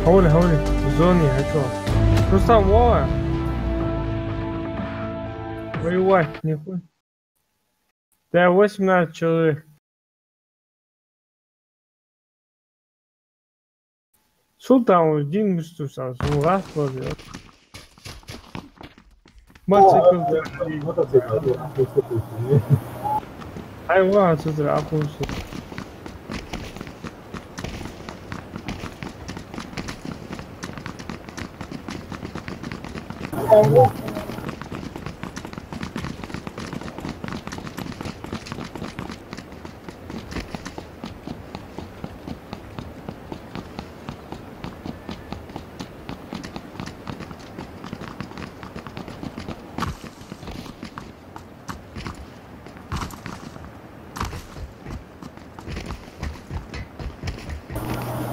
حولي زوني хочу. Рустам, Вова. Воевать, нихуя. Да, 18 человек. Султан, один мистусал, раз владел. Мотоцикл. Hayvan sıdır akılsız.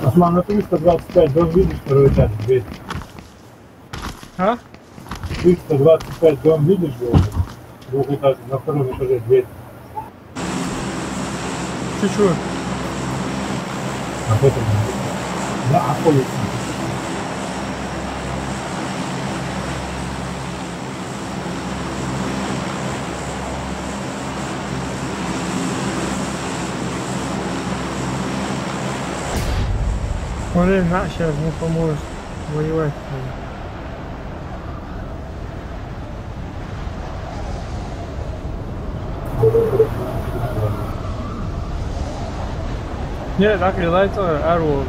Осман, на 325, дом видишь, второй этаж, дверь. А? 325, дом видишь, двухэтажный, на втором этаже дверь. Чуть-чуть. Об этом на околице. Смотри, на, сейчас не поможет воевать. Нет, так и лайто ару.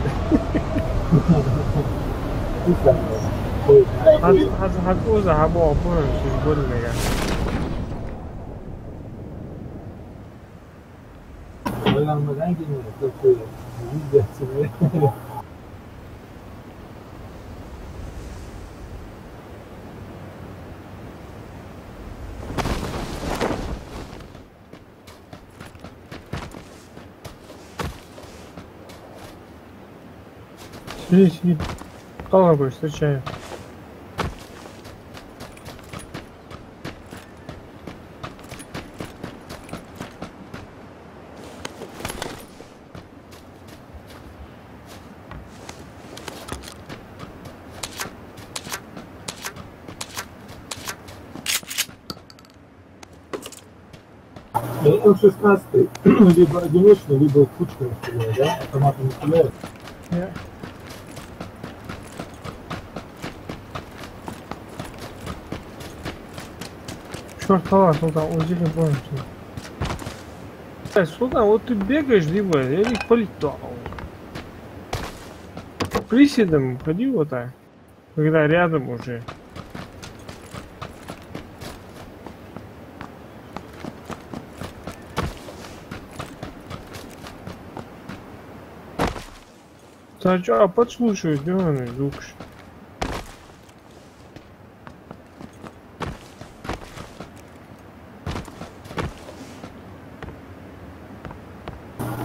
Hat uza habo pun sibul lega. Öğrenmeden geliyor. Çok böyle. Yüzde. Сиди. Головой встречаю. М-16 либо одиночный, либо кучками стреляет, да? Автоматом не стреляет. Нет. Черт, Султан, вот здесь не понял, что. Султан, вот ты бегаешь, либо или полетал. Приседом ходи вот так, когда рядом уже. А подслушивай, дёрный, дукш.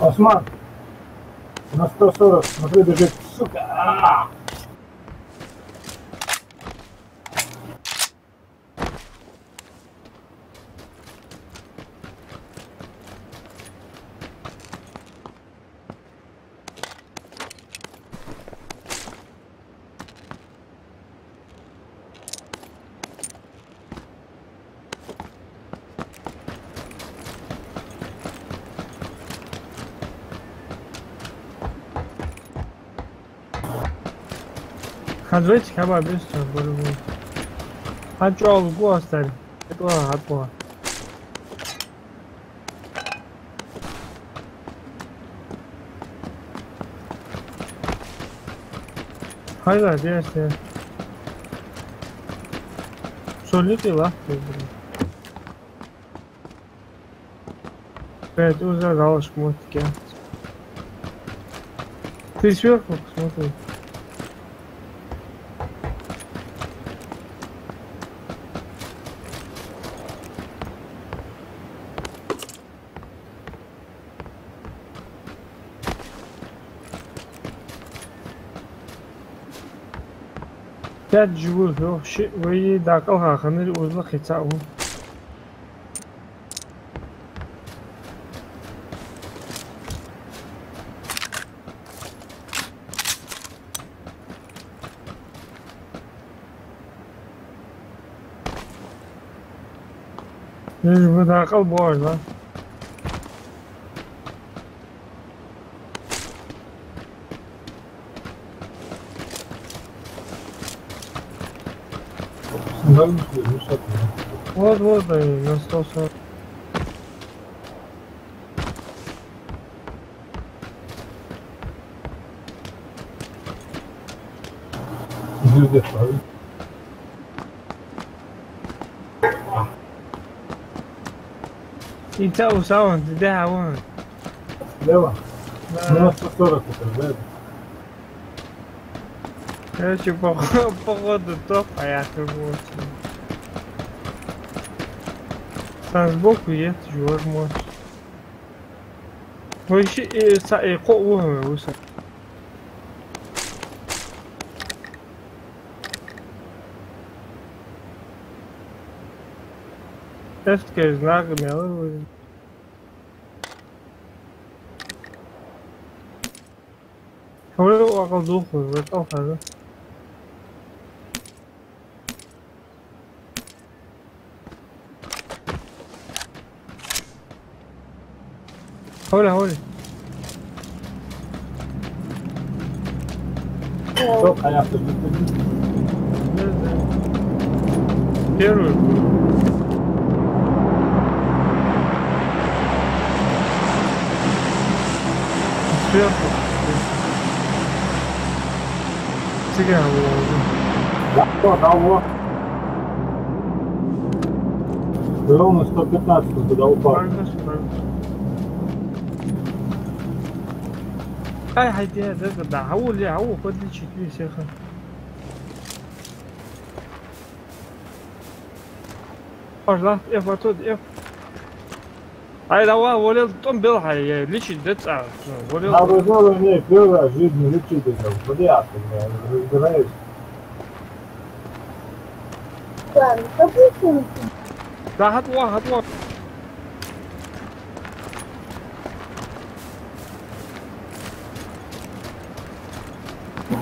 Осман, на 140, смотри, бежит, сука! Хадвеч хаба быстро, более. Хачал гостер. Это. Hayda, derse. Солите ла. Опять уже галочку мотики. Ты сверху посмотри. Пять живых, вообще, вы да, колха, ханыр узла хитсау. Mecbur akıl bu arada. Bunlar mı söylüyor? Satmıyor. Вот, да, и на 140. Yüzde tabii. И того самого, да, вон. Лево. Да. На 140 это, да? Короче, походу топ, а я как бы очень. Там сбоку есть чувак может. Вообще, и кого выше. Тестки знак меловый. Кого около духу, вот алхаза. Hola. Çok ayakta bitirdim. Первый. Сверху. Цыган был. Того. Ровно 115 туда упал. Ай, хайди, да, ау, подлечить всех. Пожалуйста, F, оттуда, F. Ай, давай, волел, там был, хай, лечить, да, волел. На образование не первая жизнь лечить это. Понятно, разбираюсь. Да, хатва.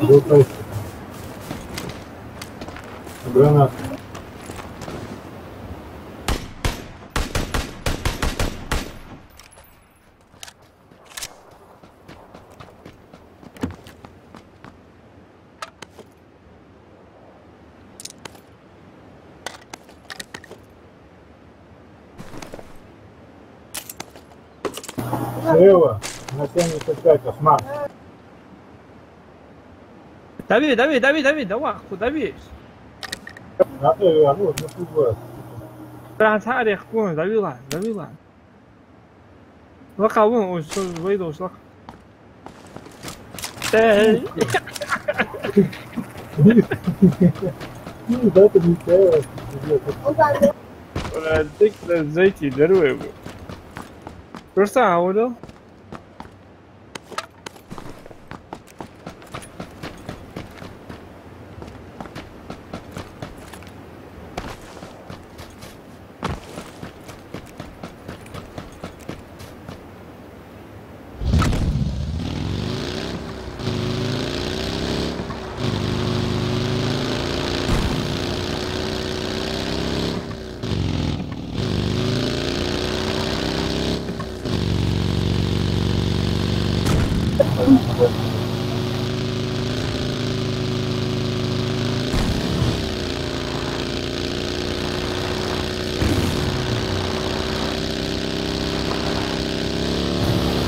Глупость. Гранат. Слева на 75 осман. Дави, давай, дави. А ты, а вот, на футбол. Прям царь, хуй, давила. Лака, вон, выйду, лак. Эй! Да, это не целое. Дик, зайти, даруй. Просто аудио.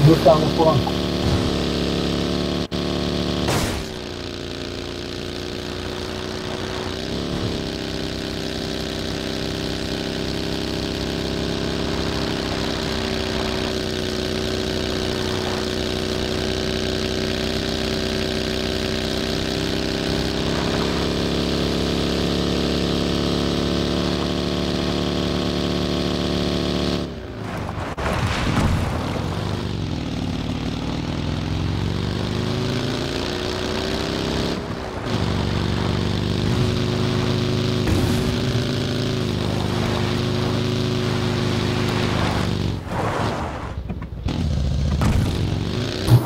Вот там уклон.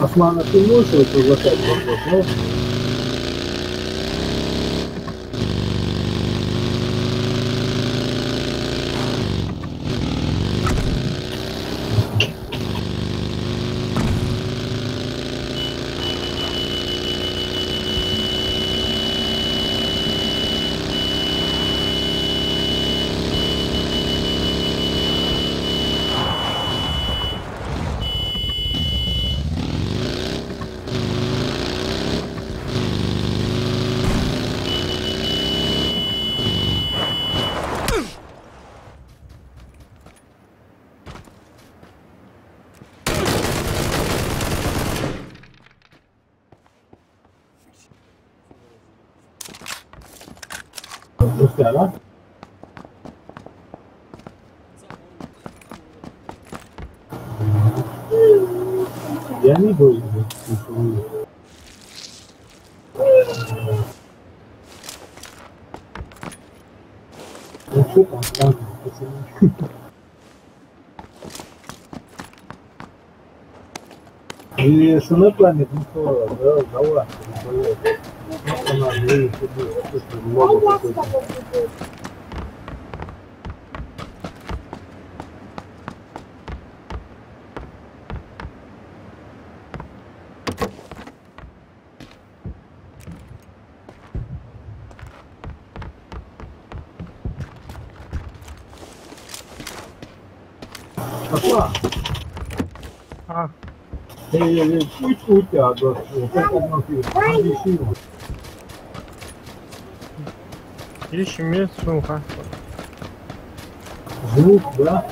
Османа, ты можешь его приглашать в вопрос, да? Nu seara? Я не боюсь. Ну что там, пацаны? И с инопланетным никто, да, дала, она говорит, что много какой-то. Пошла. Чуть у тебя, как одно пиво. Ищем место, сумка. Звук, да?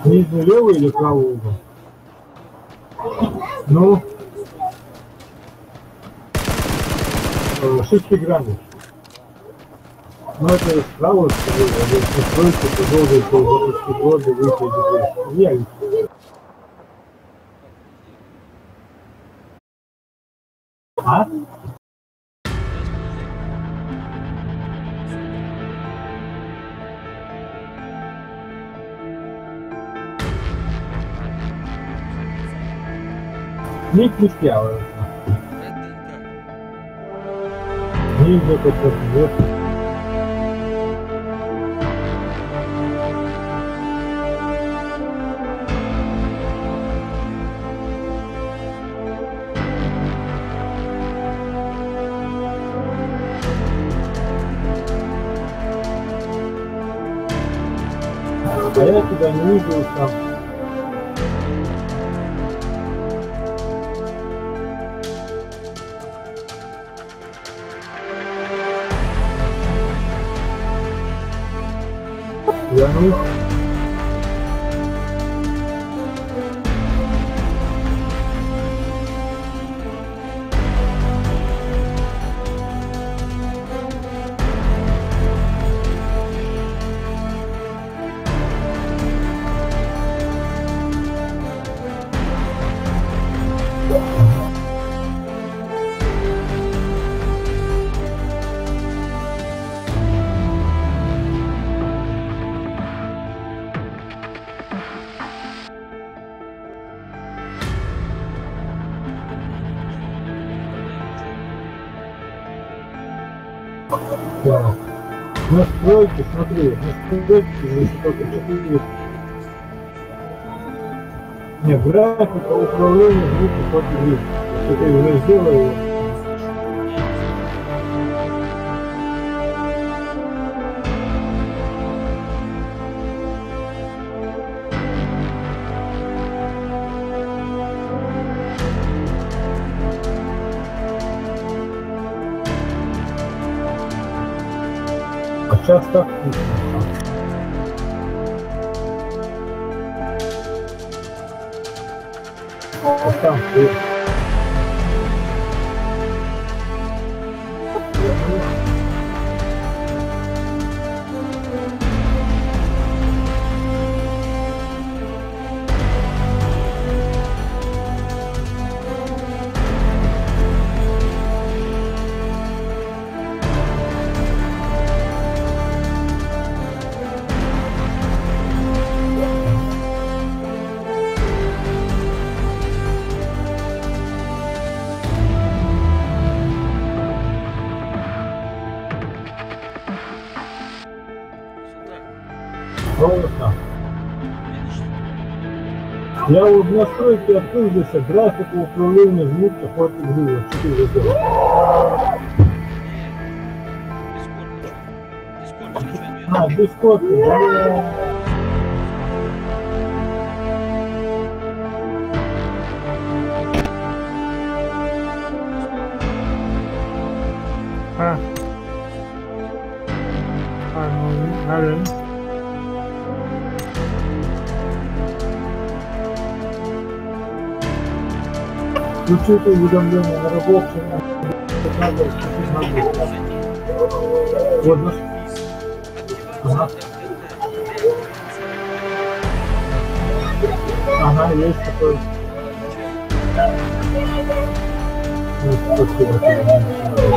Нижний левый или правый угол? Ну, шестигранник. Ну, это справа, если строится, то долго по запуску года выйти из игры. А? Не крестьява. Не идет это вверх. А я тебя не видел сам. Я ну. Да. Настройки, смотри, настройки, если только 4. Не, графика управления звука под вид. Это я уже сделаю. А сейчас так вкусно. Вот там ты. Холодно. Я вот в настройке открылся графику управления звука под игры. Вот 4 сделал. А, Discord, да. Ален. Включите уведомления на рабочем. Надо включить надо. Вот наш. Ага. Ага, есть такой. Ну, спасибо тебе.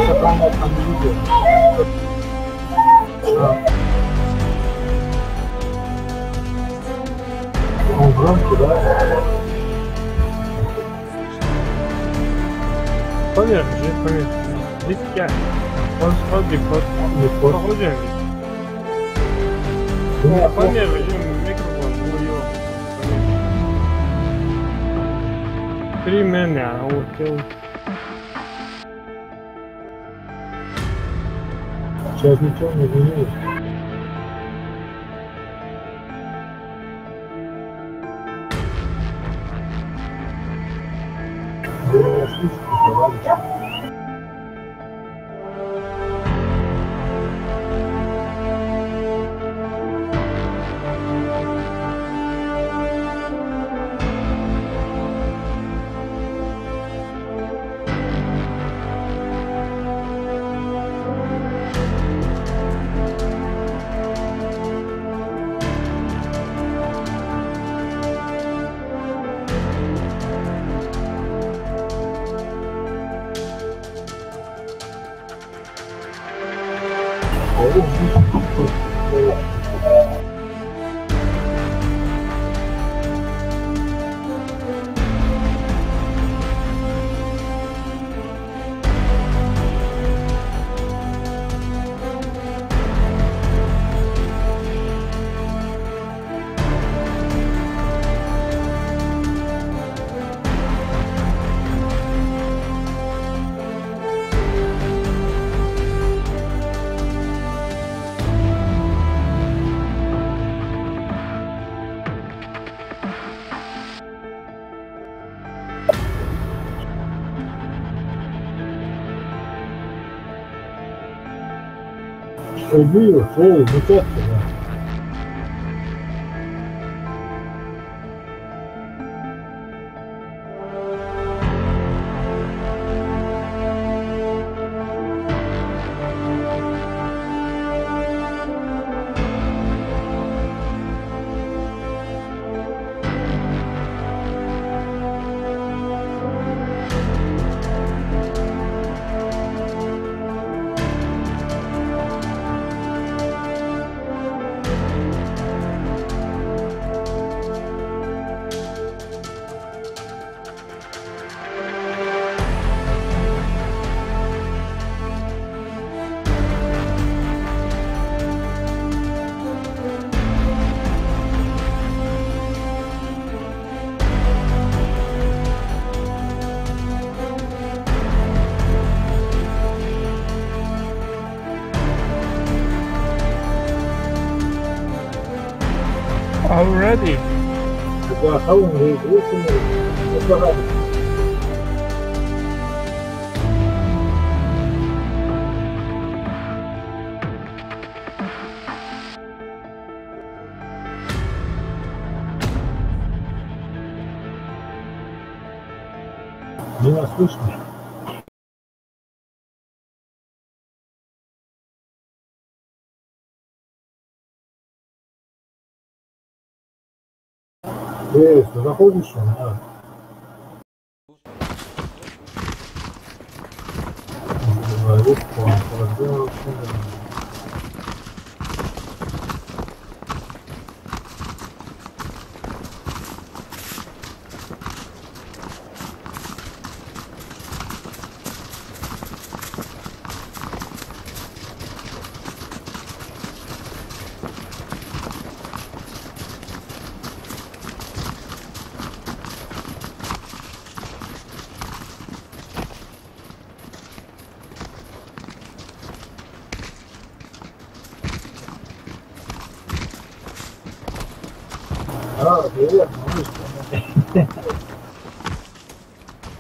Сохранять там видео. Он громкий, да? Померь, померь. Здесь я. Он сходит, походим. Померь, микрофон, три меня, вот. Сейчас ничего не изменилось. Вы меня слышите, товарищи? Убил, эй, замечательно. Already? Да, салон говорит, не пора. Меня слышно? Ты заходишь? Да. Говорит, по привет, малышка.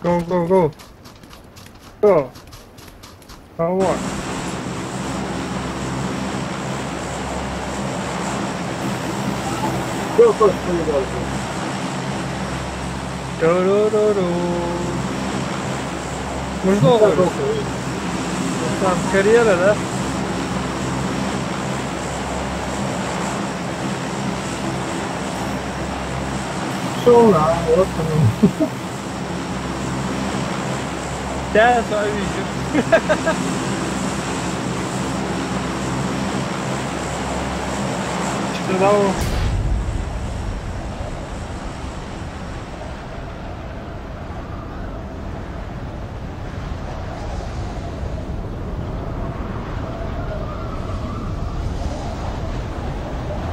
Go, go, go. Go. Come on. Что хочешь повидать? Do-do-do-do. Burada okuyoruz. Tamam, kariyere de. Sonra ortamın Gel sonra büyüyeceğim. İşte daha o.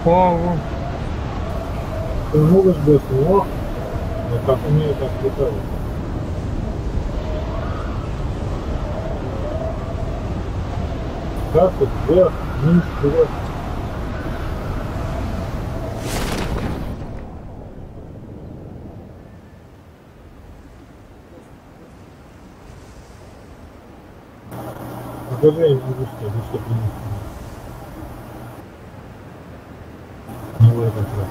Wow. ты можешь без ног, но как умею, так летаю. Как вот вверх, вниз, вперед. Покажи им английский, чтобы не в этот раз.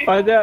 Haydi.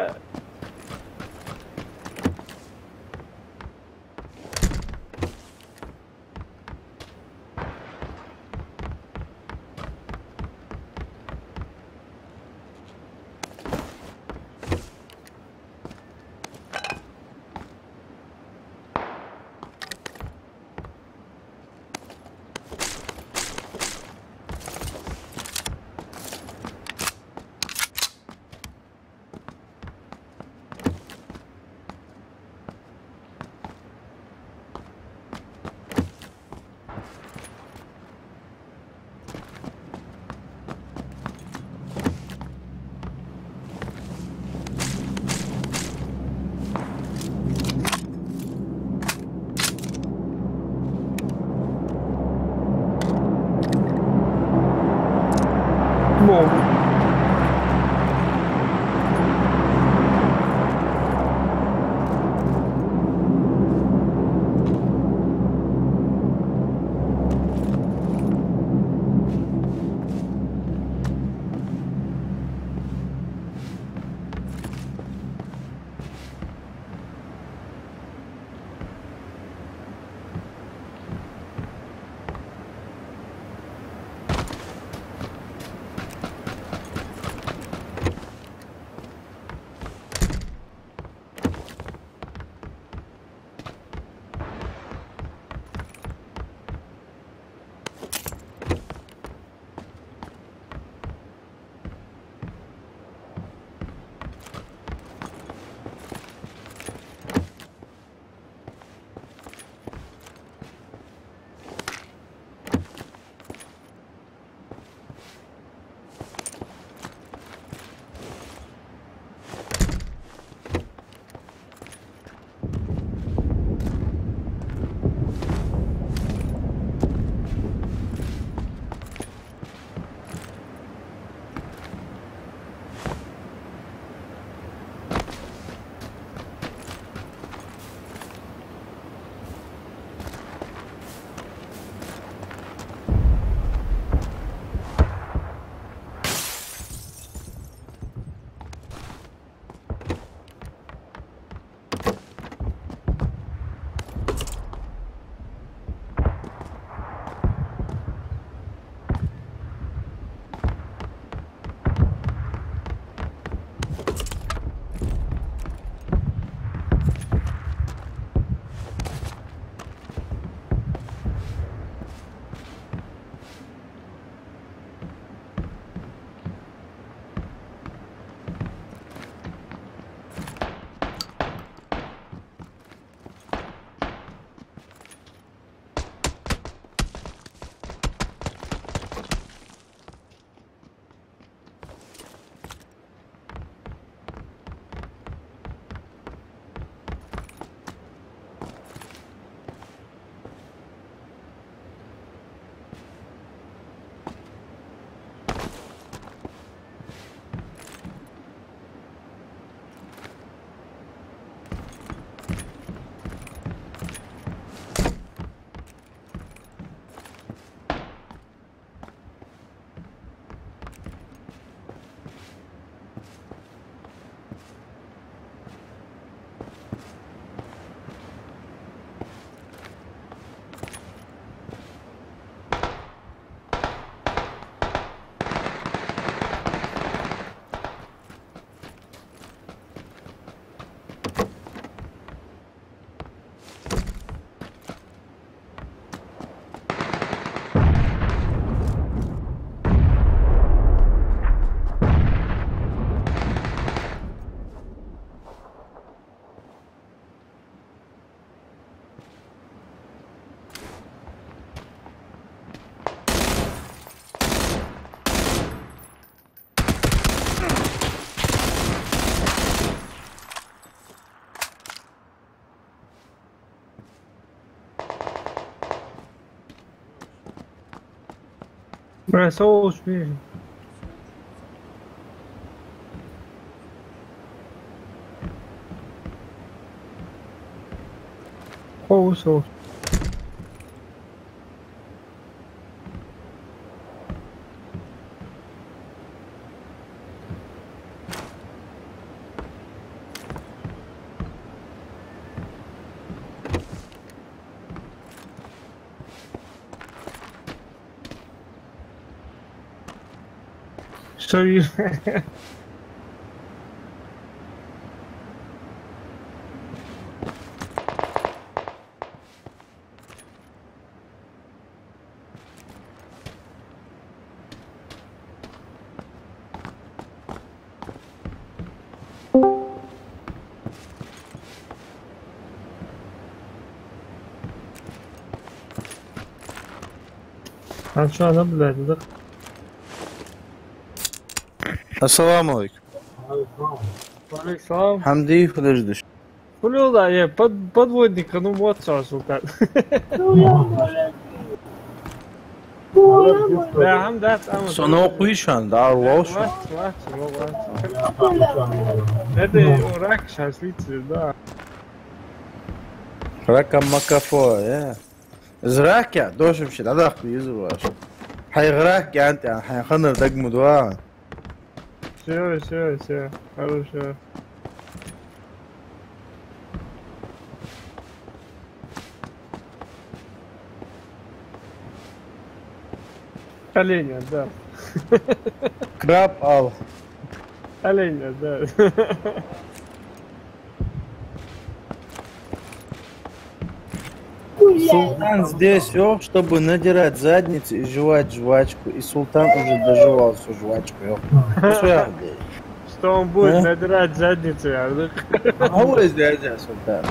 Соус вижу. Соус. Что вижу? А что она, блядь, да? Assalomu alaykum. Александр. Hamdi, подожди. Хули, да, я подводника, ну вот сразу как. Да, Хамдат, Sonra okuyuşan, daha olsun. Это урак сейчас, видите, да. Rakam makafo, ya. Zrak ya, doşum şey, adak bir yüzü var. Hayğrak ya, hayğanır dagmu dua. Все, хорошо. Оленя, да. Krab al. Оленя, да. Султан здесь yok, чтобы надирать задницу и жевать жвачку. И Султан уже дожевал всю жвачку. Что я здесь? Что он будет надрать задницу, Ардык? Кого здесь, Султан?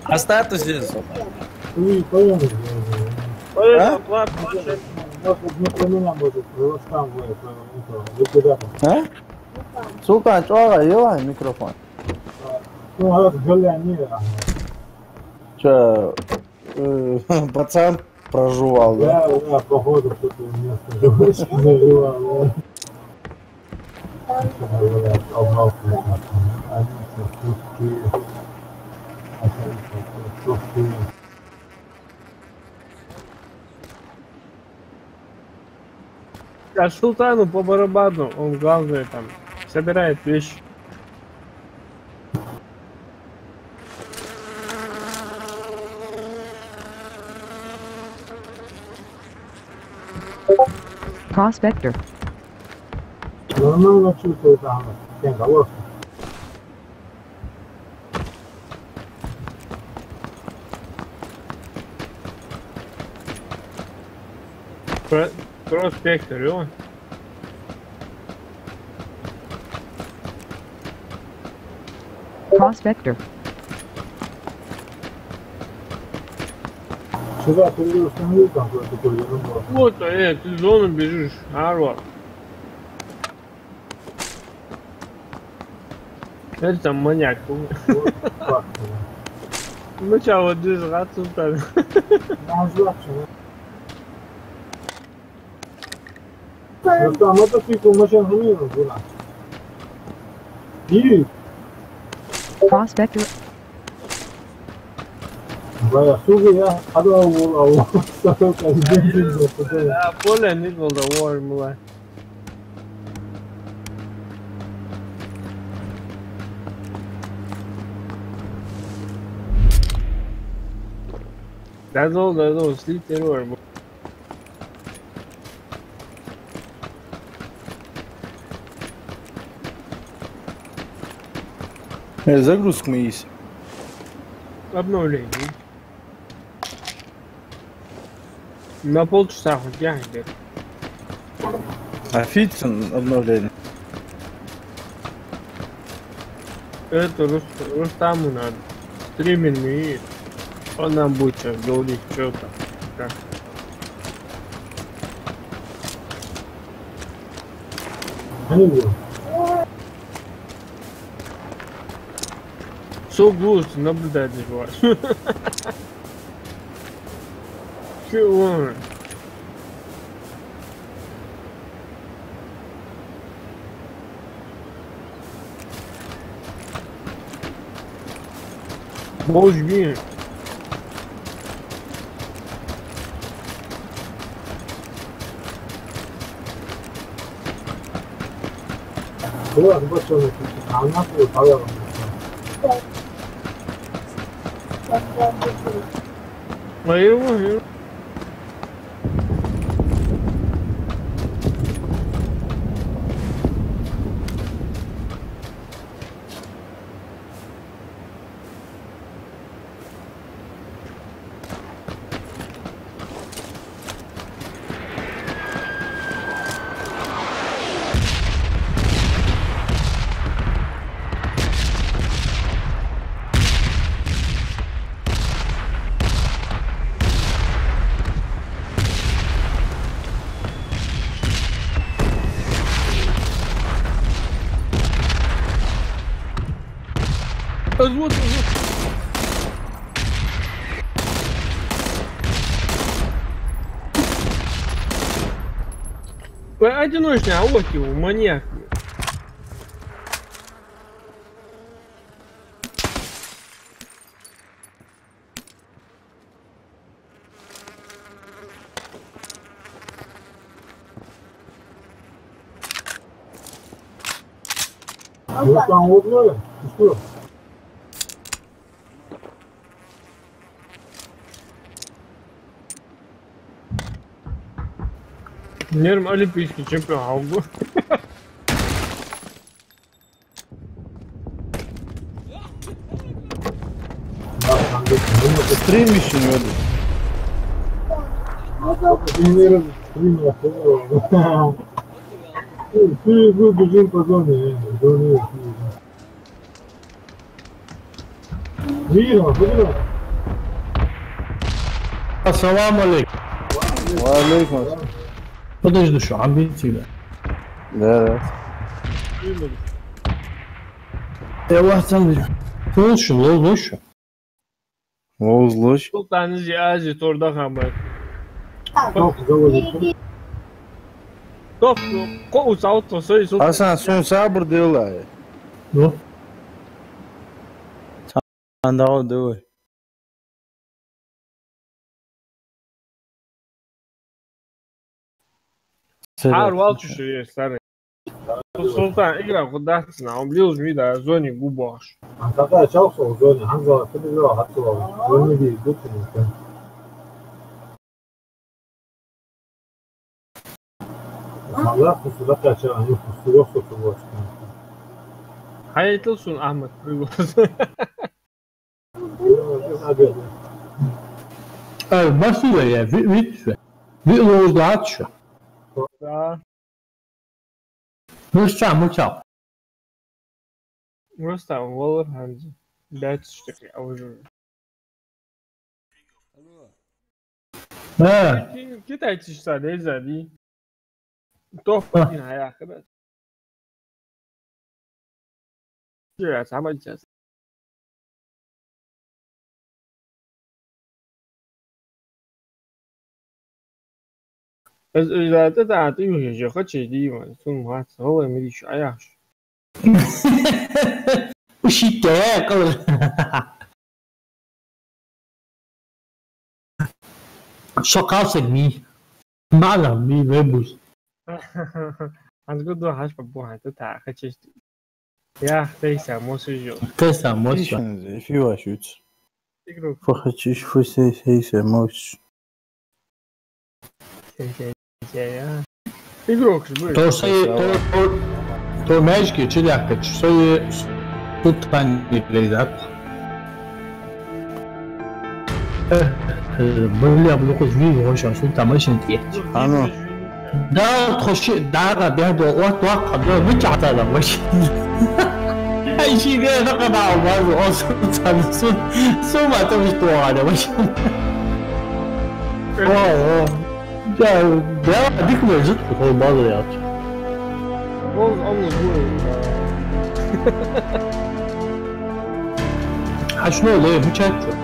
Оставь здесь, Султан. Поэтому плачет. А? Султан, чувак, ела микрофон. Че, пацан проживал, да? Да, походу, кто-то вместо заживал. А Султану по барабану, он главное там собирает вещи. Prospector. Нормально чувствует там. Проспектор, его. Prospector. Сюда ты установил там такой ерунду. Вот, ты в зону бежишь, Арва. Это там маньяк, помню. Ну чё, вот здесь рад Султан. Там мотоцикл машин минус была. И Prospector. Baya su ya. Hadi Allah. Да, поле не было, да, милая. Да, слить террор. Загрузка есть. Обновление. На полчаса хоть я где-то. Официально обновление. Это Рустаму надо. Стриминг, и он нам будет сейчас говорить что-то. Как. Все густо наблюдать за вас. في اون موج بين هو أخبار عملت وطيارة ايوه اضبط одиночный, а вот его, маньяк. Ну там вот надо, что? Нерм олимпийский чемпион. Стримище не воды. Ты бежим по зоне, видно. Assalamu alaikum. Валейкум. Подожди, что, объективно. Да. Я вас там лучше, лучше. Oğuz Loş. Sultan Ziyazi orada kalmak. Top заводится. Top, qual o salto foi isso? Hasan son sabır diyorlar ya. Ну, Sen de o diyor. Har waltu się stary. Sultan igra kudasna, on bliuz mi da zoni gubaš. А какая чалса в зоне? Анза, ты не знал, отцова. Зоне не идут, не Allah kusura kaçan yok, kusura sokulur. Hayırlısın Ahmet. басуя я, видите? Видно дальше. Da. Ну что, мучал? Просто olur Hanzi. Dert işte avucu. Kita işte de zadi. Top yine ya kadar. Ya sama içeceğiz. إذا تعطيه يا شيخ دي ثم هو مديش عياش وش التاكل؟ شقاصك مي معلم مي بيبوس أنا قد واحد ببوها تتع خشيت يا ليس موسيجو كيسا موسى في واشوت. تقرأ Фахачиш фусейсе мош. يا تقرأ شو تو سي تو ماشي كده كده سي тут ليزات بلي ابو لوكو زوي هو شو انت ماشي انت Ano. ده تخش ده بيهدو وقت ده مش عطاله ماشي اي شيء ده نقد على بعض اصلا سو ما تمشي تو هذا ماشي ده ديك ما زدت في بعض يا اخي Oğuz alın شنو ليه مش عارف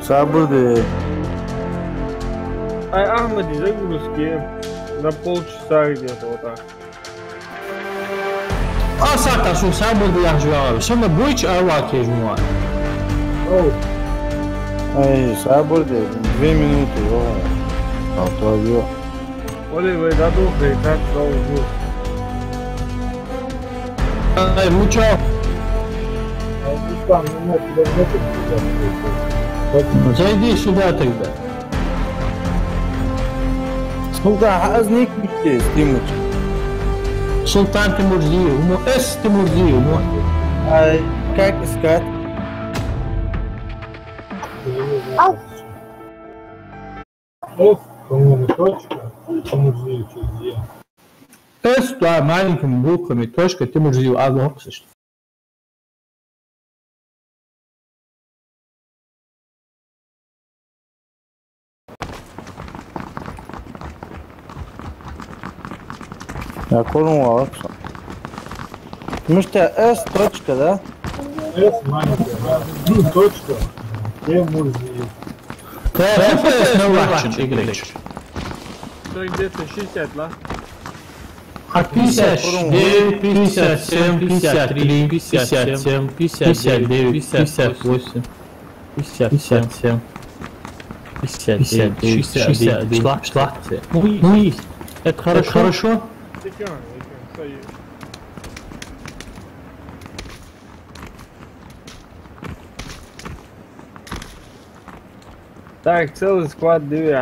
Sabır de. Ахмади, загрузки. На полчаса где-то вот так. Asata şu sen burada yaxşı abi. Şimdi bu hiç arva kejmu. Оу, Ай, sabır de 2 минуты, yo. Автоавио. Оли, вы дадухай, как должен. Ay mucho. Рустам, ну тебя нет. Zeydi sуда тогда. Султан, азник битес, Тимур. Султан Тимурзиев. С Тимурзиев. Ай, как искать? С, по-моему, точка. Тимурзиев через Е. С туда маленькими буквами. Точка Тимурзиев. А ну слышишь. Я корму Алекса. Ну что, С точка, да? С маленькая, да. Ну, точка. Тимурзиев. С не ulaşın Игоревич. То где-то 60, да? 59, 57, 53, 57, 59, 58, 57, 59, 60. Шла. Ну и это хорошо. Секунд, стоит. Так, целый склад дверей.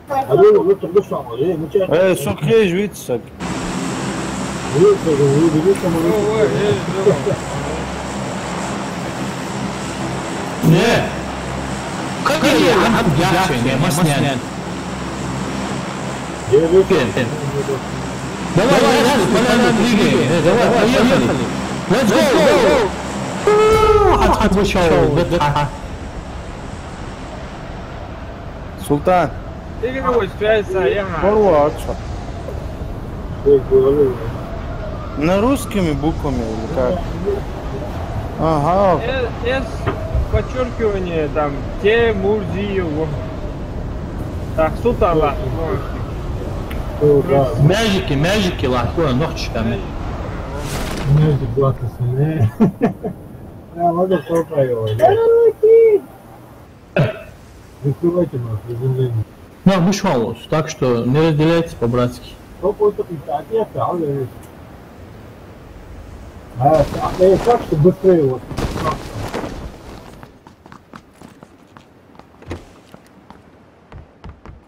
Алло, вы только что, ну тебя... Сукрей, видите, Вы видите, Ой, Не. Какие я маснян. Давай, двигай. Давай, поехали. Let's go. Вышел. Султан, Игорь, связь, я корму Алекса. Что говорю? На русскими буквами или как? Ага. С, подчеркивание, там, Тимурзиев. Так, Султан, Что, да, Мяжики, лахуя, ногчиками. между классами. Да, надо что правило. Закрывайте нас, приземление. Ну, мышь так что не разделяйте по-братски. Какой-то писатель, правда? А так, что быстрее вот.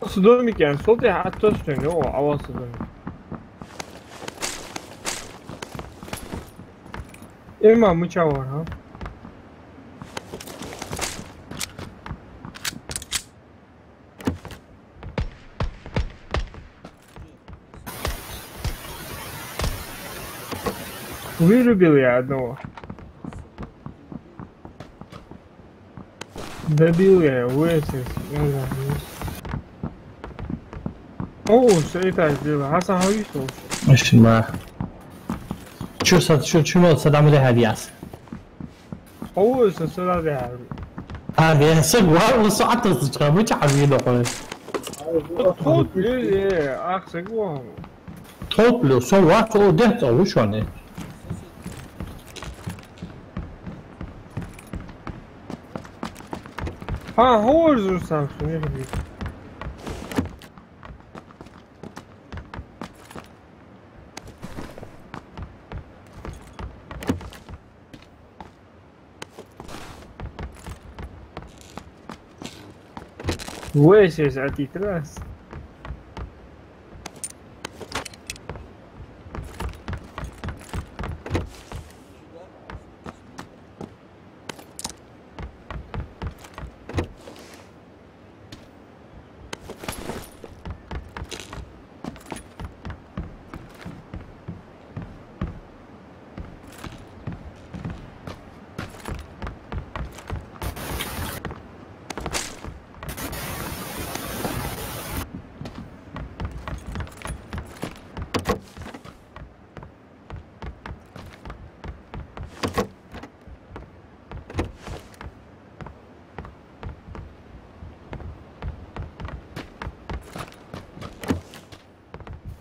Su domik yani sol diye hatta söylüyor o havası domik. Ima mıça var ha. Вырубил я одного. Добил я его, высос. О, все и так сделал. Хасан Хависов. ماشي ما شو صدام لها دياس О, сосала да. هذه سقوا وصعدت تشغل مش عارفين نقول Тот ли, ах, сэгуа. توبلو صوات ودهت او شو يعني Ha, hoor staan ze niet gebied. Wees eens uit die terras.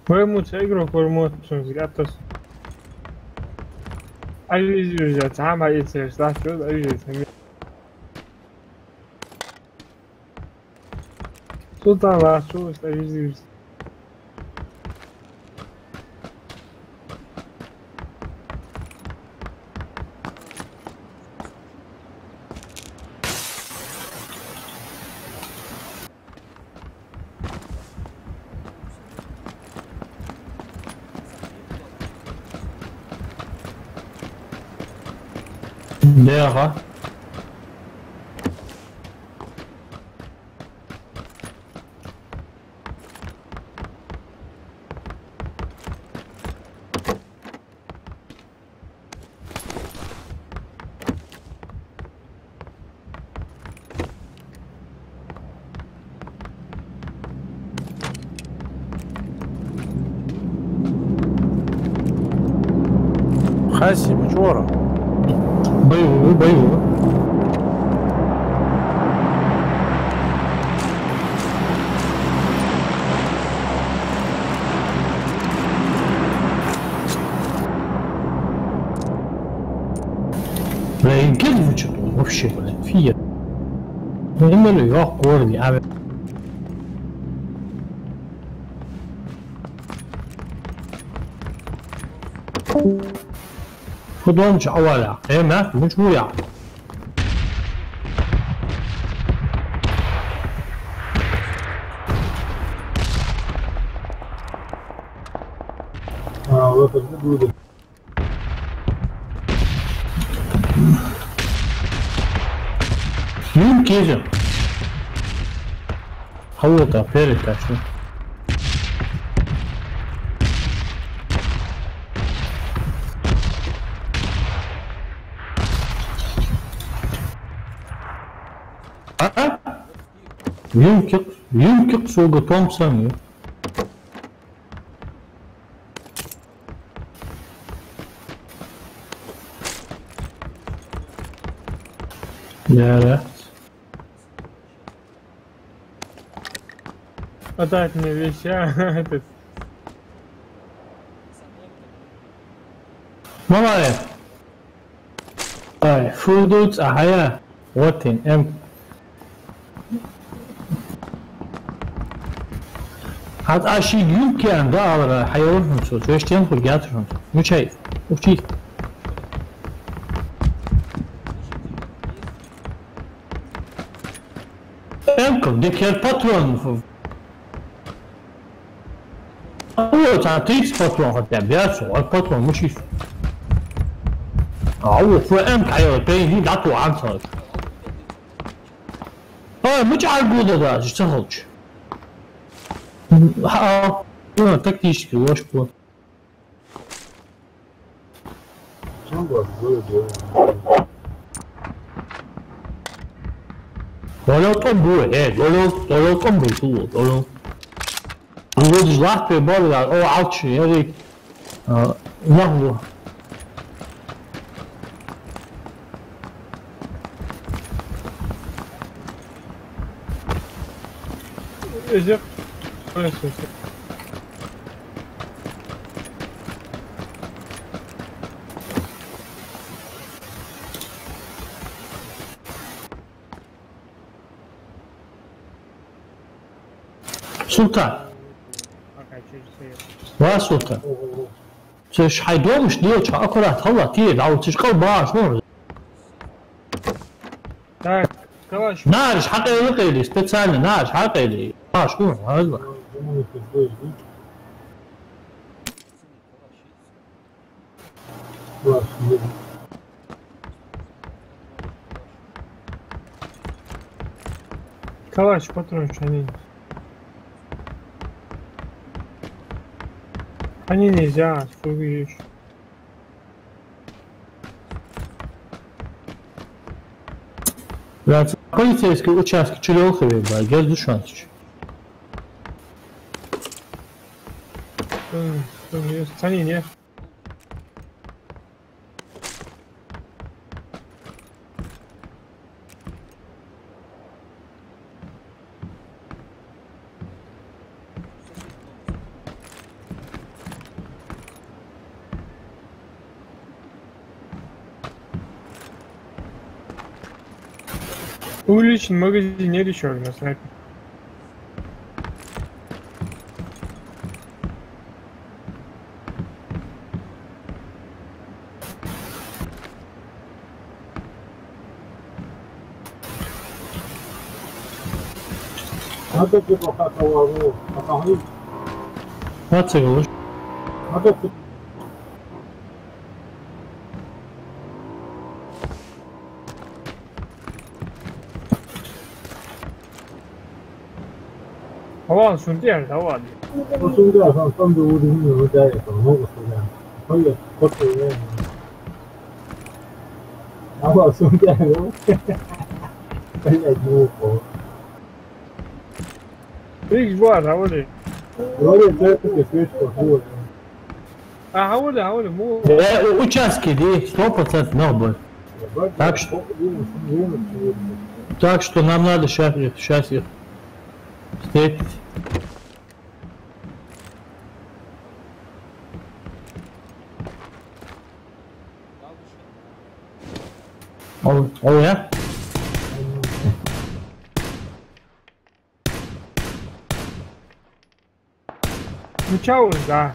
ويموت игрок вымот готов. Ayüzüyoruz ya, ama yetiyoruz. Daha çok ayüzüyoruz. Sultan var, çok ayüzüyoruz. Lehrer. خاسي مجورة. بيو لا يمكن وجهه вообще блин фия нормально я корни а خدهم جوالا ايه ما مش هو يعني вот это будет. يمكن حوطة بيرتا شو يمكن سوق تومسون لا Отдать мне вещи, этот. ما بعرف فودوز أحياء واتن حتى أشي يمكن أن ده على حيوانهم سو شويش تنقل جاتهم مش شايف وشي يمكن ديك الباترون هو تعطيك باترون حتى بياسو الباترون مش يسو هو فهم كايو بين دي داتو عنصر مش عارف ده اشتغلش تكتيشكي واش بو ولو طنبو هيك ولو طنبو تو ولو الوجه راح في بالي او عطشي هذيك نهضه Ejek. سلطان وا سلطان تش حيدومش ديوش اكره تطلع تيل او تشقل باش نور Так, калаш. نارش حقي لقيلي سبيتسالي نارش حقي لي باش نور هذا Калаш патрончик они. Они нельзя, что видишь. Значит, полицейский участок Черехове, да, я Душанчич. Они не. Уличный магазин решил на снайпер. Надо типа как его, покажи. Вот цеглуш. Надо Ладно, шунтер, да ладно. ну сюда, там где уровень выдает, много сюда. Пойдет, просто время. А вот сюда, блядь, не упал. X2, حوالي. Говорит, это свечка хуй. حوالي مو. Участки, да, 100% новый. Так что нам надо сейчас их встретить. Oh yeah? Ну чего, да.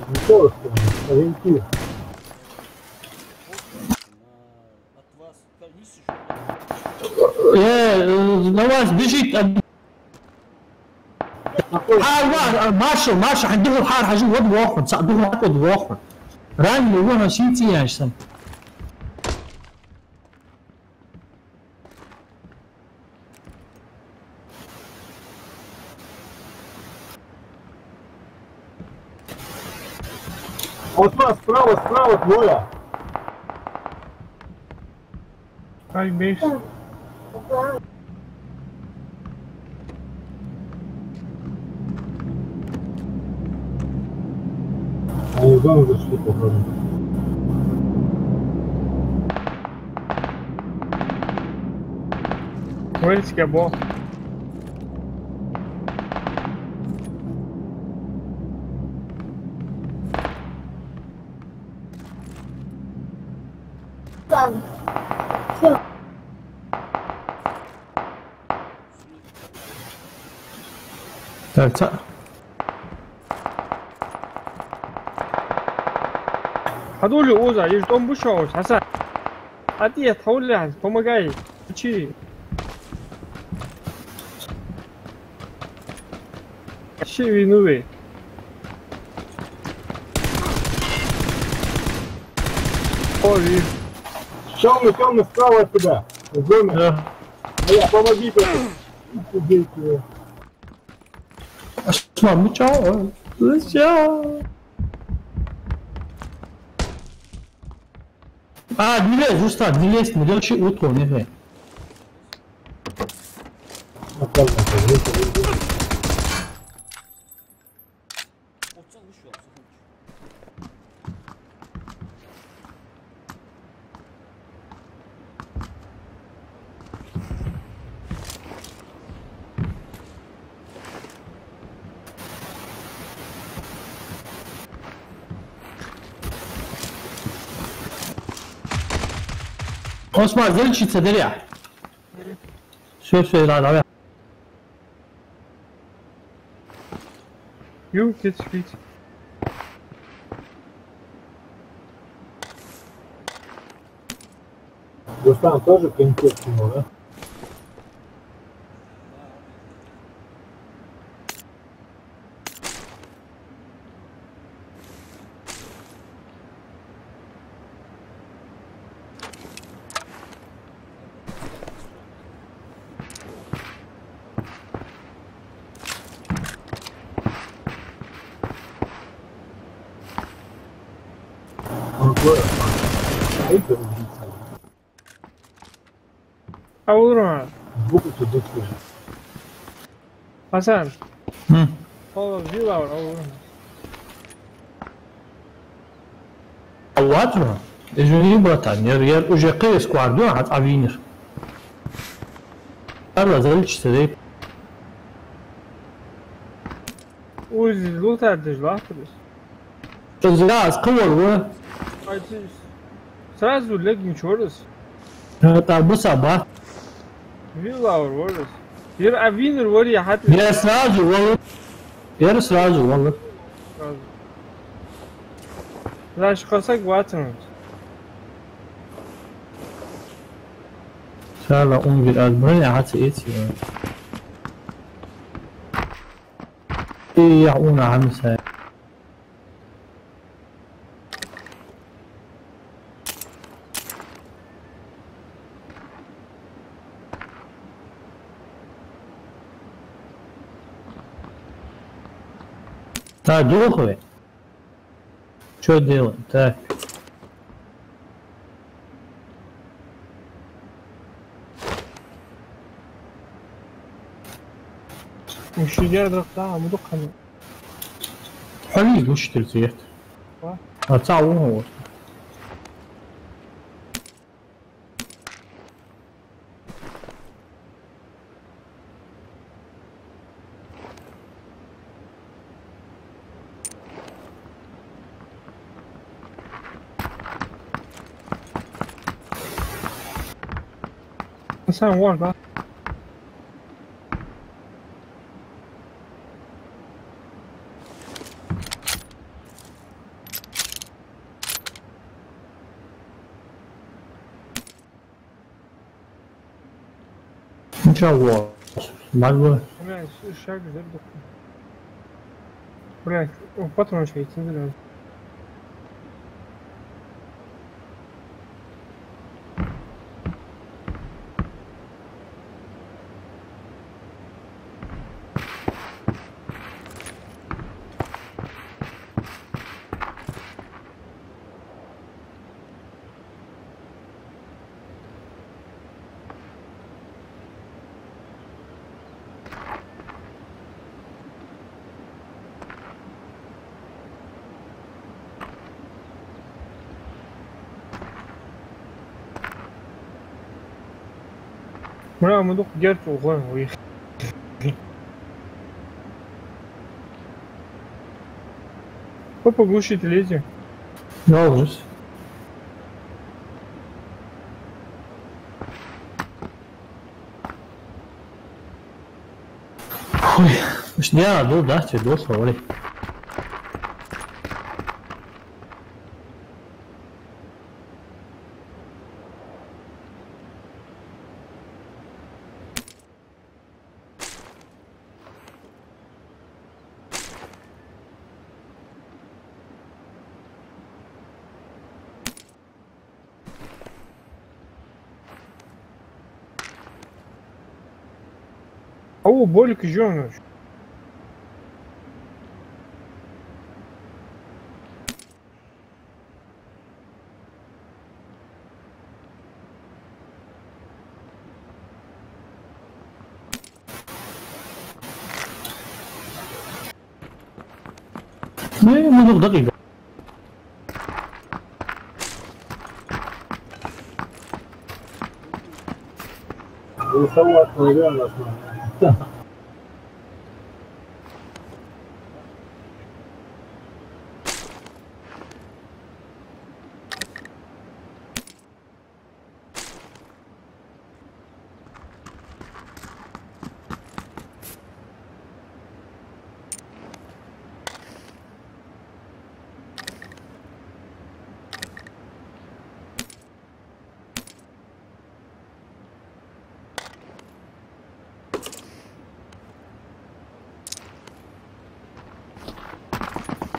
Ничего, что ориентир. На вас бежит. ماشي حندخل حار حاجه ود واخد صعدوه واخد واخد راني هو ماشي تياشم Вот вас справа двое. Ай, бейс. Они в дом зашли, походу. Уэльский бог. Так, هدول اوزا يجتون بوشوش حسن عادية تحول لي помогай учи شي виноват ой Темный справа от тебя. В доме. да. Помогите. Убейте. Осман, чао. Чао. Не лезь, Устат, не лезь, мы делаем утро, не лезь. Osman, zeličica, derija. Sve, da. Ю, спить. Рустам тоже контекст кинул, да? Аурон. Звук у тебя слышит. Hasan. О, вилла, Аурон. Quatro? Eles Bratania, o GQ esquadrão a vir. Carlos, zeličica, dej. Узи, лута дежлахтус. Зря, сковору. Сразу легни чорос. Это бы собак. فيلاور ورس ير أبين الوري حتى يرس راجو والله يرس راجو والله لا شخصك واتنوت شالا اون bir admire حتى ايتي ايه يعونا عمسة تا دوخوي شو ديون تا وش جاد رقطع مدقن حلي وش تلتيت تعوون مثلا ورقة جوا مالو لا الشاك زي الدكتور ولا وبطنه شيء تنزل ولا مدوق جرت وغن ويخ Папа глушит леди. ناقص مش دي دول ده دول صوري هو بولك جونش منذ دقيقة وصوت مليون أصلا.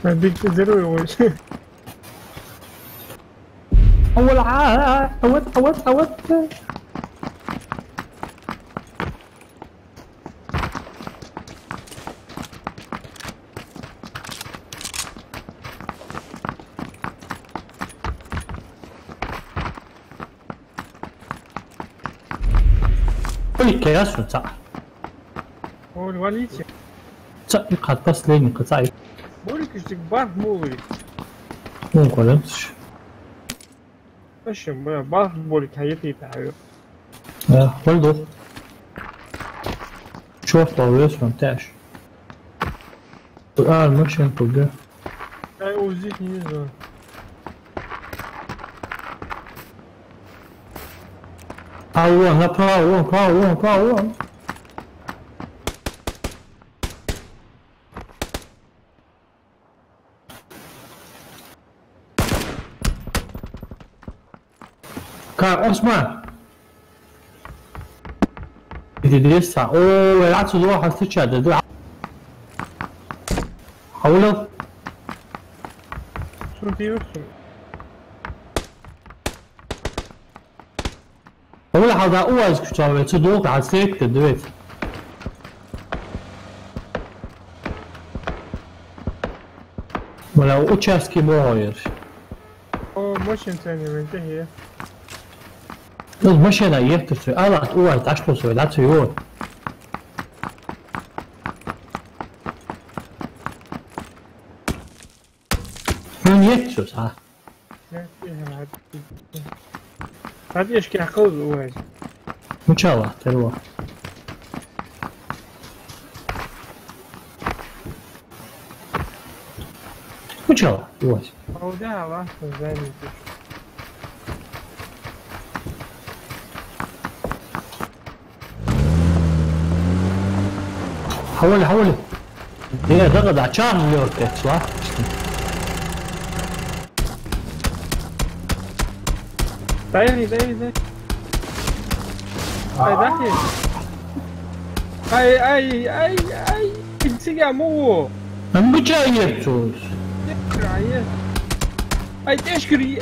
هديك زيرو وش أول عوت قولي كياسو صح هو الوليد صح قد بس ليني قطعي بولك ايش تكبر مولك مو قلمتش ايش بار بولك هيتي تعير برضو شوف طاولات ممتعش الآن مش ينقل اي وزيت نيزو 抛忘了抛忘。看Osman. دي لسه اوه يلعب صدوع حسيتش ده حاولوا شو في حاول هذا اوه صدوع صدوع حسيت دلوقتي ولو اوتشاسكي بوير او مش ثاني منتهي بس مش انا يفتح انا اوه تعشقوا سويلات يور من يكسوس ها هذا ايش كي حقوز واجد ان شاء الله تروح ان شاء الله واجد او ده راح زاني حولي هي ضغط على شام يورك صح دايري اي انسيا مو من بجايتوس اي تشكري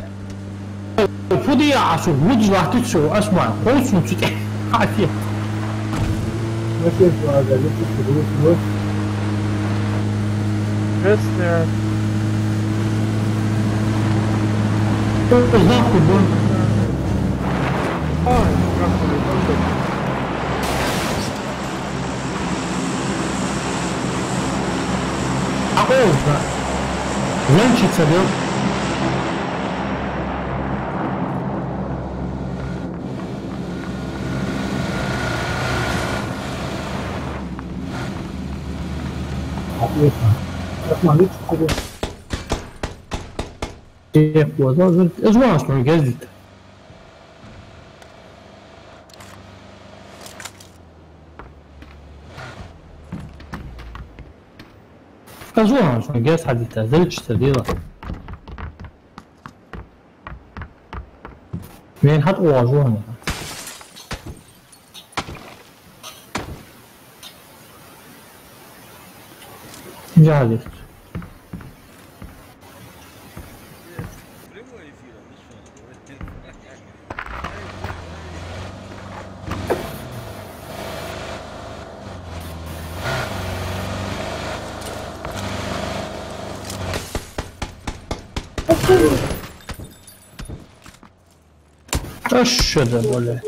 فودي عشو وجه تسو اسمع قوس وتتح عافيه ماشي هذا لسه فلوس بس ناخذ أقول لنشي تسبيل اسمع ليش كده كيف وضعت ازواج من جديد ازواج من جهاز حديثة زلتش تديرة مين حد واجوهنا جاهز اشهد ولا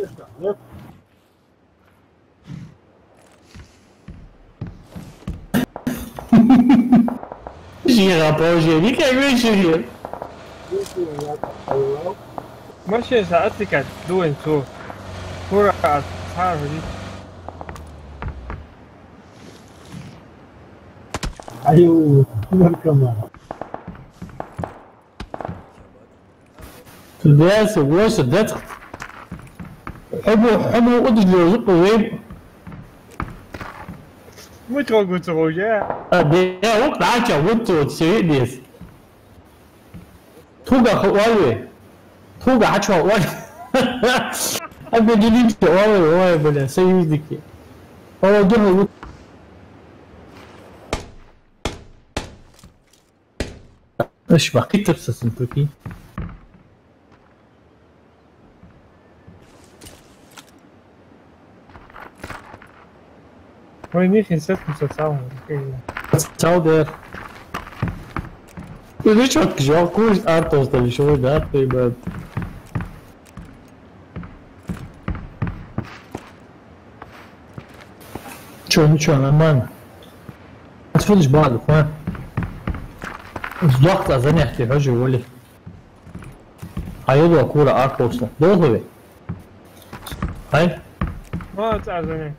Gira projenin que görüşürüz. ماشي ساعتي كانت دوين تو كورة أصحاب دي ايوه كمان الناس الناس الناس حبوا ودجوا يزقوا وين مش قلت رجاء ده وقت عاجة وانتو تسيرينيس توقع خوالي توقع عاجة خوالي أبدا جديد خوالي خوالي بلا سيدك هو ده ايش باقي تبسس انتوكي وين نسيت مسلسل تشاو دير ليش جو كوش ارتوس ده شو ده طيب شو امان تفلش بالك وين الضغط أظن يحكي الرجل يقول لي هيضرب كورة أرتوس ضغط هاي ما تعرفني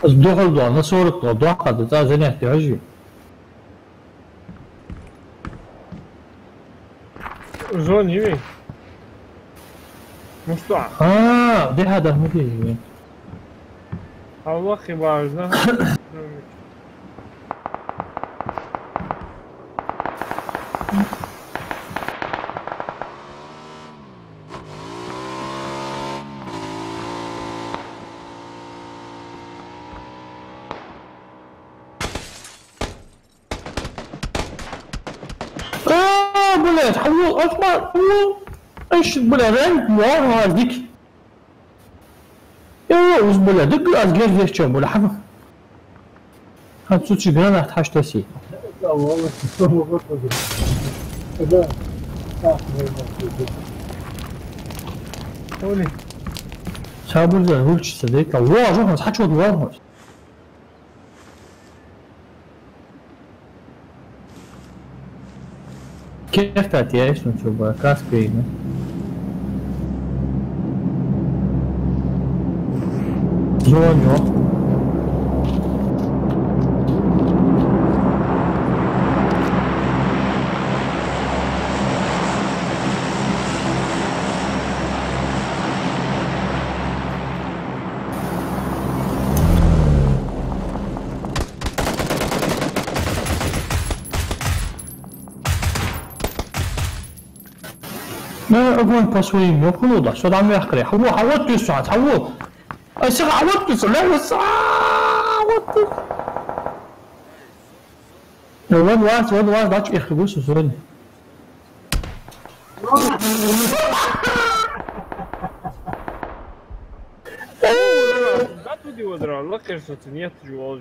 الضغط ده أنا صورة الضغط ده أظن يحكي الرجل زون يمي مستوعب دي هذا مدري الله خبارنا بلاد حول اصبر ايش بلا رنگ واه هذيك يا وز بلا دق از گل گشت بلا حما هاتو چی گران رحت هشت سی والله والله ده قولي شابو زر هو چی صدیق واه جو هست حچ ود واه هست كيف تأتي ايش نشوفها كاس بينا زونيو ما أقول تصوير يقولوا ده شو عم يحكي حوو عودت الساعة حوو أشغل عودت لا الساعة عودت وين واحد باتش يخبوس وصوني ده تودي ودرا الله خير ستنيات جواز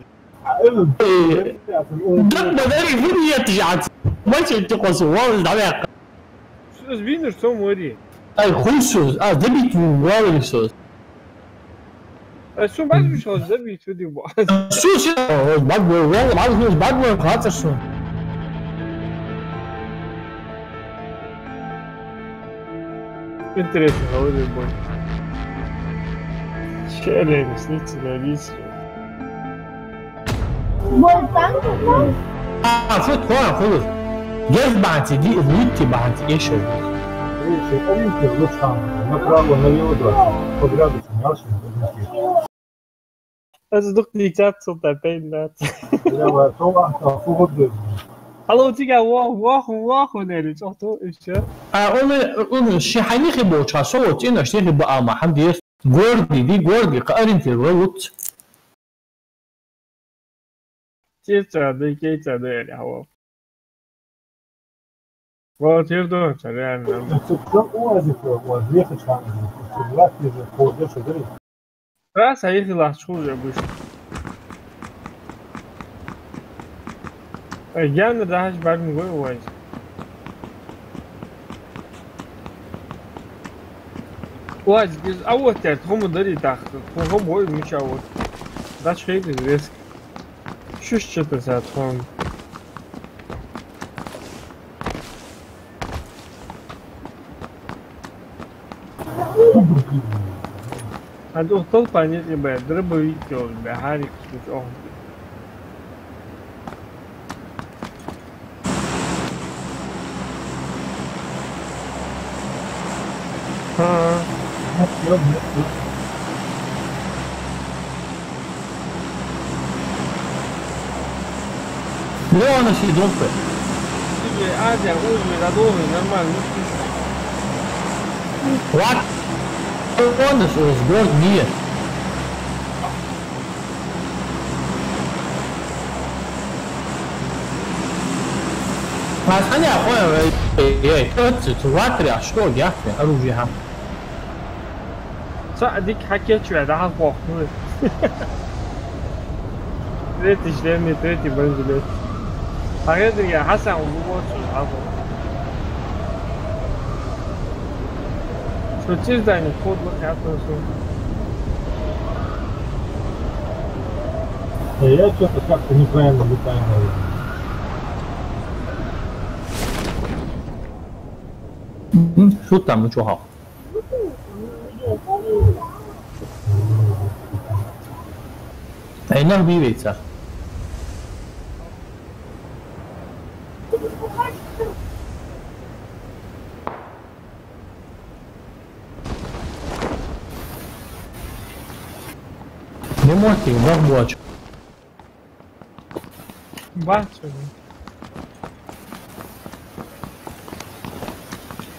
ده بداري فيني يتجعت ما تقص والله عم يحكي Söz binir son mori. Ay huysuz. ده بيتو واو السوس. Son بعد مش هذا ده بيتو دي بعد. السوس بعد والله بعد السوس بعد ما خاطر شو. Интересно, هو ده بون. شعري نسيت ناديس. فوت كوره خلص. جاز بعتي دي اللي بعتي ايش هو؟ Видите, ориентир лучше направо, налево, по градусу, не очень. أصدق لي كات صوت بينات. Лево, то фугот gözü. Hallo تيجا واه نيري صوتو إيش؟ اون شي حني خبو صوت إنه شيء بقى ما حد يس جوردي قارنتي روت.接着的好。我听到这样的。 Çok uğraşıyor, uğraşıyor çıkarmıyor. Biraz bize korkuyor şöyle. راس هيخلع شغل يا بوش. الجامد ده هاش بعد من جوه وايد. وايد أول تاعت هم داري تحت هم هو مش أول. ده شيء الريسك. شو الشتى ساعات هم. هذا طول بانيت يبقى ضربه يكيو بحاري مش أهم. لا أنا شي دوبه. تيجي عادي أقول من هذول نورمال مش What? Onda su zbroj nije. Ma ثانية يا أخويا تواتر يا شو جاتني أروجيها. صدق حكيت شوية ده حقوق. تريتش لأني تريتي بنزلت. حكيت يا حسن وبوش الحقوق. شو تشيل ده الكود لك حتى شو. Я что-то как-то неправильно летаю, наверное. Что там ничего好.那没位置。Не можете, вах бочку. Бачу.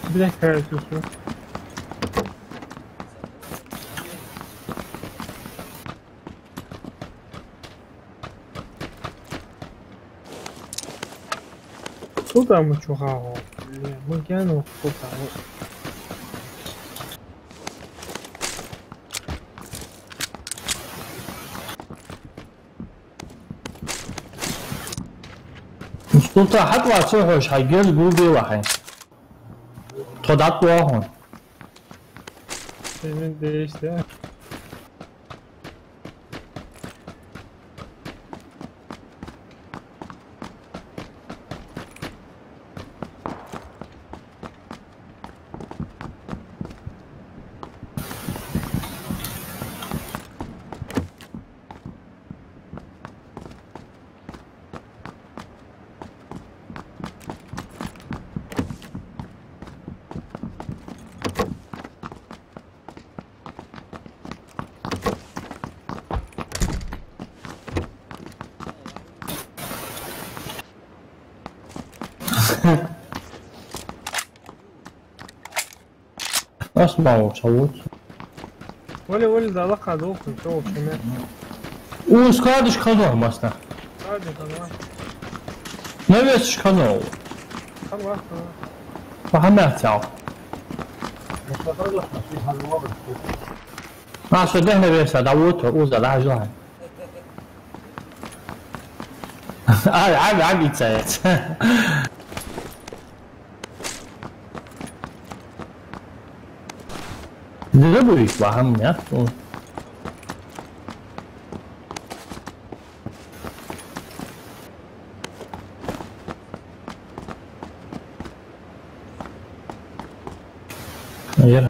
Бляха, тут. Куда мы чухаго? Бля, мы гяну куда? سلطان حد واسه هوش هایگل گروه بیوه تا داد بواه هون Senin değişti. اسمعوا صوت ولی دادا قدو خود تو شما. او سکادش کدوم اصلا Hadi tamam. نویسش کدوم Tamam. و همه احتیاط ما شده نویسه داوود او زده هجوه عادي تسايت ضربوا يتوهم يا يلا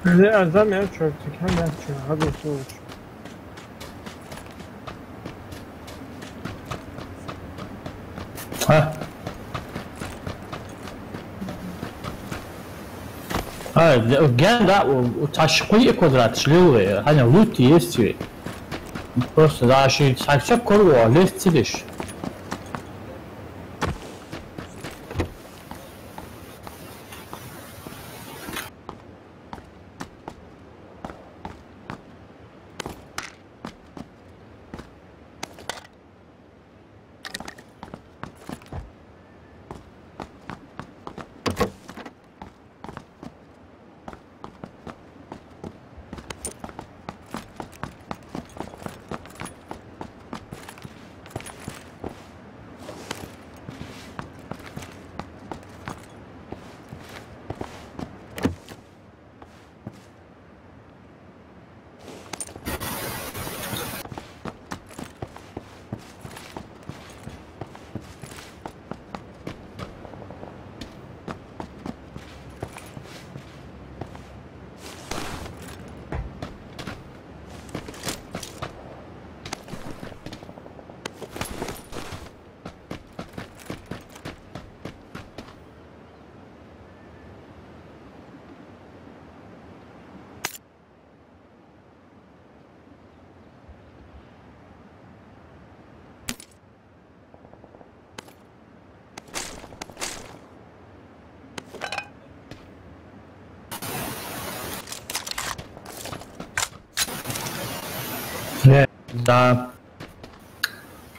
Ne erdem ya çöktük hemen çöktük. Hadi soğuk. ها الجان ده وتشقيق قدرات شلوه انا لوتي يستوي просто да شيء ساكشب كله ليستيش Да.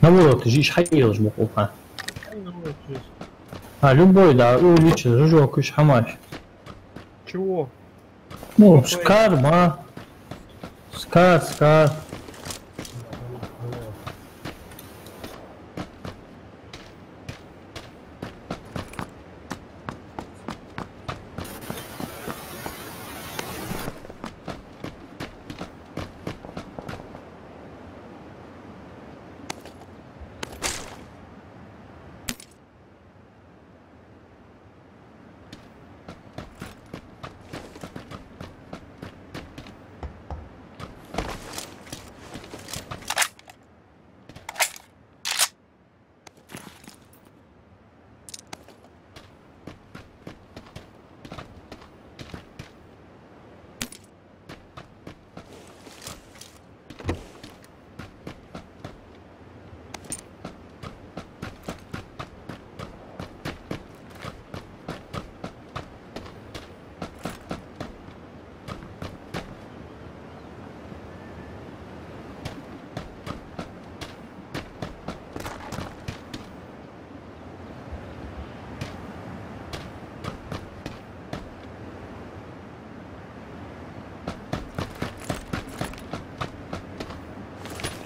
Наоборот, тяжишь хотелось бы купа. А любой, да, увеличить жужок, уж хамаш. Чего? Ну, скар, ма. Скар.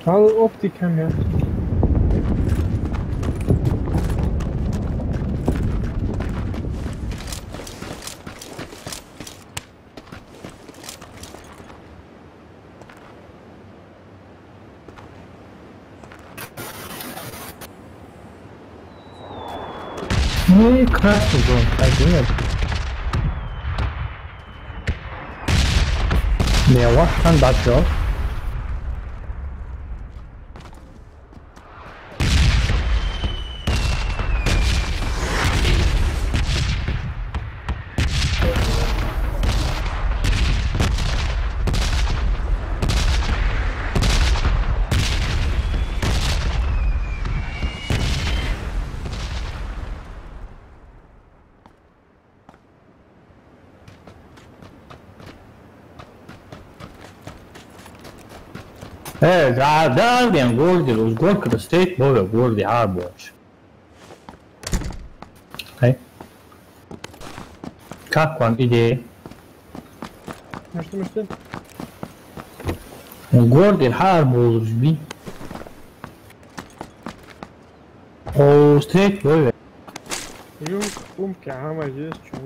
هذا اوبتيك هم يا Nee, krass, so. Also, mehr was kann das ja? ده alguien gol de los Golden State Warriors gol de Arbors. Kako vam ide? Nešto? Gol de Arbors bi. O State Warriors. يمكن عمل جيش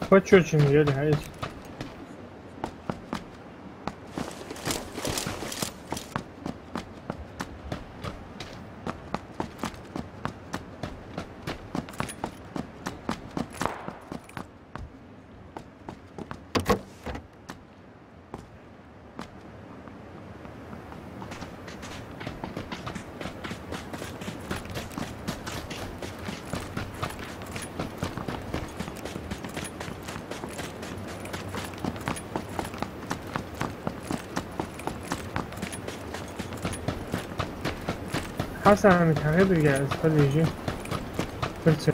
Хоть очень еле, а есть. حسن تغيير الجهاز خليه يجي فرصة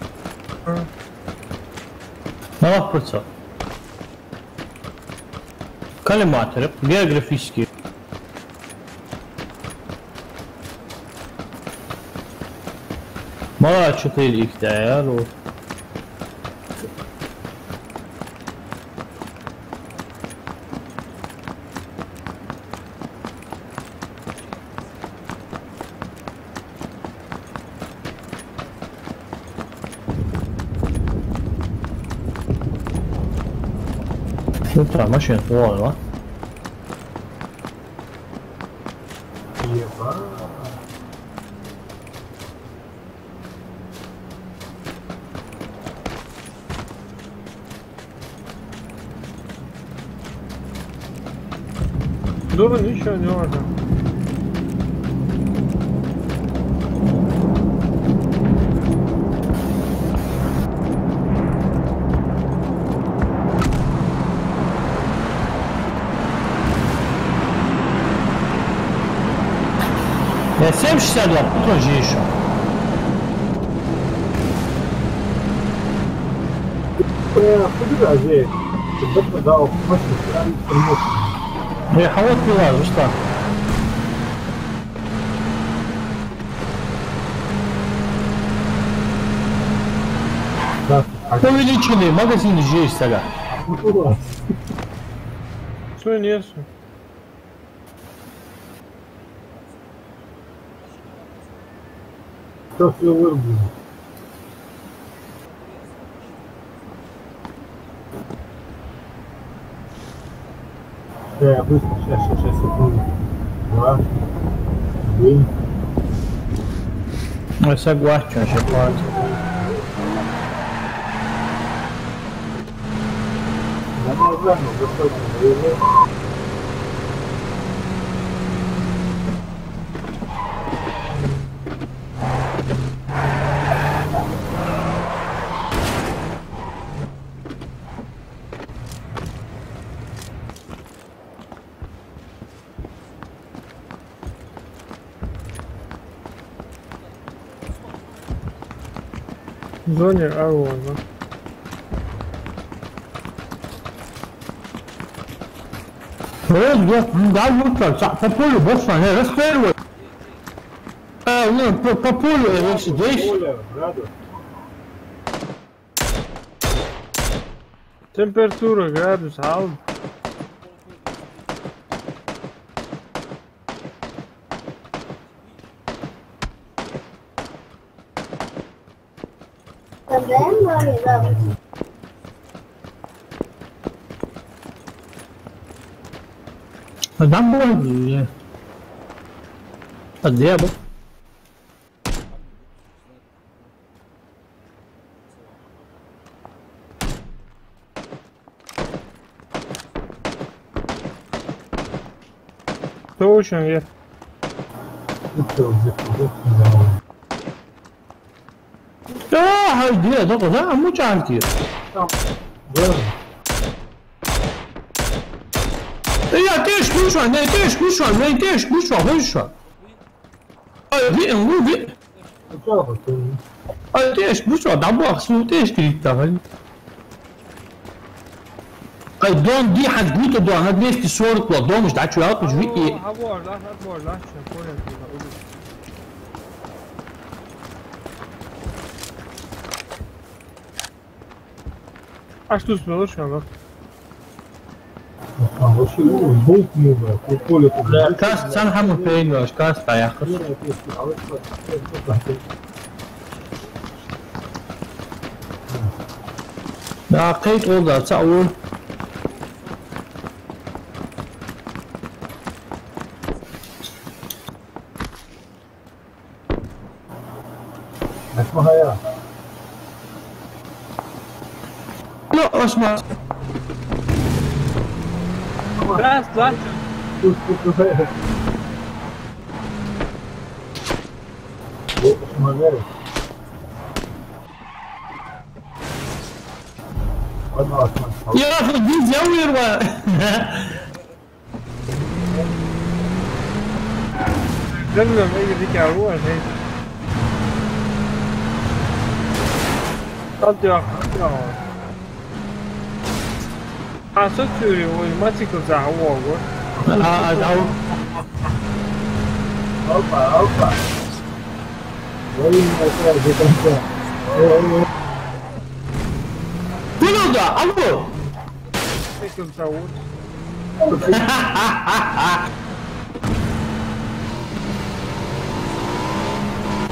ما راح فرصة كلم معترف غير جرافيسكي ما راح تشوف لي إكتئاب Puta, ما选多了。Doğru nişan ne orada? É sempre estado a proteger. خذ العزيز الدكتور ده مش مش هي حاولت بلاد وش 我以为你去年magazine же есть тогда. Что нет? Что все вырубили? Я быстро, сейчас секунду. 2, 1. Essa guarda, já pode. Да, нормально, достаточно. В зоне Арона. Да, вот так, по полю больше не расстреливай. Ну, по полю здесь. Температура градус, ал. Там было. А где был? Точно нет. Да, где? Да, мучанки. Ja, der ist gut schon, ne, der ist gut schon, ne, der ist gut schon, der ist schon. Der ist gut schon, da brauchst du, der ist gut da. Дом دي حتقول ده انا بنستي صورة والله مش دعت شوية مش فيكي. هبور لا شكورا А что успел, что? Вообще, болт нужно, поле тут. Каст, сам хаму пейнуаш, каст аяхас. Да, قيت oldu, تصور. اسمها يا. لا اسمع. Раз, два. يا اخي دي زاوير Дальше мы видим оружие. Тадя. А что ты, ой, мотоцикл завод. ادعو. Опа. كله ده عمو. Мотоцикл завод.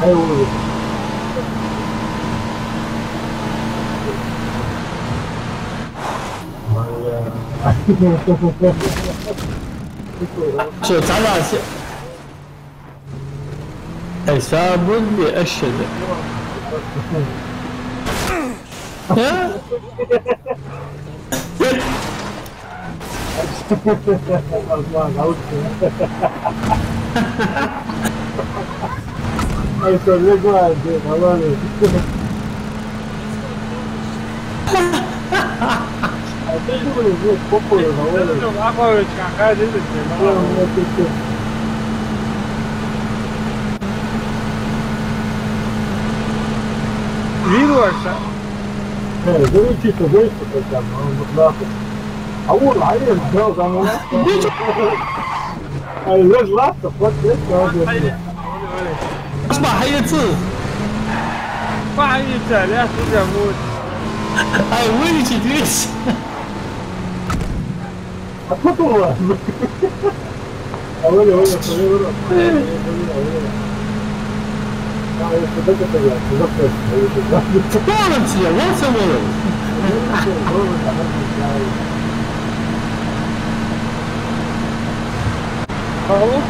ايوه شو تعال حساب بأشد Eso es igual, vale. Вируешься? Заручиться, там, нахуй. А вот, а я взял там, а я жластов, вот это, اسمع هي تصير 发一整辆是人物 Ai вылечить весь. А потом ладно. А Оля, повернула. А, если так это я, то запрещено. Полон тебе, вот самолет. Алло?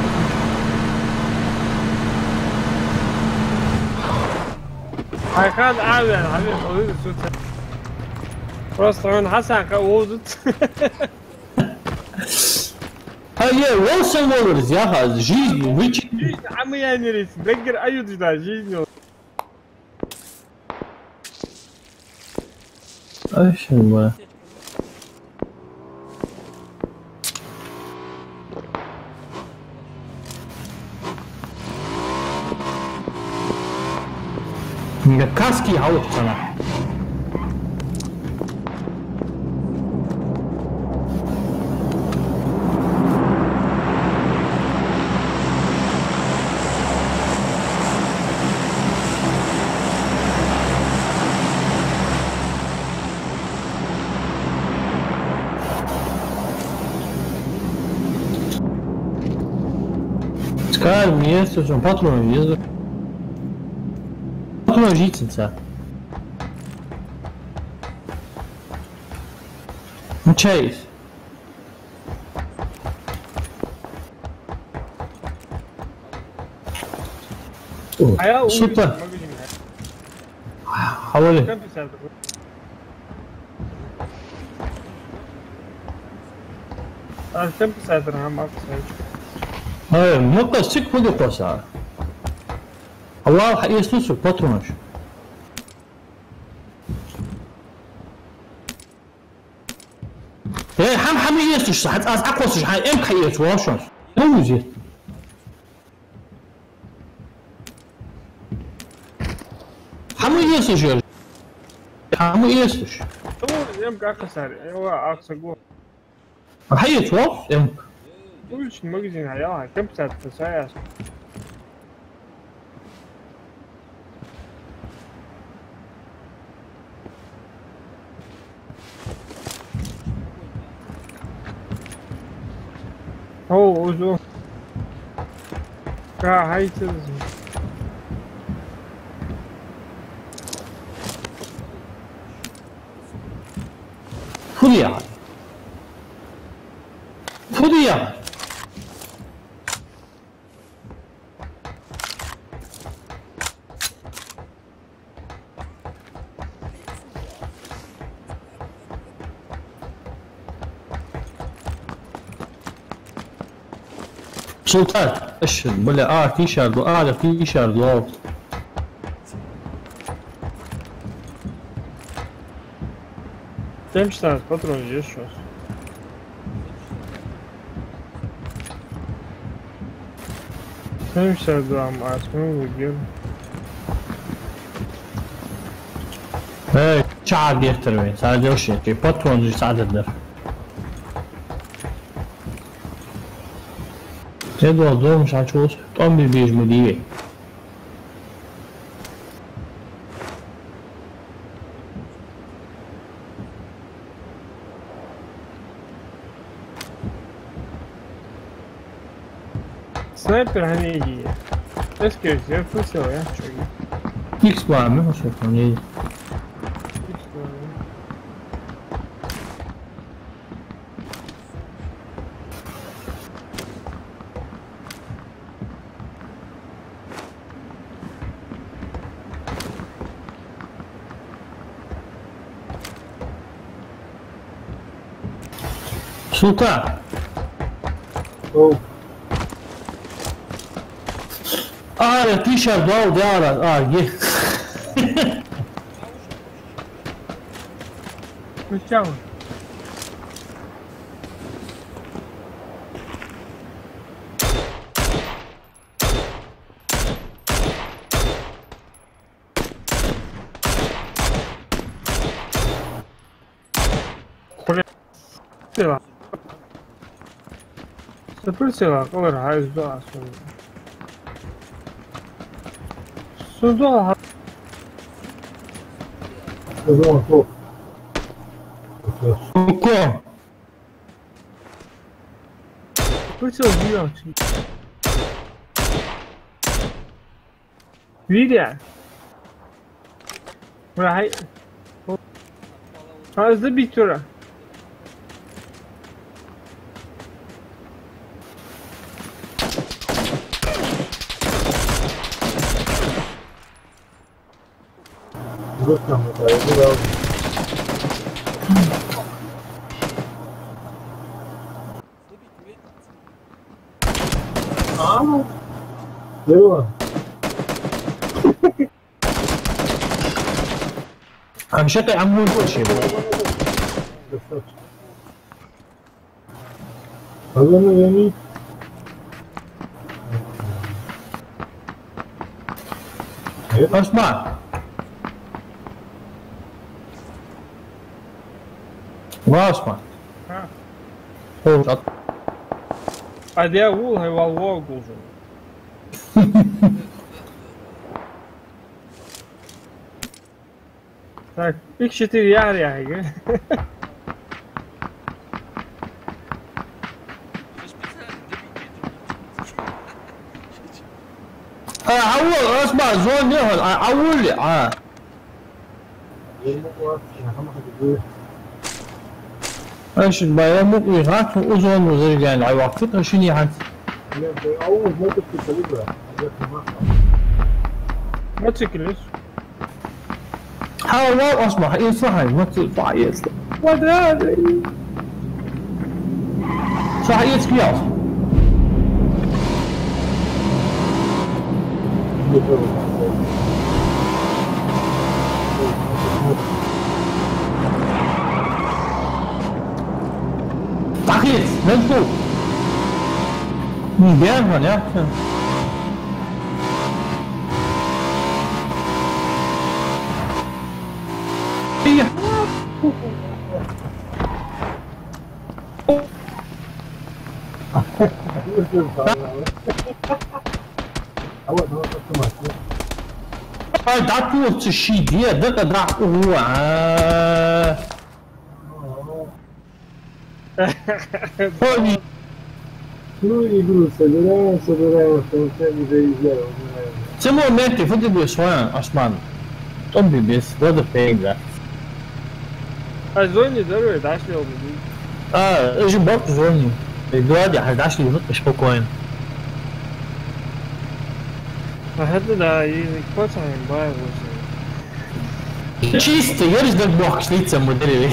Hakan abi حبيبي просто он Hasan قوزت هي вот самолет, я жизнь вычить. عمي يا نريس دقر ايو ده жизнь Ай, Kaski haut sana. Скар, место, что патрон везу. Патрон жительца. Ну чай. Супер. Хавали. كم ساعة أنا ما أقصد Ай, много стик будет паса. Allah Иисусу патронаж. حم يسوش صح از اقوسش هاي ام خيط واشون نوزي حم يسوش حم يسوش هو يمك أقصر هو أقصر جوا خيط واش ام وش المجزين هيا كم ساعة ساعة هو وزو هاي تلزم فضيعة فضيعة سلطان اشهد ولا تيشيرت تيشيرت واو كم ساعة باترون جيشوس كم ساعة دوام عاسمه وجيل ايه شعب يحترمين ساعد وش كي باترون ساعد الدر تدور دور مش عارف طعم بيج مديه سنايبر هنيجي اسكيز يا فوسو يا شوي فيكس بقى ما شوفني سلطان أوه. تيشيرت واو ديارة جه تشاو Сопротивление, колор, из два. Сюда. Сказал, что Pourquoi? Pourquoi tu as vu un truc? William. راح هذا بيتورا Gostam da je bilo. Evo. عم شكل عمود كل شيء. Hazırlı yemeği. اسمع. ما اسمع. ها هو شط. هذا هو هاي والله قوزو Tak, ilk şetir yer yani. عول اسمع زون يهون عول لي Yemek var. Ama hadi ايش البيامك ويغات وزون وزي يعني على وقتك شنو يعني bu. Avuz ne tepki kalıyor? ما تشكلش. حاول لا اسمع يصح ما تطلع يصح ولا صح يتكياس Takit, let's go. Bien man, ja. Ja. Dat wordt ze shit, ja, dat draagt hoe Poi Це моменти, фото би своя Осман. Том би без вода пейга. Ha zoni ضروري داشلي او بدي. ايش برضه زوني. دلوقتي 11 minut مش спокоен. هذا да и какой-то бай уже. Чисто, я же так бог шлица модели.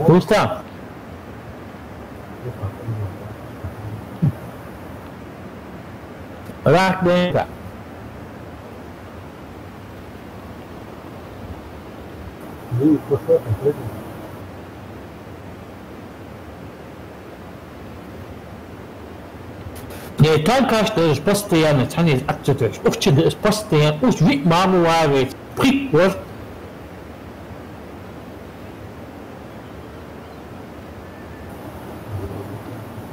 Густа. Рак деньга. Не только что es постоянно тянет отсюда. Очень es постоянно. Уж вид маму варит. Прикол.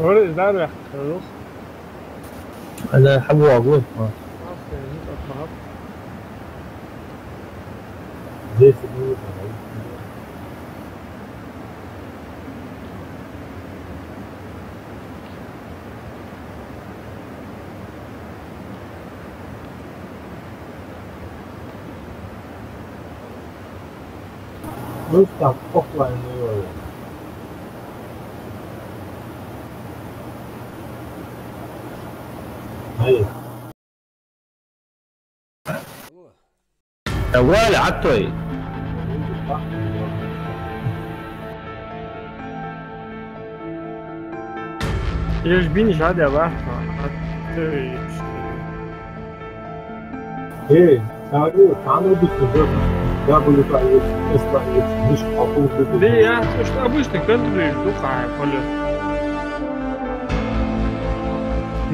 هو ده راح خلاص. انا حبوا اقول Gostam offline diyor. Hayır. ولا عطوي يجبيني عادي يا بحر. Hey, tanrı düşünüyor. Ya bu lütfen İslam hiç akıl ليه يا что обычно контроль духа полет.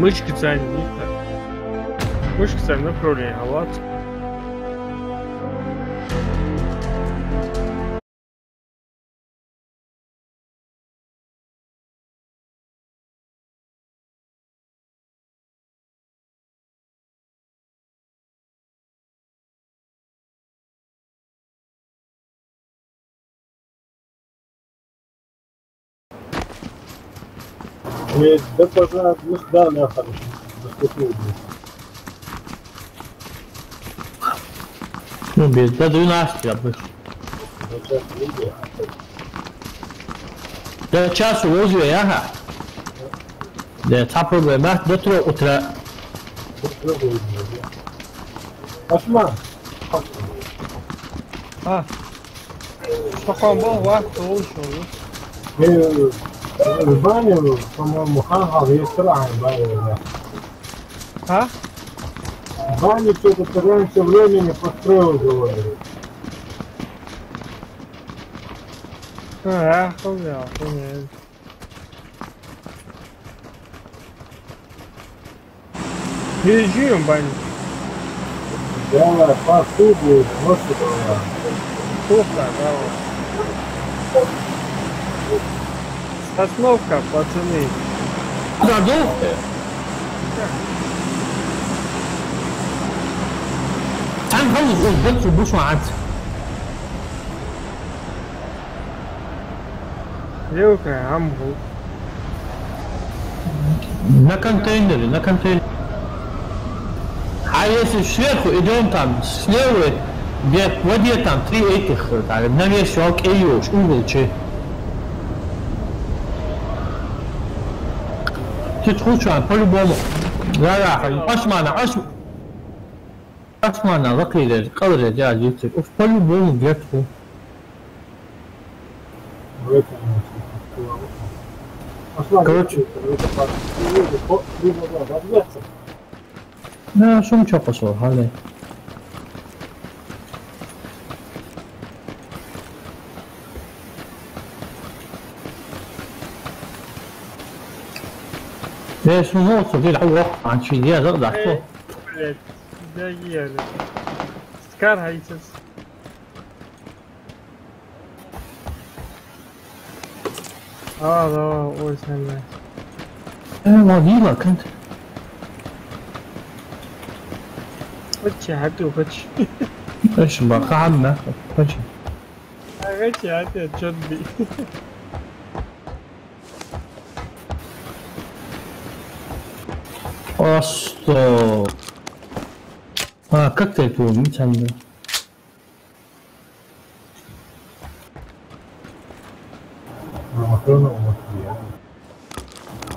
Мышки царь не так. Мышки царь направление, а вот Да, пожалуйста, да, да, хорошо. Наступил. Ну, без до 12 обычно. Сейчас видео. До часу возле яха. Да, та проблема до 3 утра. Осман, Ha. Şoxonbon vaqt oluşuyor. баню, по-моему, хангал есть рано баню. Ha? Баню что-то раньше времени построил, говорю. Ha, không. Переезжаем, Баня. Я по кругу носу была. Плохо, да. Сосновка, пацаны. Продолжи. هنخلص بس البوش وعدت. Девка, амбу. На контейнере, на контейнере. А если сверху идем там, слева, где в воде там 3 этих, так, на весь океюш, уголчи. Ты тхучан, по-любому. Да, Османа, лакилер, калры, да, дети. По-любому где-то. Короче. Да, шум чё пошел, хали. ليش مو صديق عوق عن شي دي هذا ضعفه. Блять, да ели. Скаргайтесь. Да, ой, сами. والله كنت. Хочешь, хочешь. ايش بقى عنا؟ ايش؟ Хочешь, чё ты? Просто. Как ты это умеешь?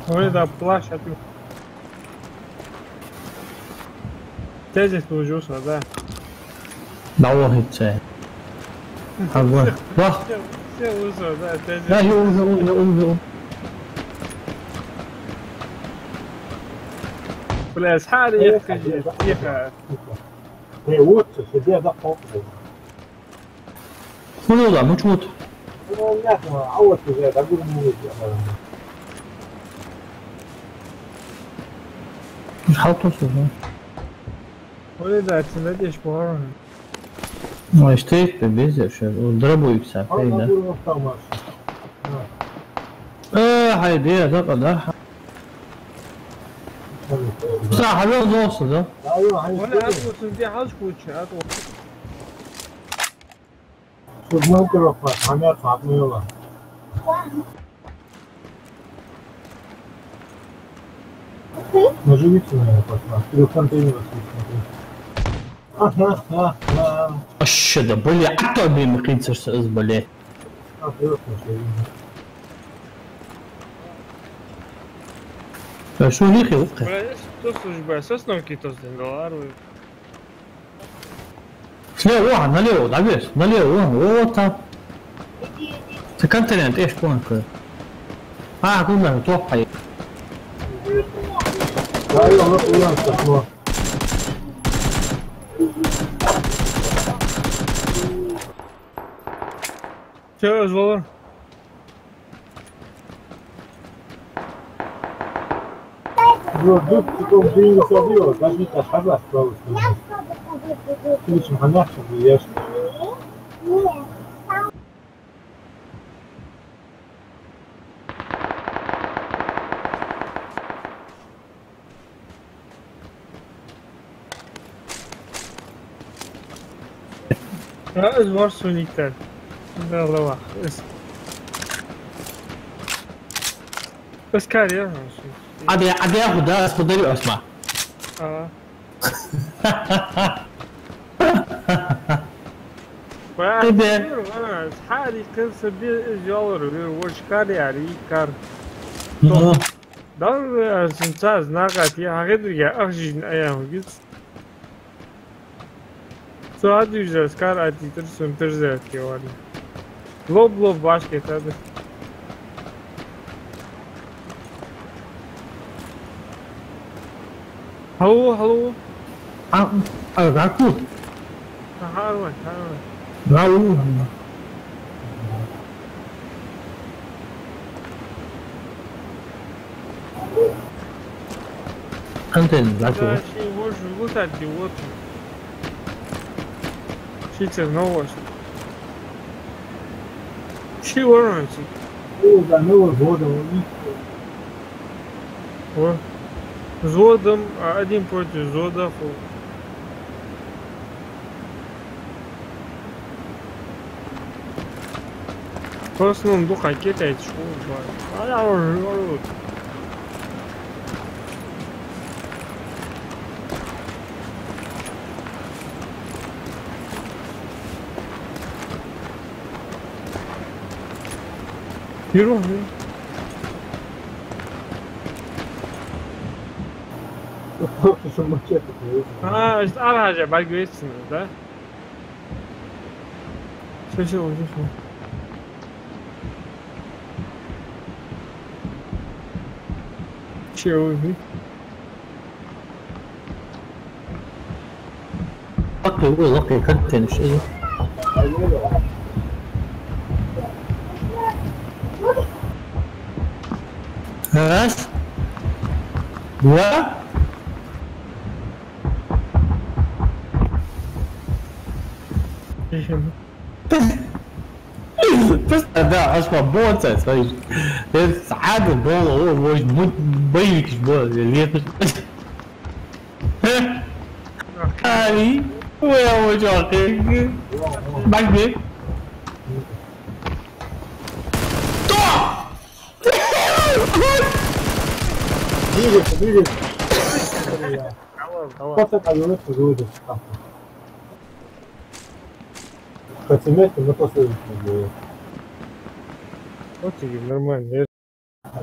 Ой, да, плащ, а ты. Ты здесь положился, да? Да, это. Ага. Да. Все уже, да, ты здесь. Да, я уже. Бля, схари, я скажи, тихо. Вот, себе захоплен. Ну да, ну чего-то. Ну, ясно, а вот уже, да, буду не Халтос уже. Ой, да, ты надеешь по. Ну, и что это без еще? Дробуйся, да. Хайди, да. صح هذا نوصل ده. وانا اطلع دي حاجه اطلع. شوف ما تروح حماس عطني يلا. Наживите меня, пожалуйста. Телефон ты не восьми. Вообще да, бля, кто бы им кинцешься с блядь. Что них и лука? Бля, что служба? Сосновки то $1. Слева, налево, навес, налево, вот там. Ты континент, эш понка. куда, топай. Да, я вот уянка, Че, звала? Тут потом ты не собил, даже не ташала, справа. Ты очень понятно, я что. Öz var Sonic'ten. Şimdi bak. بس كاري عادي اخذ ده اتفضلي واسمع. حالي قصة جوار وش كار يعني كار دار سنتاز ناقاتي هاقدر يا أخجين أيام جيت سو هادي يجلس كار أتي ترسم ترزات كيواني لوب باش كتاد هلو راكو هاروان راو أنت راكو شيء وش قلت أدي وطن شيء تنوش شيء ورن شيء هو ده نور هذا و زودم один против зодов просто ну духа китает шоу يروح شو مشيت على حاجة باقي يسمع ده شو اوكي كنت شيء بس بس ده اسمع بوتا صحيح سعادة بولا هو مش بيك بولا اللي هاي هو وجهك باقي دقيقة قصة عيونات وجودة ختمت المتصل окей нормально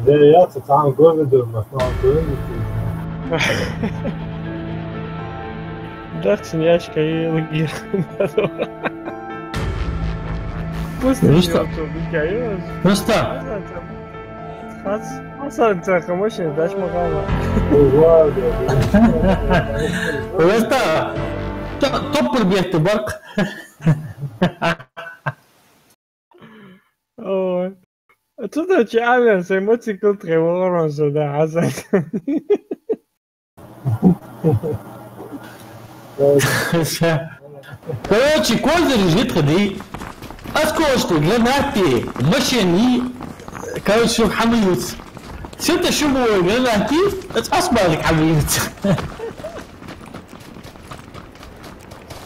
ده يا تتعامل جوه المصنوع كله Jackson ящика и логи. Просто Hasan takımı daş makama. просто топ باعتبارك Ой. Тут чаля с мотоцикл тревожно сюда, Hasan. Короче, кольза лежит ходы. А сколько гранаты, машины, короче, حميوت. شو انت شو مو جراناتي؟ اصبر لك حميوت.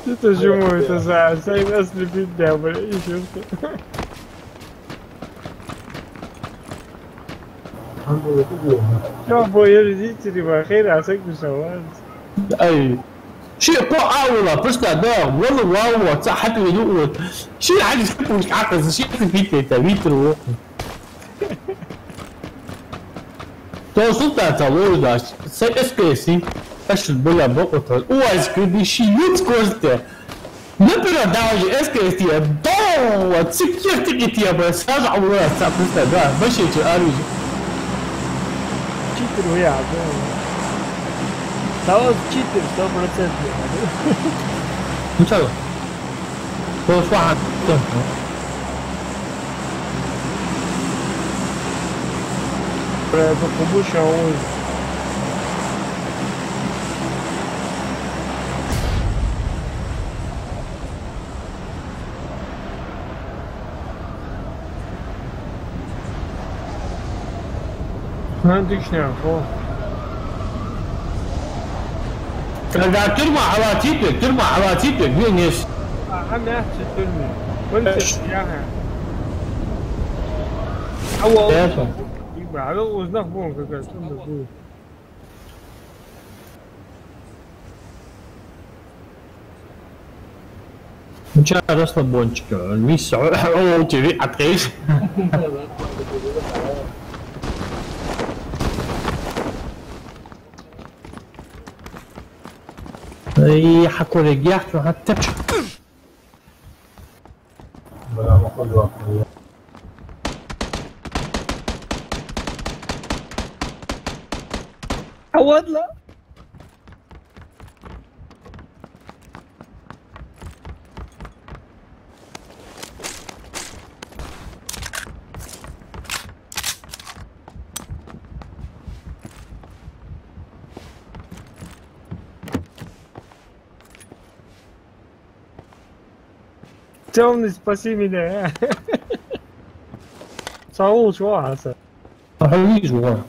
Это же мой, это за нас любит дьявол, еще что. Что, бои родители, бахер, а сак бешаваз. اي شيء قوة просто да والله واو صح حتى يدوق شيء عادي مش عاقل شيء في تبيتر تو سلطة تقول ده سي اس كي سي ايش البلا بقطة او اس كي دي شيء يتكوزته نبرة داوج اس كي سي دو تسكير تيجي بس هذا عمره سابستا ده ماشي تقاري Читер я, да. Стало читер 100%. نشالله هو شو عاد Это побольше он. Отлично, о. когда ترمى على تيبك ترمى على تيبك وين ايش؟ عم يحكي فيلمي كنت ياها أول Ada o'zidan bo'lgan kakasi unda bu. Buncha расслабончика. Mis o TV atrás. Ai, hakuri ghiaccio, attacca. Bravo, quello. عوض له Темный, спаси меня. Саул, чего, Аса? Ahí жуа.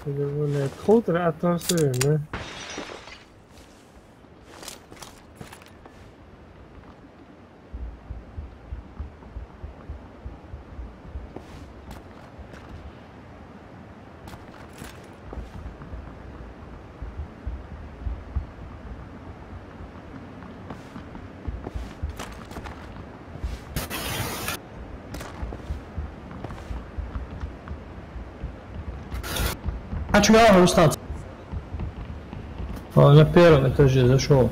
Böyle kodur atmosferini. А чё я устал? Он на первом этаже зашел.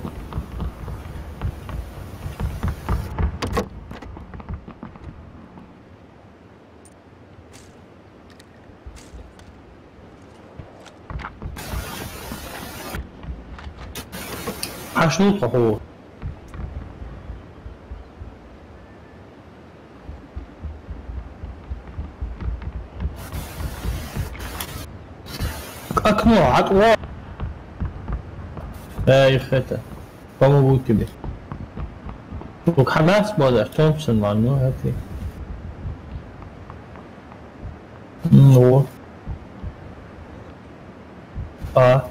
А что тут плохого? Окно, отвор. Их это, помогу тебе. Тут Хамас базар, Томпсон, ну это. Ну. А.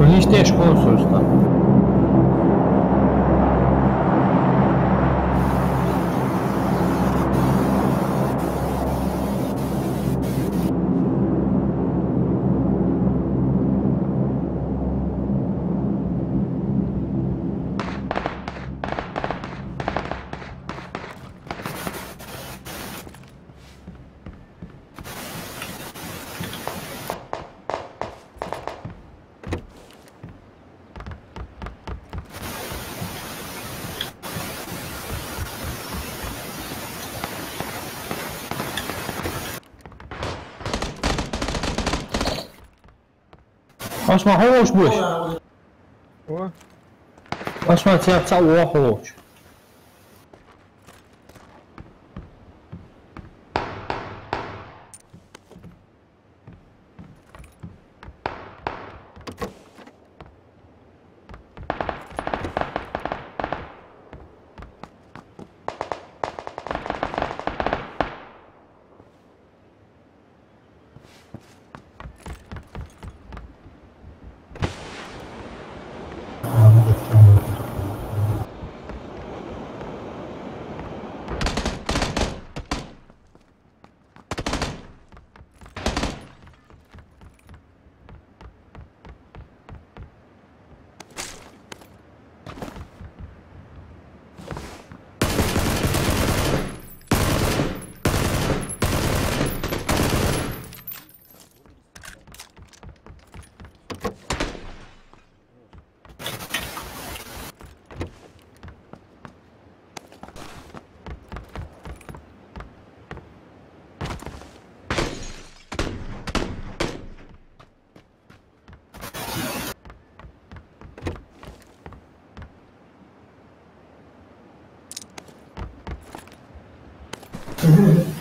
Niște consul ăsta. Osman, hoş boş. O. Osman, sen cały hoş.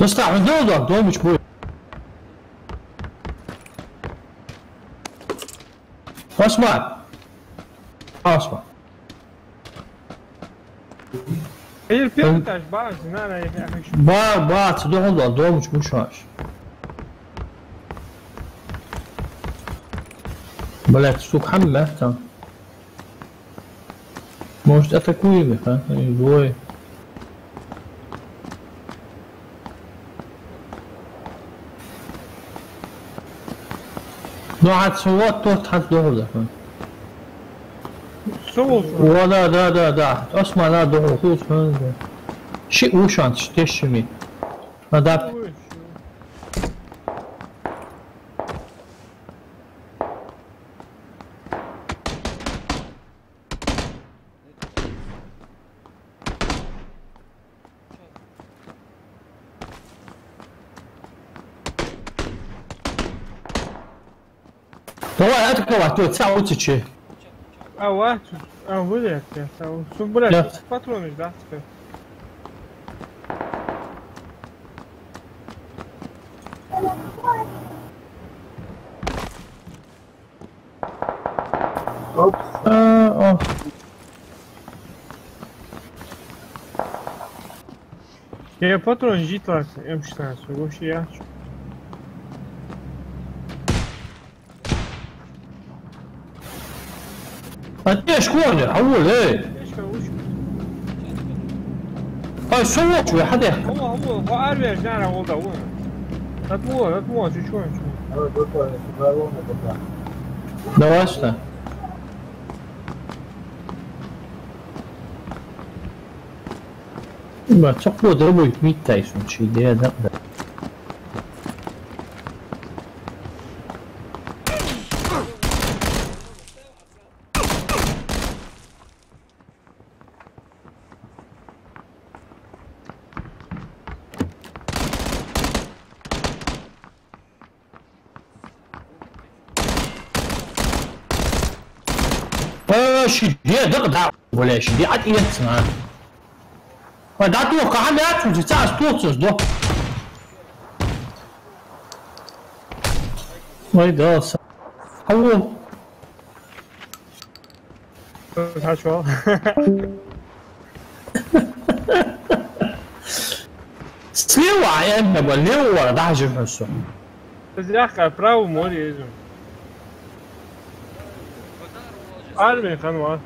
Dostlar, ne oldu? Dolmuş bu. Osman. Osman. Hayır pilotaj bazı nereye yakışıyor? Bağ, dolmuş bu şu an. Блять, сука, хамля там. Может, атакуем их, а? Они двое. Ну, отсюда тот отдохнул. Soğuk. Да. Осман, да, дохнул. Ши ушан, штешими. Надо. Давай, атаковать, то ця утечи. А вот, вылез я. Блять, патроны, да? Опс. Я патрон житла М16, вообще я. А ты школьник, а вот, صوت حدا هو أربع جناح والله هو لا تموت شو Давай, готовим. Головне пока. давай что ما تقوى ضربوا 100 تايسون شي ده ده شي ده دقدع ولا شي دي عاد يسمع ما دا تو ka me atë që çfarë stocës do. Oj do. Hallo. Хорошо. Слева я не болел, даже хорошо. Зряха право море идем. Армия ханва.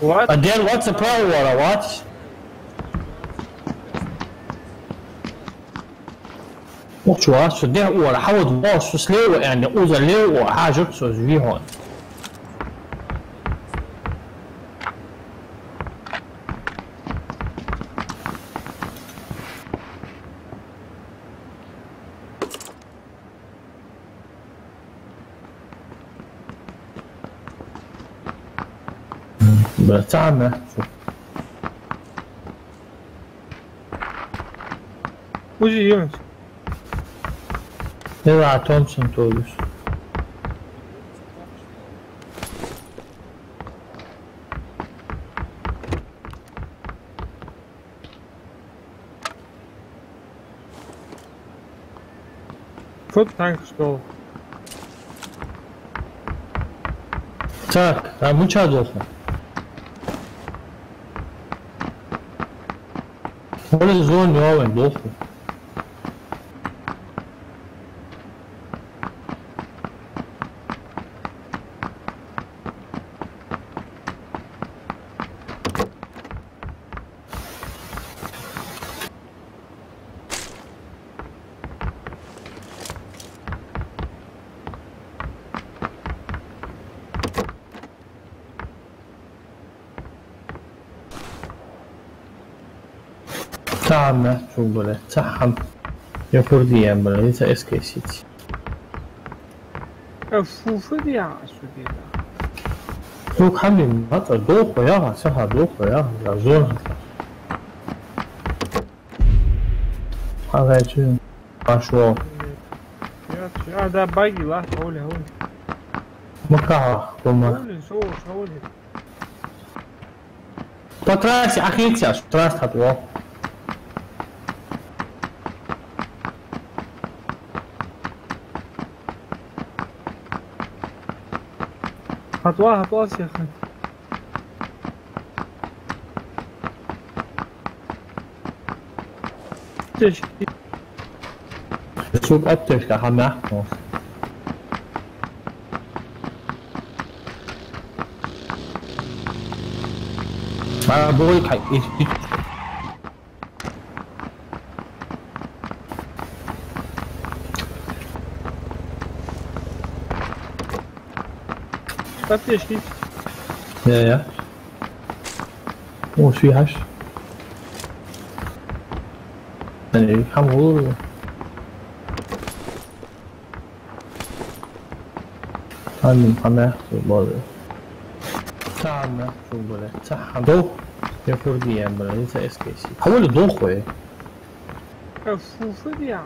What? Again, what's the problem, what? وش واش ده ولا حاول باص سليو يعني اوزا ليو حاجه تسوي هون بتعمل وجي يونس يلا تومسون تولوس Foot tank stall. Так, а мы что должны? What is going on in Dolphin? تعال شو بقول تحم يا كرديان بلا ليس اس كي سيتي فوفو دي عاشو دي شو حمي مطر دوخ يا سها دوخ يا زون هذا شو عشوا يا ده باقي لا هولي مكعة ثم هولي صور هولي По трассе, ахитя, трасс хатва. خطوة يا أخي. تشكي. شوف أبتش كحماح. بقولك حقيقي. تشكي. يا وش في هش؟ يعني حمول. أنا حماح والله. تعال شو بقولك صح دو يفور دي ام بلا لسه اس كي سي حول دو خوي فوفو دي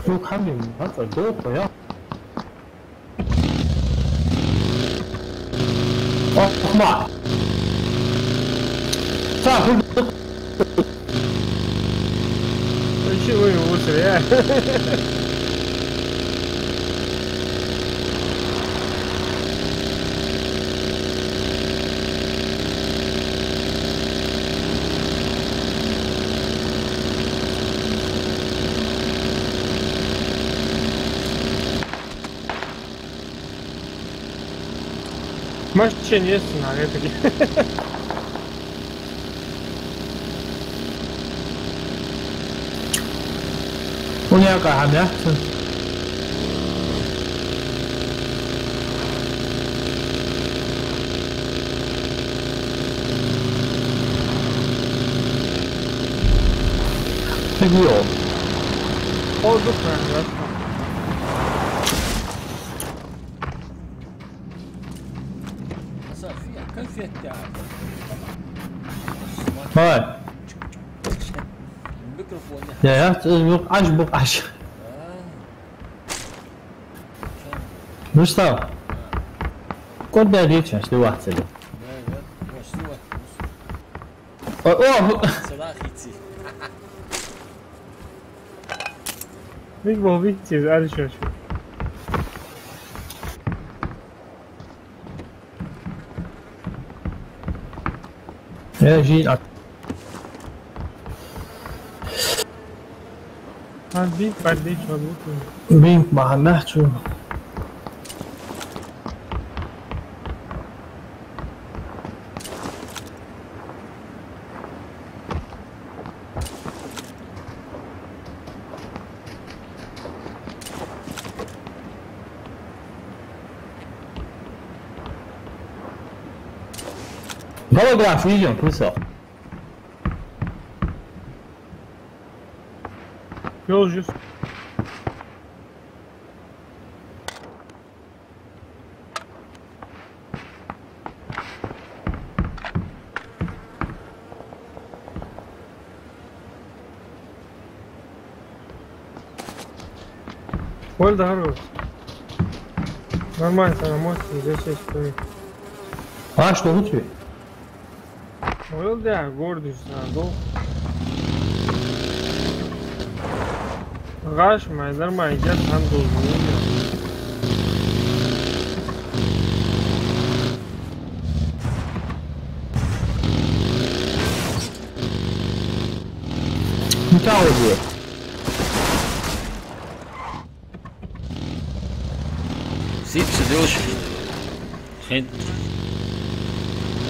شو كمل هذا دو خويا اسمع صح شو هو سريع Masz cień jest na nie taki. Unia kaham ya. Seviyor. Olduk ben. هاي يا عجبك عش مستوى كل ده ليش عشان واحد سلم اوه Nikt bo widzicie, ale się. يا جيل Bim bardziej człowiek. مين مع نحشو Vamos lá, Fusion, pessoal. Yol just. Ольда хорош. Нормально, эмоции, здесь есть стоит. А, что лучше? Ольда, гордость, надо. Гаш, моя нормально, идет, там должен. Металл будет. Сидишь, делаешь. Хен.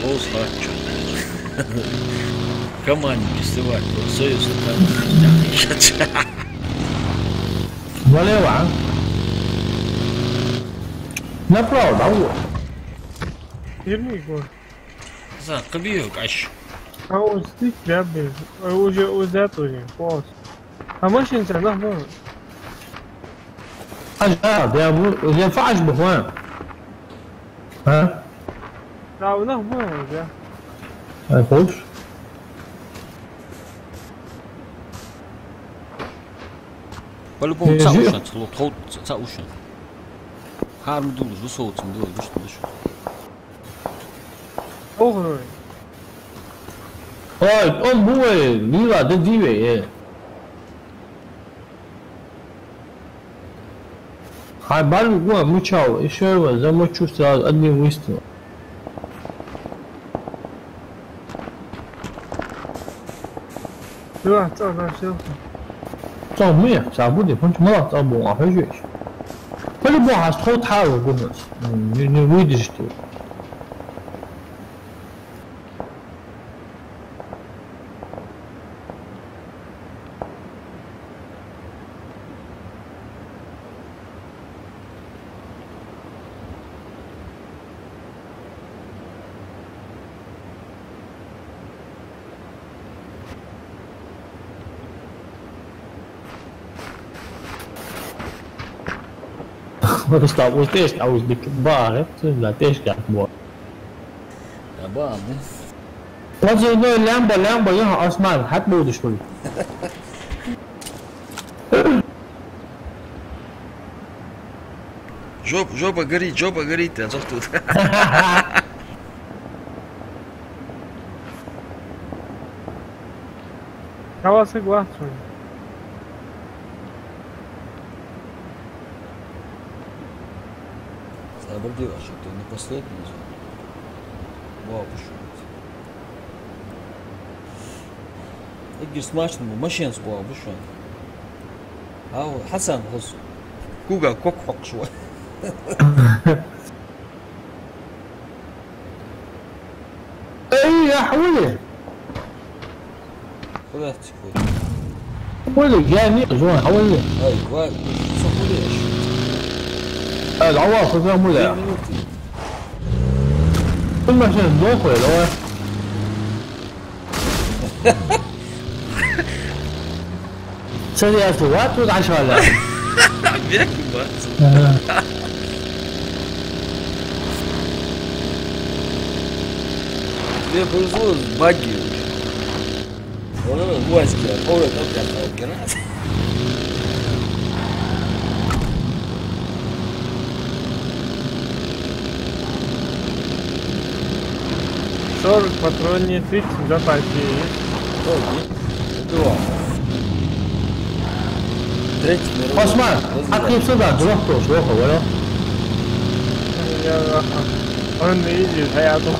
Оус хачу. Командники сливать. Союз там. Вале ван. Направо, да, вот. Верни его. За, кабию, каш. А он стык, да, блин. Уже узят уже. Пос. А машина нахуй. أجاب يا أبو ينفعش بإخوان ها؟ لا ونخبر يا هيخش По-любому цаушан, целот цаушан. Хару дулу, жусоуцем дулу, что. Ого. on buổi đi vào đến gì vậy? Hai ba lúc qua mua cháo, еще và ra mua chút sao ăn nhiều whisky.对吧？照照修。照没呀？咋不得碰什么了？照不往回去。по-любому还是他了，根本是，не выйдешь ты. Stau tieši uz bāra, tieši kā buvo. يا بابا وجه إنه لامبا يها أسمان حتى بود شوي. جوبا قريت يا زغطوط. Kawasaki Watson. Обалдеваешь, это не последний же. Вау, пошел. اجي سماشن ماشين سوا بشون. هاو حسن خص. كوكا كوك حق شوي. اي يا حولي. خذت شوي. حولي جاني زون حولي. اي كويس. صفولي ايش؟ العواصف يا مولاي. كل ما شنو دوخ ولا سريع سوات ولا شغله. بيحكي بس. ليه بيزول باجي. والله هو اسكت. هو ده كده. Сорок патроннее 30 в запасе есть. Два. Третий мировой. Осман, открывся дроп тоже, вроде. Он не видит, а я тут.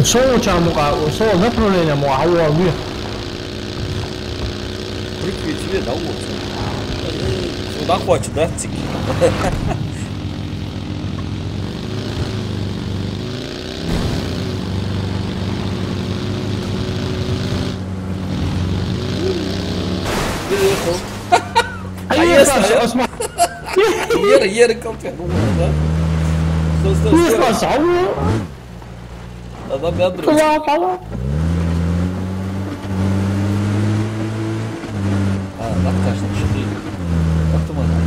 Шоу направление муаву. Прикинь, тебе да вот. Сюда хочет, да, цики? Осман. Ера копия, да? Стой. Надо бедру. Bak kaçtı şimdi. Baktım ona.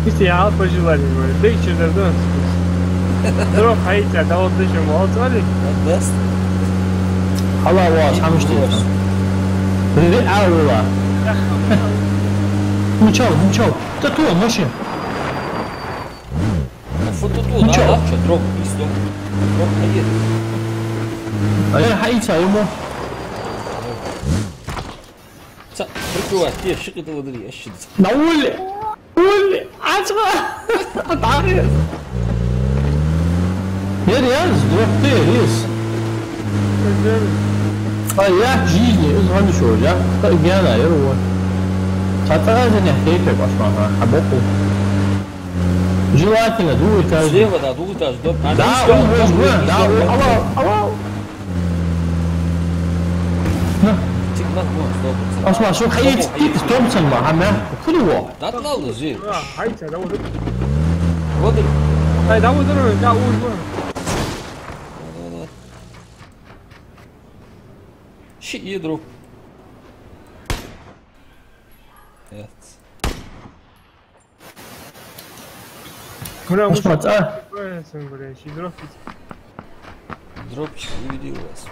Если я по желанию говорю, да и через один спуск. Дроп хаите, да вот еще молотали. Best. Allah var, hamıştı. Riri ağırla. Мчал. Тату, машин. Фототу, да, что, дроп, листок. Дроп наедет. А я хаите, ему. Прикрывай, те, шик это водри, я щит. На уле. Ачка. Атари. Я реально сдох, ты рис. А я жизни, это что, я гена, я его. Сатараза не хейте, посмотри, хабоку. Желательно, двух этажей. Слева, да, двух этажей. Да, алло. Osman şu hayat istiyor musun mu? Hemen kuru. Tatlı zil. Haite, да вот. Воды. Ай, да вот дорога, да вот. Щит ядро. Evet. Бля, Osman а? бля, щедров. Дропчик увидел вас.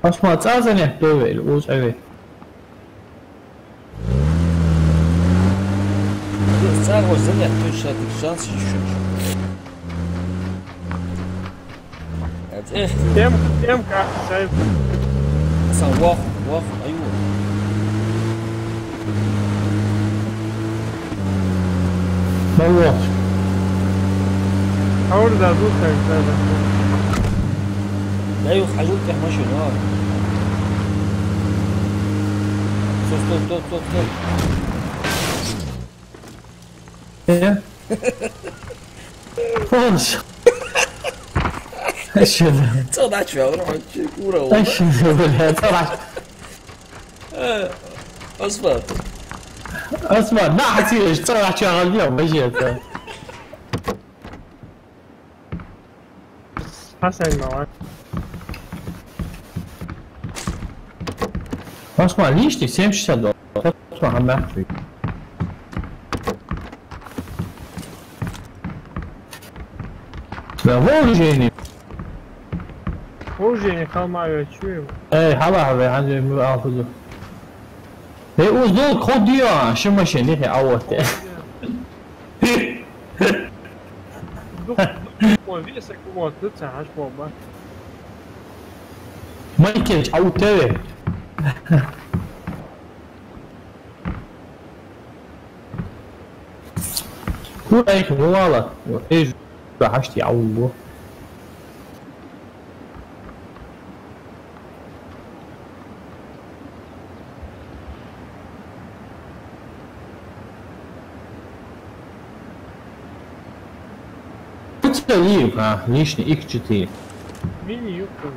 Osman цазане дöveli, uç evet. cały zamiar to jeszcze tych szans i كم كاح شايف Hasan واقف ايوه موت حاول ده دوسك هذا ايوه حلول كح ماشي نار ستوب ايه خالص ايش هذا طلعت فيها روح كوره والله ايش هذا طلع اصبر اسمع ما حتصير ايش طلع شغال اليوم ايش هذا حسن معك اسمع ليش تسمش صدق اسمع عم احكي لا هو جيني هو جيني خل معي شوي ايه حبا عندي مؤاخذة ايه وزول خد ديا شو ماشي نيحي عوضت وفي سكوت تسعة عش بابا ما يمكنش عوضت شو رايك والله ايش وحشتي عوضه Лив, лишний X4. مين يكتب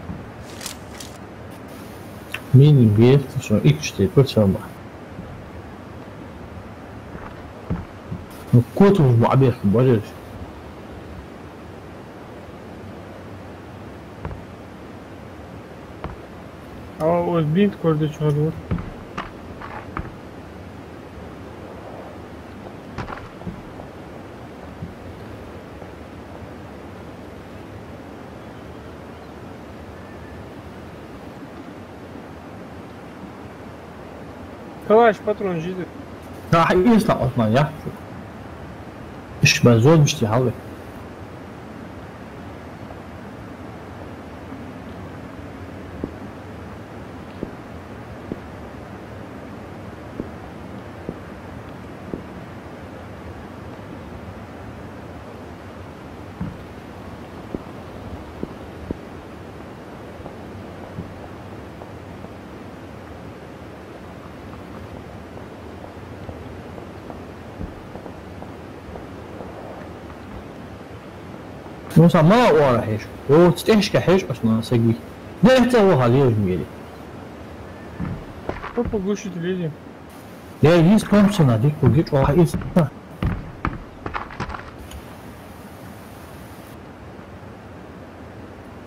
Mini бьет, что X4, почему? Ну, кот уж мобиль, более. والبنت كردش هدول كواش باترون جديد راح يطلع اصلا يا ايش بزول مش تحاول موسى ما ورا حيش هو تستحش كحيش اصلا سقي ده هو هاليوز ميلي Попа гушит люди. Я есть комса на дику гит о хаис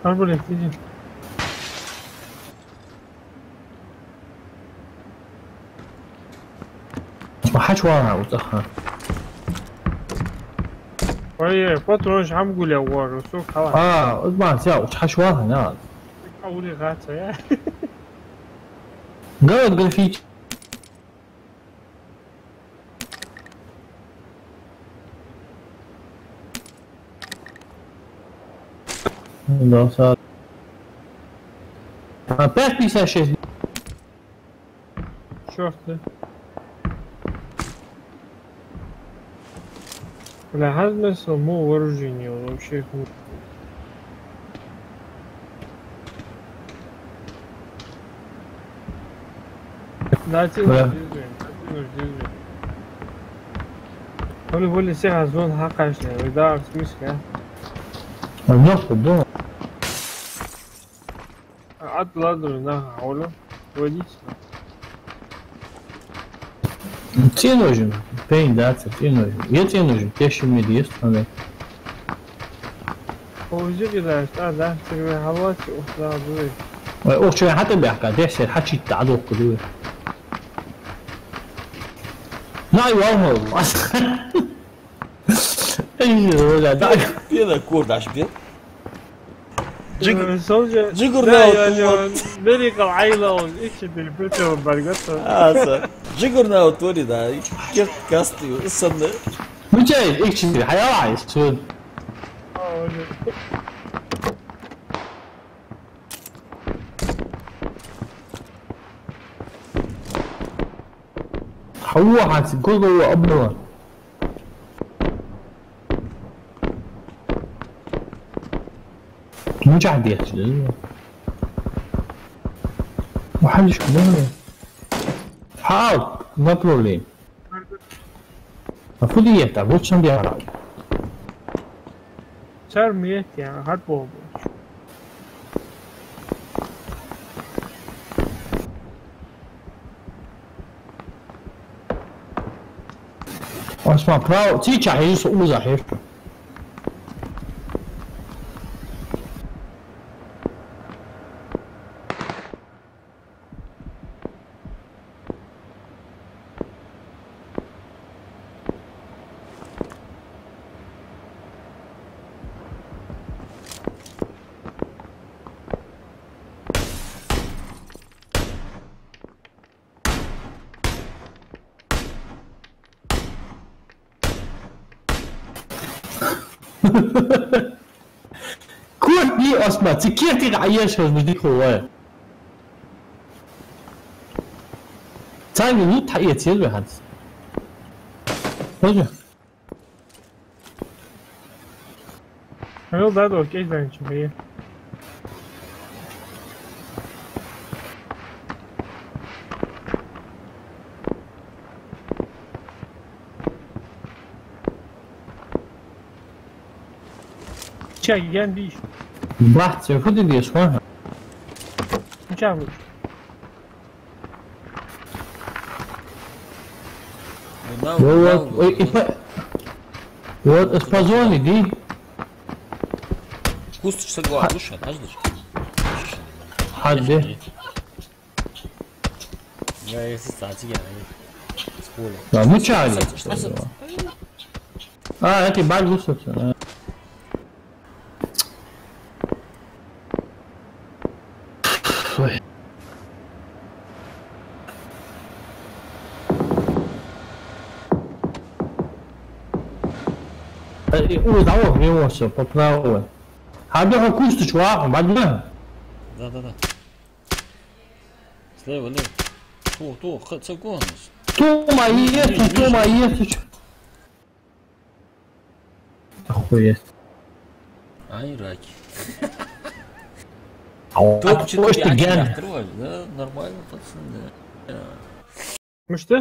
Арбалет, иди. ما حدش ورا وتاخر وي باترون عم قول يا وار سوق خلاص اسمع ساعة حدش ورا هنا حولي غاتا يا قال فيك ده صار опять 56 شفت لا هذا مو вооружение вообще داتي قولي بولي سيها زون حقاش ودار سمسكة النص الدون عد لادر ناها حوله وديس Тебе нужен пейн, да, тебе нужен. Я тебе нужен, тебе еще мне есть, надо. وجو كده ده تقريبا حواتي وخلاص دوي اوه شوي حتى بيحكي ده يصير حكي تعدو كدوه لا والله ايوه لا ده Pena cor das pena. Soldier. Juggernaut, Medical island. İçi dil bütün bargatı. هذا جيجرناوت ولد كيف قصدي استنى مجاهد اكشن حيوعي شو هو هتقول هو ابنه مجاهد يحسن محلش كده حاول no problem المفروض يتعبوا شن بيعرف Çarmıyet yani harp oldu. اسمع براو تيجي عايز اوزا هيك كوت دي اسمع تكيرتي عايش مش دي هو تاني نوت حقيقة تيلو هاد رجع Heel duidelijk is dat niet meer. Çek gel bir iş. براحتي المفروض اللي يسمعها Mükemmel. вот اسبازوني دي كوستش سجوا عدوش هتعجدش حد لا يا ست عتيجي عليه سهولة لا مو شعري حسن انت بعد وصلت وضعوه في وصل بطلاوه هذا هو كوستش واقع بعد ما да слева лево то согониш تو ما يتش اخويا ай раки топчик да нормально пацаны Müştü?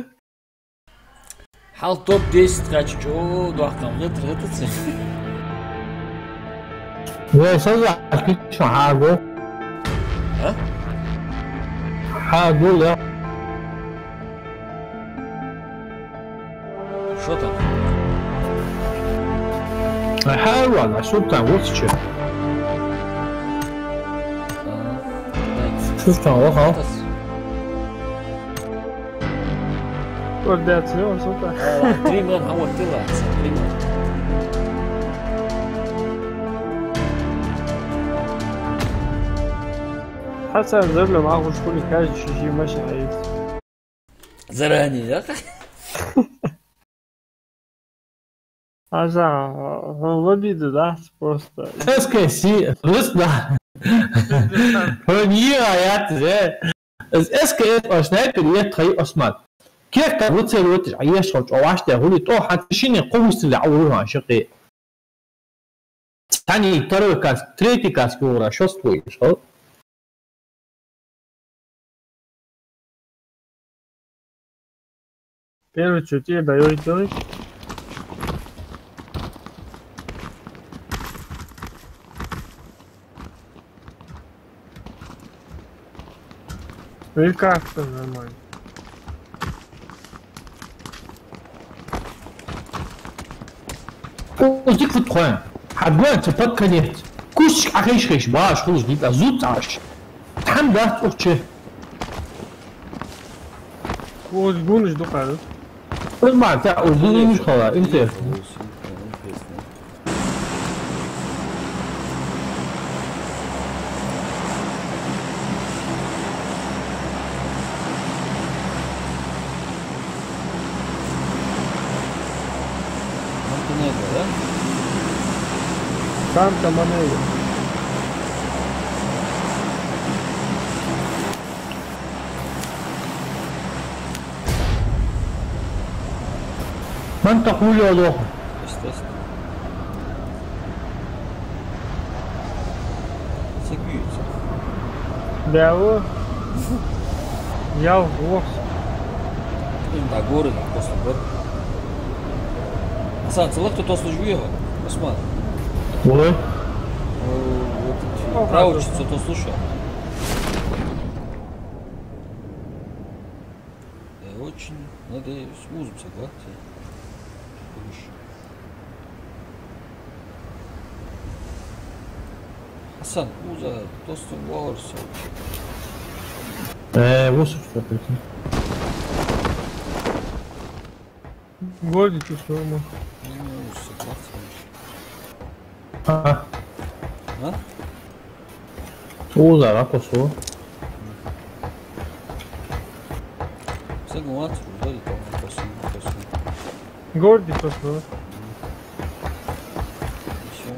حال топ 10 качу о дуахтамга тратыцы يا صدق اكيد شو حاجه ها حاجه لا شو там حاول شو بتاع واتش شو بتاع وها Orada yatıyor sonra. تريمون حولت لها تريمون حسن زبلة معاه وش كل كاج شيء ماشي عايز. زراني يا اخي Asa, выйду, да, просто. اسكي رسنا هنيا يا ترى اسكي اشناك اللي تخي اسمع كيف كنت سويت عيش او عاشته هولي تو حتى شيني قوس اللي عورها شقي ثاني ترى كاس تريتي كاس كورا شو ستوي شو Первый что тебе даёт делать? Ну и как-то нормально. وديك في الطخان حدوان تفكرت كوش عخيش خيش باش خلص بيبقى زوت عاش تحمده تقول Вот гуныш духают. ما تاع وزني مش خلاص انت Санта Манея. من تقول يا دوخ Test. C'est gut. Бяво. Ял, вовс. Да, горы после гор. Асан, целых кто то служил? Осман. Ой. Праучится, то слушал. Я очень надеюсь, узм согласен. Асан, уза, доступ варса. وصل فكرتي Гордый чувствую. اه ها؟ وزع رقصه Сегу атру, дали там посу. Гордый чувствую. Все.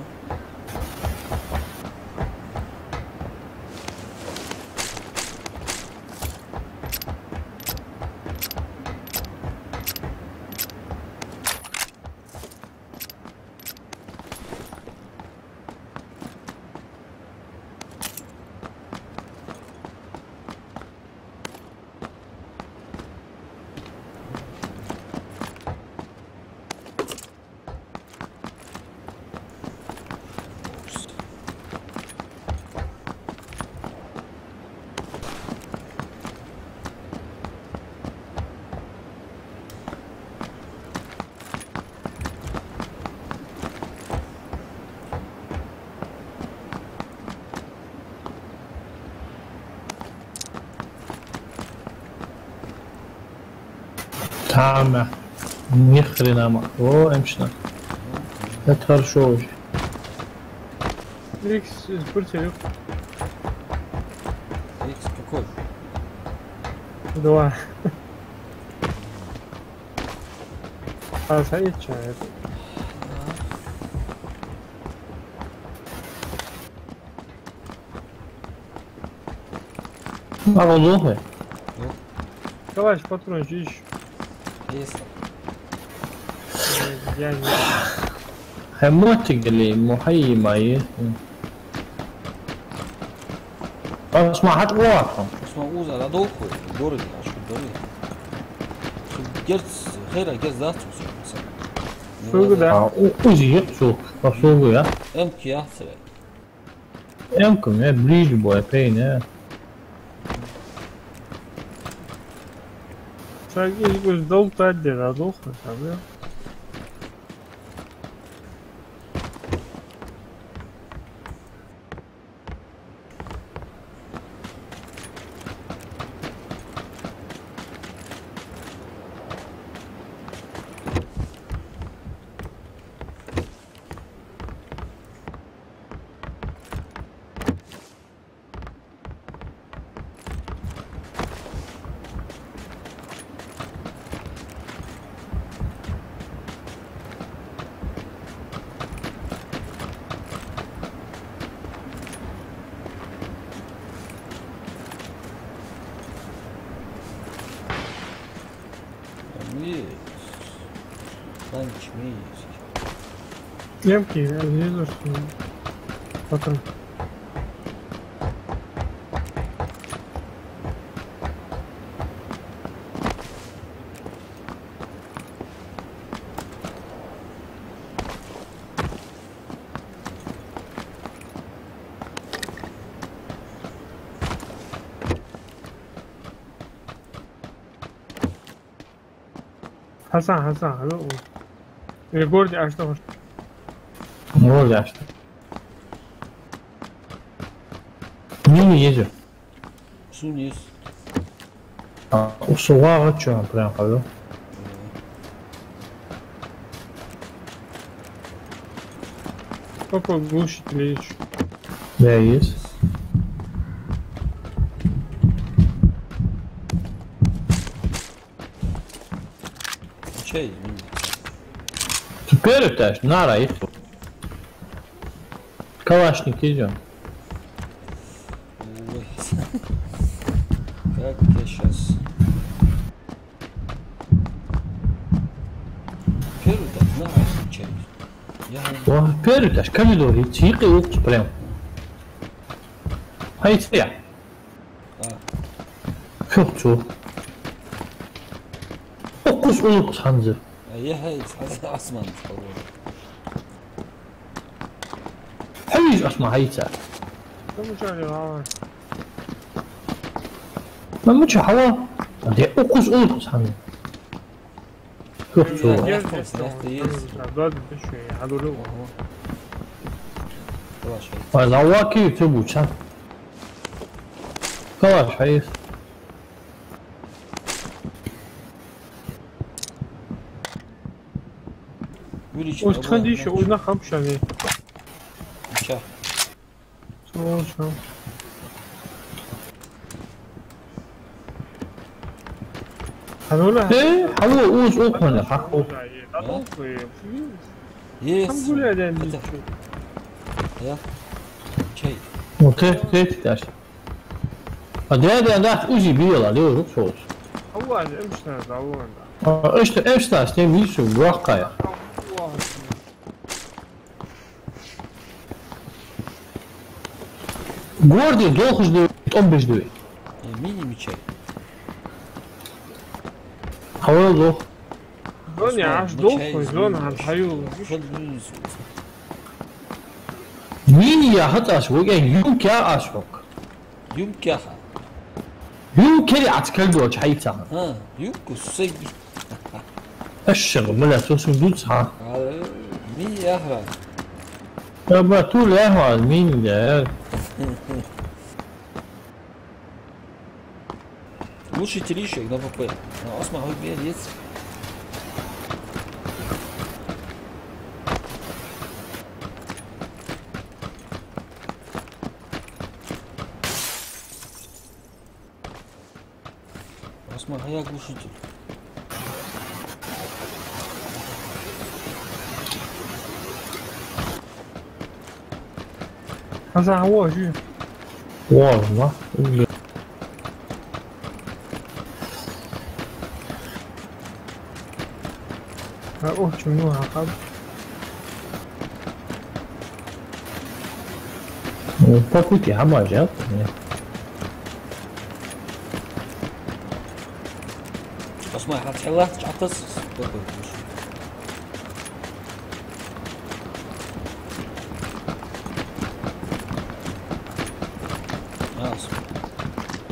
تعمى نخرنا ما او امشنا اتهر شوش Икс, пульсерик. Икс какой? 2. А, смотри, что это? اغلوه Калач, патрончик ищу. Есть. Я не... هموتك اللي محيي ماي اسمع حد واحد اسمه уза, на долгу, в городе, аж в городе. Герц, хера, герц даст все. Сугу, да. وزي يقصوك قصوك يا Эмки яхтре. يمكن يا بريج بوي بين يا Шаги, ждал тадди, радуха, sabia? Танч есть. Лемки, я вижу, что... Потом. Hasan, hello. Гордый, а что? Вот я что не езжу Сун есть. у сувара что прям ходу Сколько глушителей еще? да есть Чай. теперь это на райфу Калашник идем. Ой. Как я сейчас... Первый так нравится чай. Я... Первый аж коридор, тихо и лучше прям. Hayır ya. Çok çok. Okuz olup sancı. يا هاي عصمان Hayır asma hayır. Kому çağırıyor abi? Ben bu hava. De okuz olup sancı. Çok çok. Gel Doğru bir şey. Hadi olur. Valla vaki YouTube uçan. Kalaş hayır. O çıkan değil şu oyuna kapış yani. Uçak. Soğuk. Hadi ola. Hava uz okmanı ha. Yes. Tam böyle eden bir Hadi. şey. Ya. Çay. Okey ders. Hadi da uzi biliyorlar diyor çok. Hava demişler davulunda. İşte evstas ne bir şey vakaya. Guardia 9 diyor. Mini mi çay? Hava yok. Zon ya aç doğru zon hayır. Mini ya hatta şu yani yum ya aşok. Yumkaha. Yum kere atkal diyor çayta. Ha, yumku susay. Aşağı mala sosun dut ha. Mini yahra. Ya ba tu le ha mini ya. Лучше телишек на ПП. Осма хоть есть. Осма, а я глушитель. Hasan hava şu. Valla. Ha oh çünkü hakikaten. Попутки обожат. Осма, хатхилах чатас.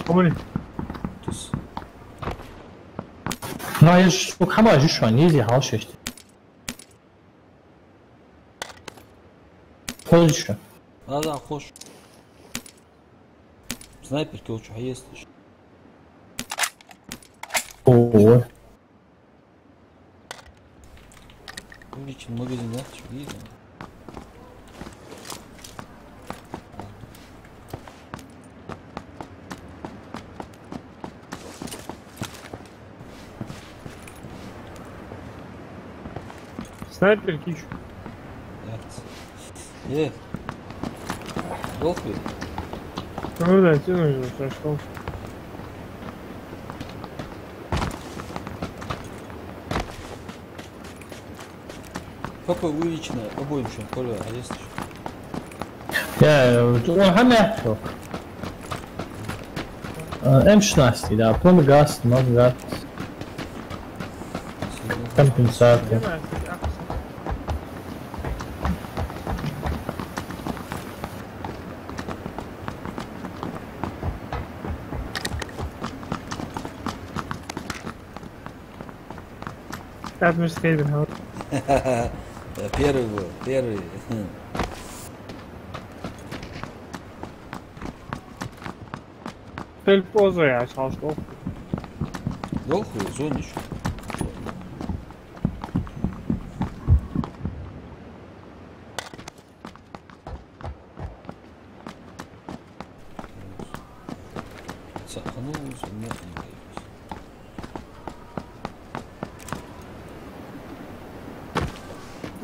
Kabul et. Hayır, bu kamera şu an neydi hal şeşti. Pozisyon. هذا خوش سنايبر كوتش حيستش Oo. bunun için magazin yapmış değil mi? Sniper kiş. Evet. Yok mu? Oradan sen oynuyorsun saçma. Papa увеличено обоим чем поле, а есть еще. Ya, o hemen yok. M16 da, bunu gaz, non gaz. Компенсация. Atmosfera ha. Первый был, первый. Fel poza ya çalıştı. Yok mu? Zon еще. Саханулся, нет, не боюсь.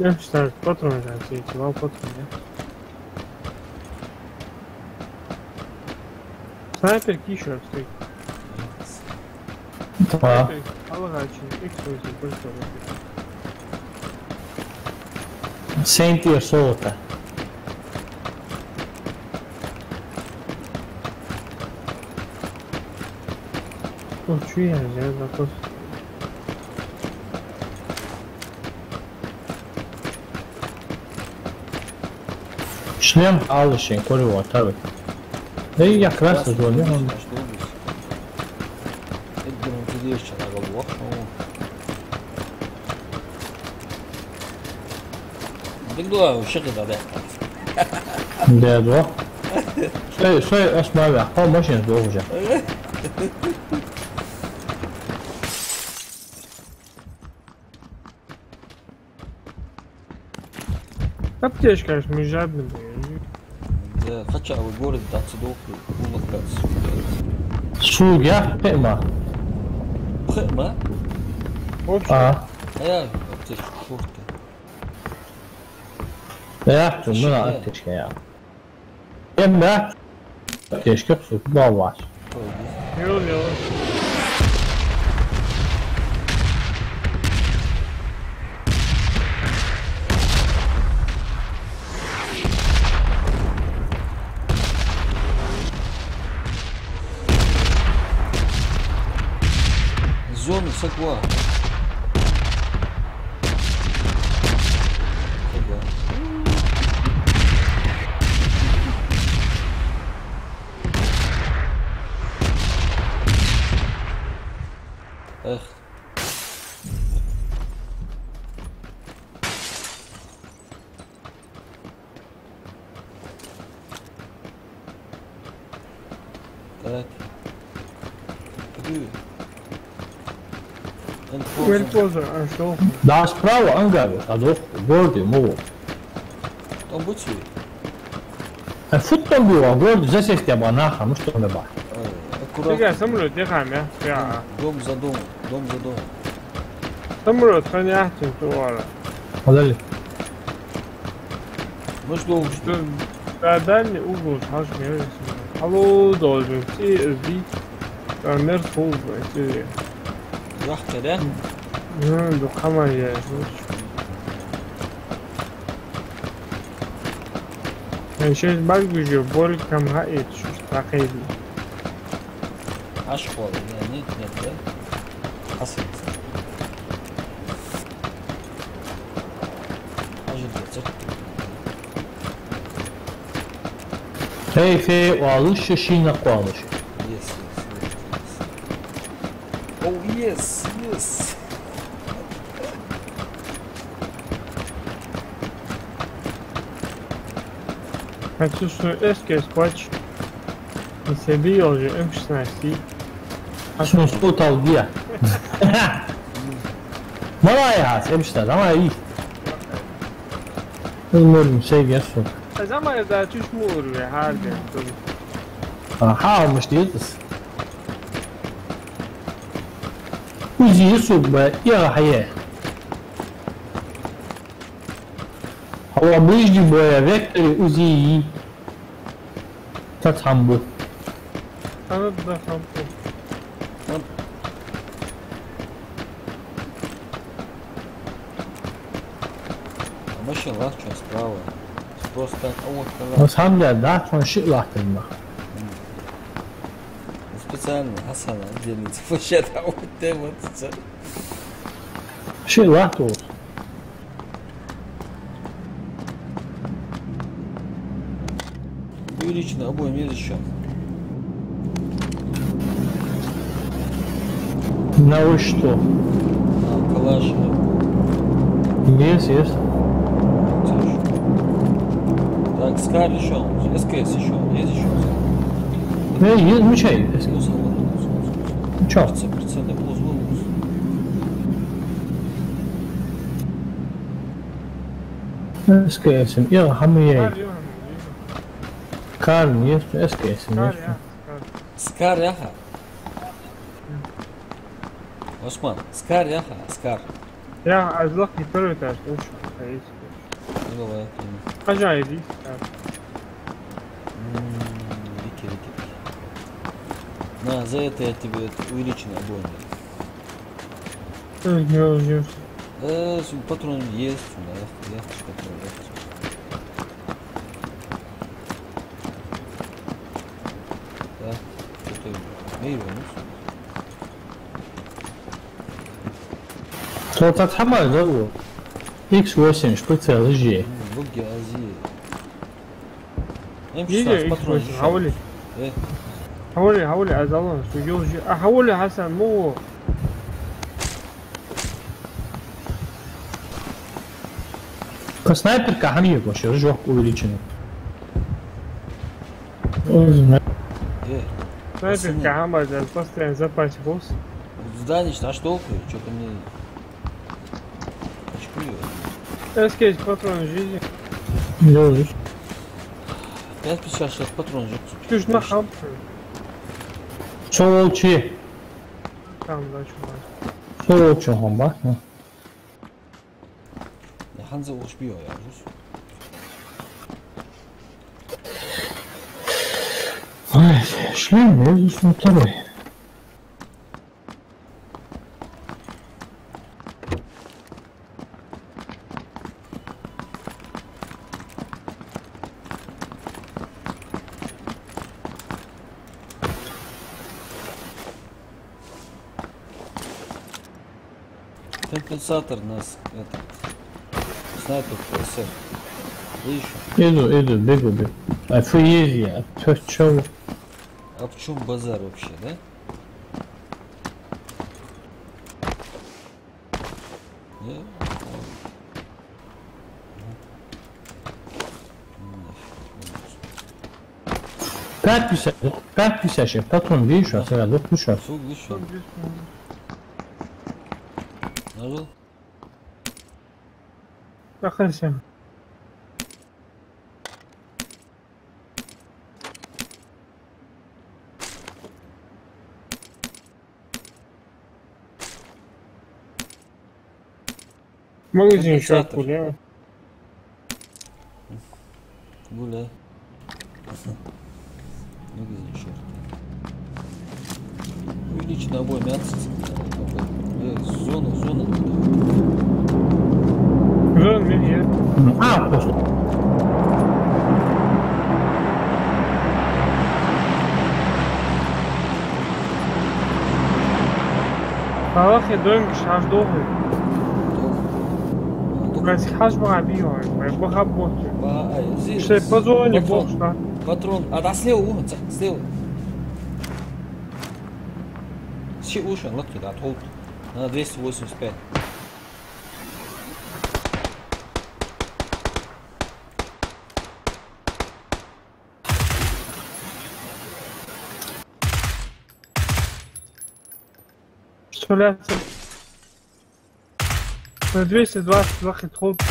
M16 patron yani şey, çival patron ya. Снайпер кишер стоит. Да. Алгачин, X8, культура. Сентия солота. Ну, что я взял вопрос? Шлем alışın koruyor tabii. İyi yaklaş da oluyor. Дегдуа шиги да. Да, да. Şey asma ya. Ha maşın doğacak. Аптечка, конечно, мы жадные. Да, хотя вы город отсюда улыбаться. Su ya pema. Пхма? Общем, А, А я аптечку шорты. ya bunu ateş ya. Emre. Keşke su var. делал. Зону саква. Эх. Так. Иди. Теперь позже, а что? Да, справа ангар, а до городе мол. Там будь свой. А футбол был, город здесь есть я банаха, ну что не ба. Аккуратно. Тихо, самолет, тихо, я. Дом за домом. Дом за домом. Самолет, понятен, туара. Подали. Ну что, Что, дальний угол, аж мерзко. Алло, должен все сбить. Мерз фул, эти. яхта, да? Ну, да, хамай я. Сейчас багажу, боль камгает, что такое. А школа? Нет, да? Асыл. Keyfe alış şişine koyalım. Yes. Oh yes. Хочу, что СКС плачь. И себе уже М16. Şunu tutal diye. Malaya hemşire ama iyi. Bilmiyorum şey gelsin. Zaman da tuşmur ve her gün. Ha almış değiliz. Uziyi subbe ya haye. Hava ближний боя векторы Uziyi Татамбу. Tanıt da kampı. Машина легче справа. Просто так, вот На самом деле, да, он шик лахтырма. специально Хасана отдельно вообще-то вот вот. Шик лахтыр. Увеличено обоим еще. На вы что? Калаш. Есть. Так, Скар еще. СКС еще. Есть еще. Есть, ну чай. Ну чё? 30% плюс бонус. SKS'im ya hamıya. Kar yok. Kar есть, SKS'im Kar есть. ya. Скар яха. Осман, Скар яха, Скар. Ya azlak yukarı ters. Uç. Давай. Acayip. Вики. На, за это я тебе увеличенный обойный. Патрон есть, да, патрон есть. Так, что-то Солдат хамай, да, вот. X8 шприца лежи. Буги Азии. يجي М16 патрон. حوالي حوالي أزالون سجوجي حوالي حسن مو Снайперка хамия вообще жёг увеличенный. снайпер كعمل постоянно запасе босс. Здание, а что толку? Что-то мне... Очкую. Эскейс патрон жизни. Лежишь. 5,56 патрон же. Чуть на хам. Солчи. Там дальше. Солчи хамба. Ханза успел, я уже. Ай, шлем, я здесь на второй. Компенсатор нас этот снайпер ПСР. Видишь? Иду, бегу. Афуезия, чё? А в чем базар вообще, да? Да? 5,56 патрон видишь, а сега доклуча. Все, выше. Нажал? Прохайся. Магазин еще Компенсатор. откуда? Гуляй. Магазин черт. Увеличенный обои мясо. Зона. Зон меня. А, просто. Аллах я доим шаш долго. Газ хажба абио, я бахабот. Что по зоне бокс, да? Патрон. А да слева умница. Слева. Щи уши, лодки, да, толк. На 285. Шляться. На 222 хит-хоп.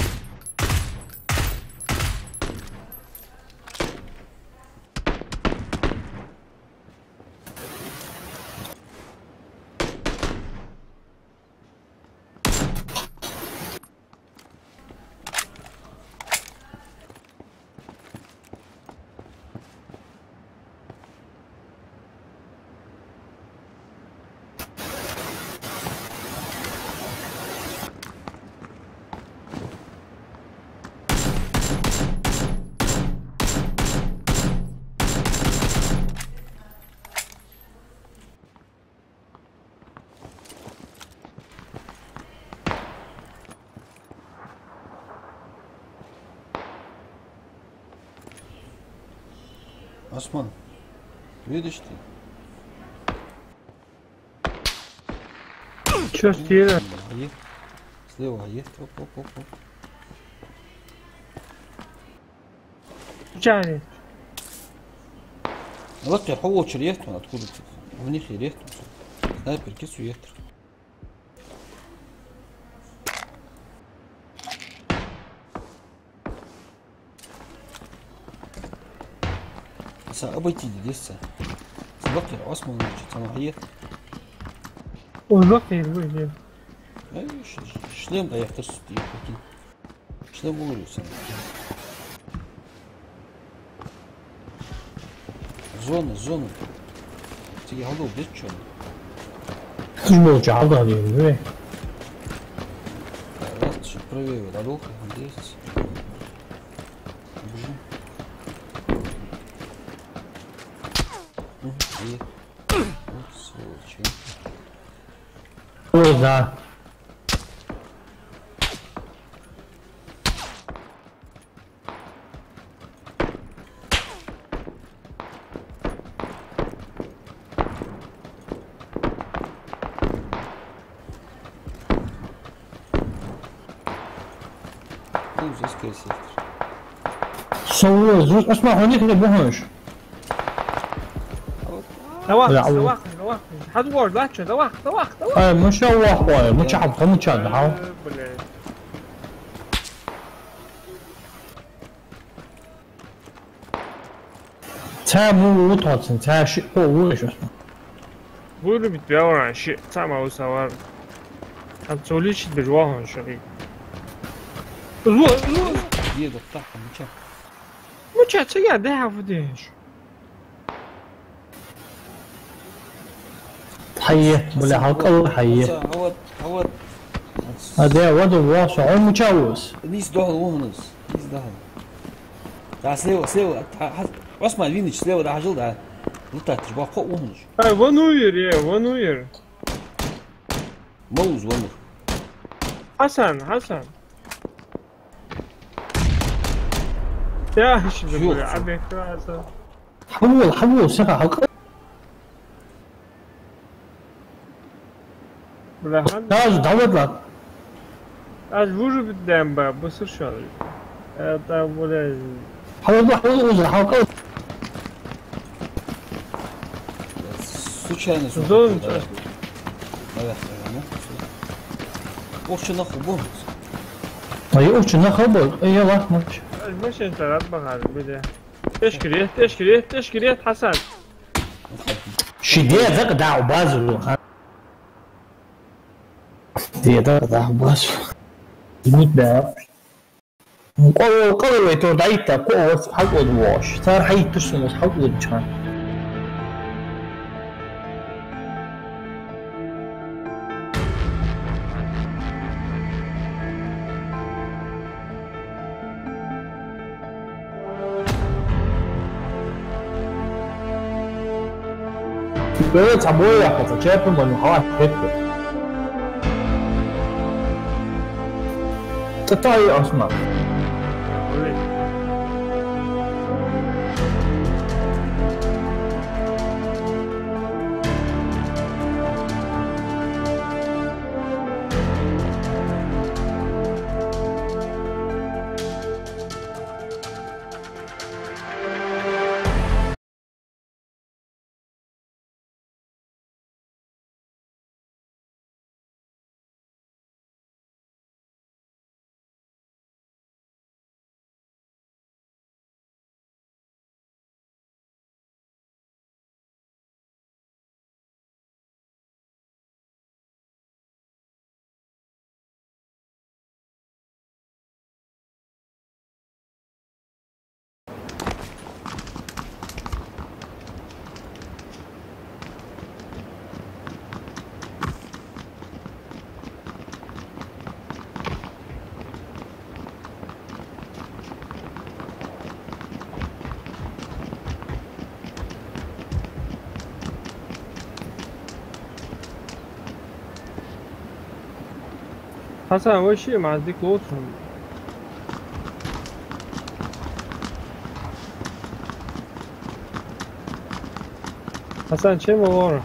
Осман, видишь ты? Чё стира? Слева, есть. Оп. Чали. Лодки, поволчер есть, откуда ты? В них и есть. Снайпер, кису есть. Обойти здесь. Лодки, Осман, там есть. Узок не выйдет. Шлем, да я в тости. Шлем улучшен. Зона. Stiger hallo dit schon. 是没有夹的，对不对？ Вот, проверю, дорога есть. Бежим. И... Вот, сволочи. 为啥？ Здесь сектор. صور زوج اسمع هونيك اللي بهونش دواخ لا، دواخ دواخ حد وورد باتشو دواخ دواخ دواخ اي مش واحد مش عبط مش عبط才木头层才是货物是什么？ بقولوا بيتباعوا عن شيء سامع وسوار هتسوليش بجواهم شغيل Еду птахом, ну чё? Ну чё, це я де вдиш? حيه ولا حلقه حيه Вот. هذا وضع واسع متجاوز Низ дохл вон низ дохл. Да, слева. Осма Винич слева дохожил, да. Лутать, ж бахо вон. Ай, вонуер. Моуз вон. Hasan. يا شو بقول عبي كراسة حول ثقه حلقه بلا هاد لازم تعود لك از وجو بدم با بصير شغل طيب ولا حول حلقه Случайно. زون Наверное. Ох, что нахуй бонус. طيب شنو خبر يلا ماشي مش انت ربك على البداية تشكريت حسن شديد ذاك داو بازو دي داو بازو يموت ده قوي ويتو دايتا قوة حق ودواش صار حي ترسم حق ودشان 그래 잠보야 가서 제품 먼저 하와 됐고 تطاي اسمع حسن اول شيء معديك لوطهم حسن چه مواره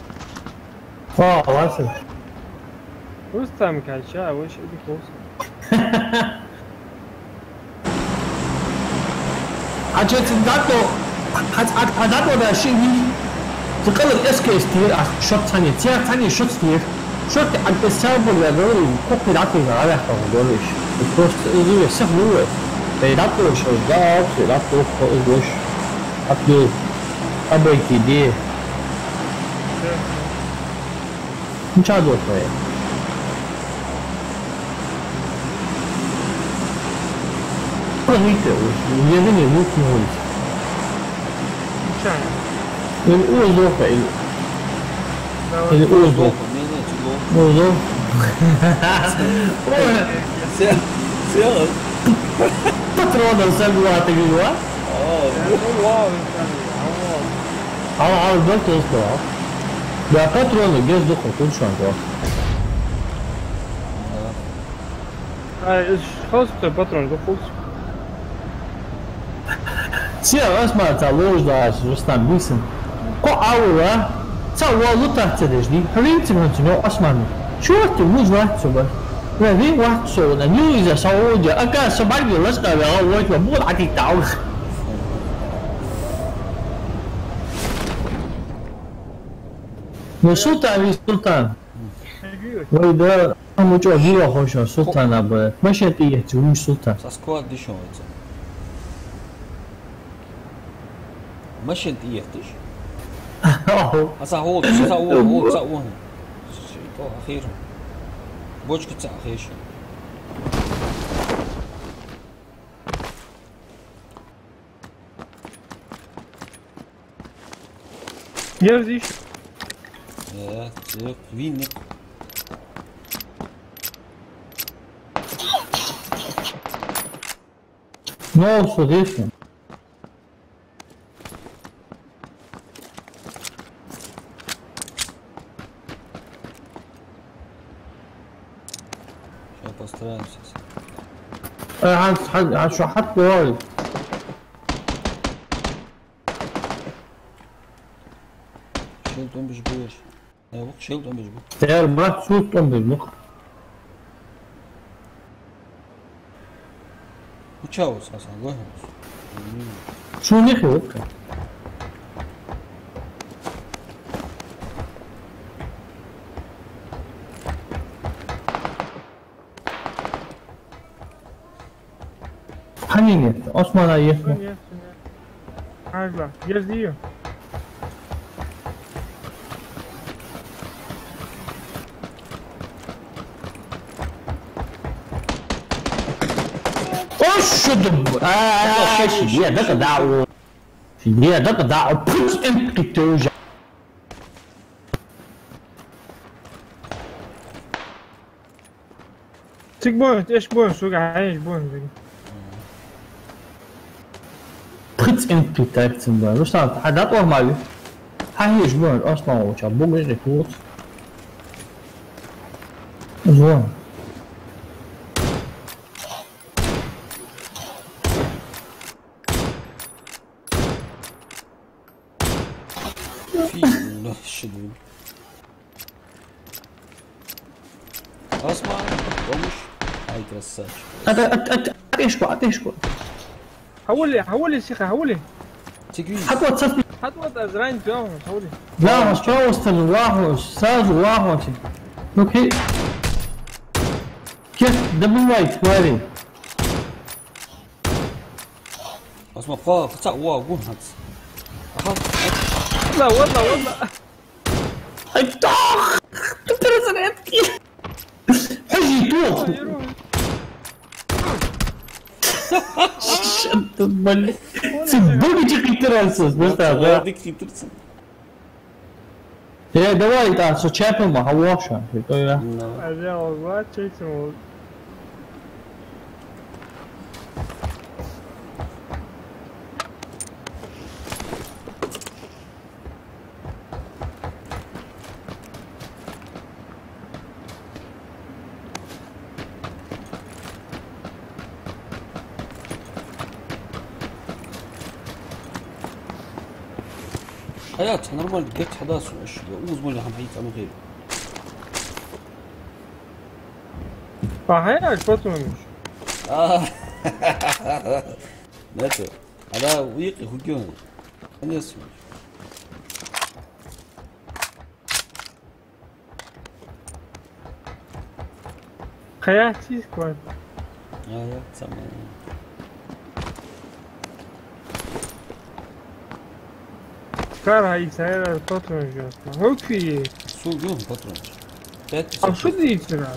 واسف رستم كالشا اول شيء بدك لوطهم عجبت داتو هداتو ده شيء تقلل اس كي ستير شوت ثانيه شوت ستير شوت عند السبب ولا دوري كوكي داتو على حق دوريش الكوست اللي سهل داتو شو داتو وش أبدو أبيتي دي مش عاد وصايا هيك ويعني يموت هون مشان من أول ظروف إله Ele usou. Usou. Você Patrona, sabe lá, tem que voar? Al doktor istiyor. Ya patronu gez doktor konuşuyor. خلاص الباترون خلص. Sia asma ta loždaš, Rustam Bisin. Ko aura, ta walu tahta dejdi. Harinti mantino asmanu. Şu vakti muz vakti var. Ve bir vakti sonra nüyize Saudi. Aka sabah bir lasna ve avut ve bu ati tav. Sultan Sultan. وإذا مجوهية خوشة سلطان أبو مشهد إيه تقول سلطان. سكواد دي شو مشهد إيه تيش. أصلا هو أخير. بوجك تسع أخير. يرزيش. Ja, zurück, wie nicht. Ne olsa değilsin. Сейчас постараемся. شو حط وايد. شيلت أم بجبوش. أيوة شيلت أم بجبوش. Eğer bırak sultan bir bak. Uçağı أساسا وين؟ شو نخي وقت. Hangi Osman ayı. عاجبه يرزيه. Şudum. Şiye da kadar. Şiye da kadar. Put empty تيك بوينت ايش بوينت شو قاعد ايش بوينت Put empty taktım ben. Ruslan hadat normal. Hayır bu aslan uçak. Bu gece kurt. Zor. شدود اسمع ومش هاي ترساش اتشكو حولي شيخة حولي تقوي حتى تصفي حتى ازرعين فيهم حولي لا مش توست الواحد استاذ واحد اوكي كيف دبل وايت واري اسمع فا فتح واو قول هات والله والله الطاخ ترسلتك حجي توخ شنت الملي سبوني جيكي ترسل بس هذا ديك ترسل يا دواي تاع سو تشابل ما هواشا يا هذا والله تشيتو حياتها نورمال جت حداث وش اوز مولي هم حيت عم غير فهيك بطمش ناتو على ويقي هجون انا اسمع حياتي سكواد يا تمام كار هاي سيارة البطمش جاتنا هوك في سوق يوم بطرون أو شو دي يصير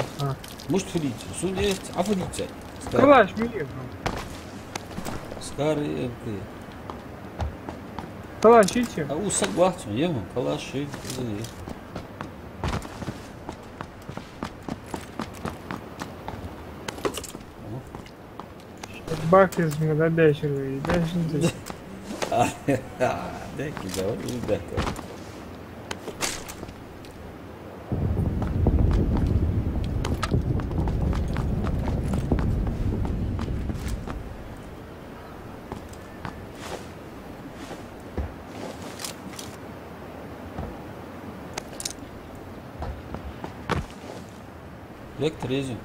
مش تفليت سوق ديت عفوا ديت كلاش مية سكاري كلاش شيء او سق واحد يوم كلاش شيء Bak ismine değişir. Değişince. Denk de var, denk var. Lektir Ezi.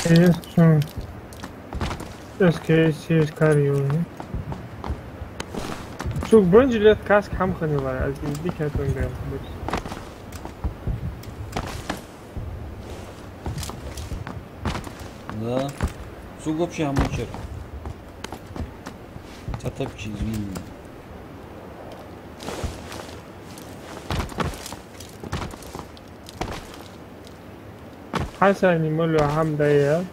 Isso. Eu esqueci esse carinho. Şu böncület kask ham xını var. Az dikkat öngörüm. Да. Сук вообще амучер. Татапчи, извини. حسني ملو حمدية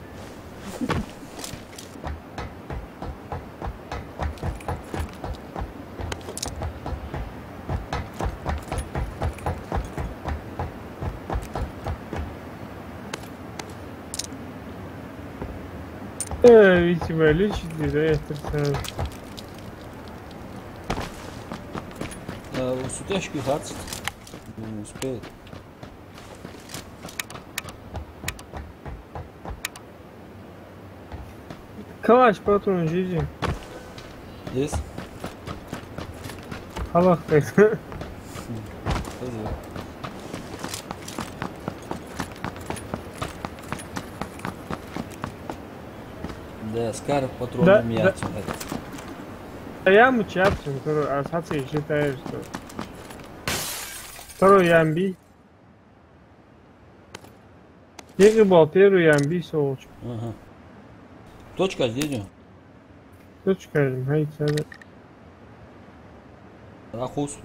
ihtimalle şimdi de yatırsan. Сутяшки хацит. Не успеет. Kalaş patron cici. Есть? Allah kaydı. Хозяин. Да, Скаров патроном яйцем. Я мучаться, который ассоциация считает, что второй ямби. Первый был первый ямби солнце. Ага. Точка здесь. Точка, haydi. Ахус.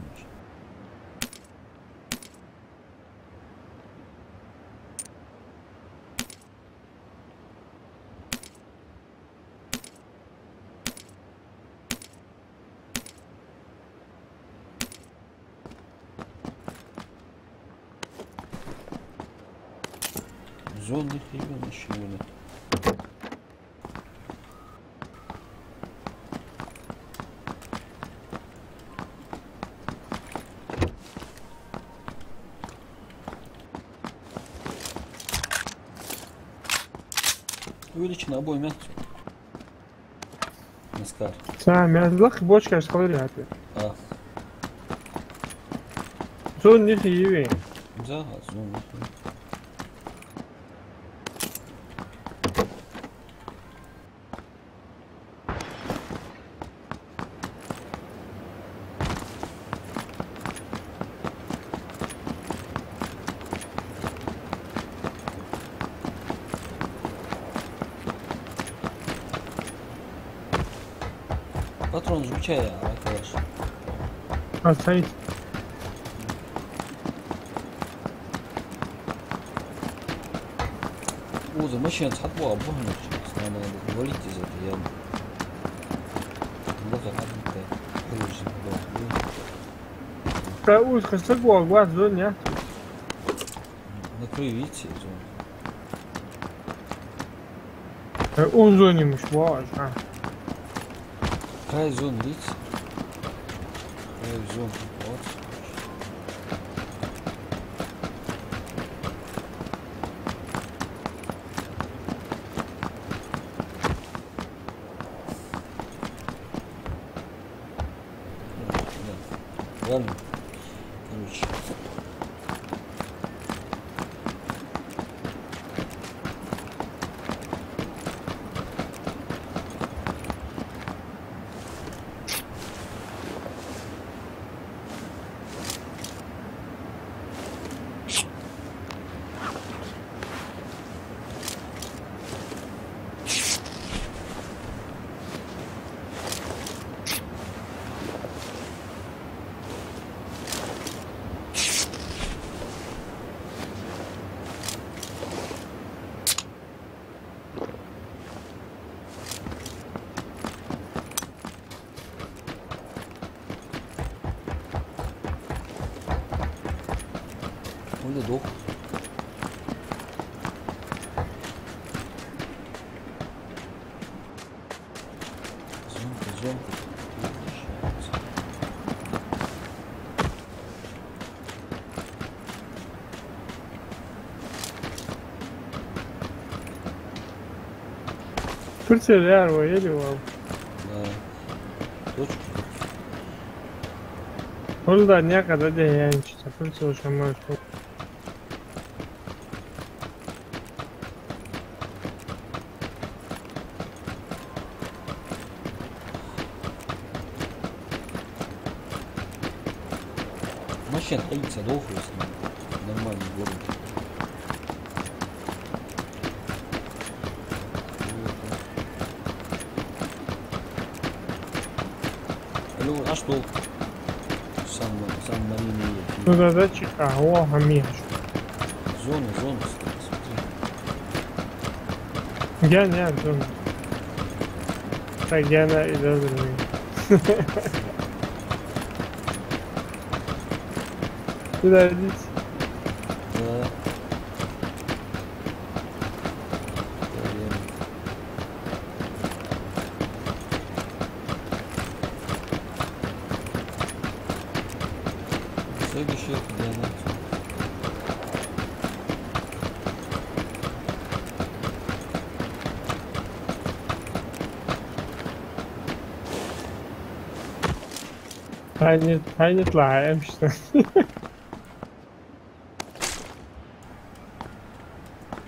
Зонных ребят еще нет. Увеличено обои мягкие. Наскар. Сам yazdık boş kaç kalır ya. А, Zon ne iyi. да, зон. Патрон звучая, arkadaş. Asayt. Уза, машина цхатбуа бухнуть. Надо валить из этого. Я... Лоза хатнутая. Ka uz kısık bu agvaz zon ya. Накрой, видите, зон. Un zonuymuş bu ağaç. Ha. Край зон, видите? Край зон. Вот. Да. Ладно. Короче. сдох. Зомка. Tursiya yer var, geliyor abi. Да. Точка. Orada ne kadar da yani işte. Tursiya uçamaz. Машина стоит, садовывается. Нормальный город. Алло, а что? Сам Марина едет. Burada da çıkar. O hamiyet. Зона, смотри. Gel ya dur. Ha gene ilerlemeyin. İlerleyin. Да. Проверим. Следующая координация. هنطلع امشي.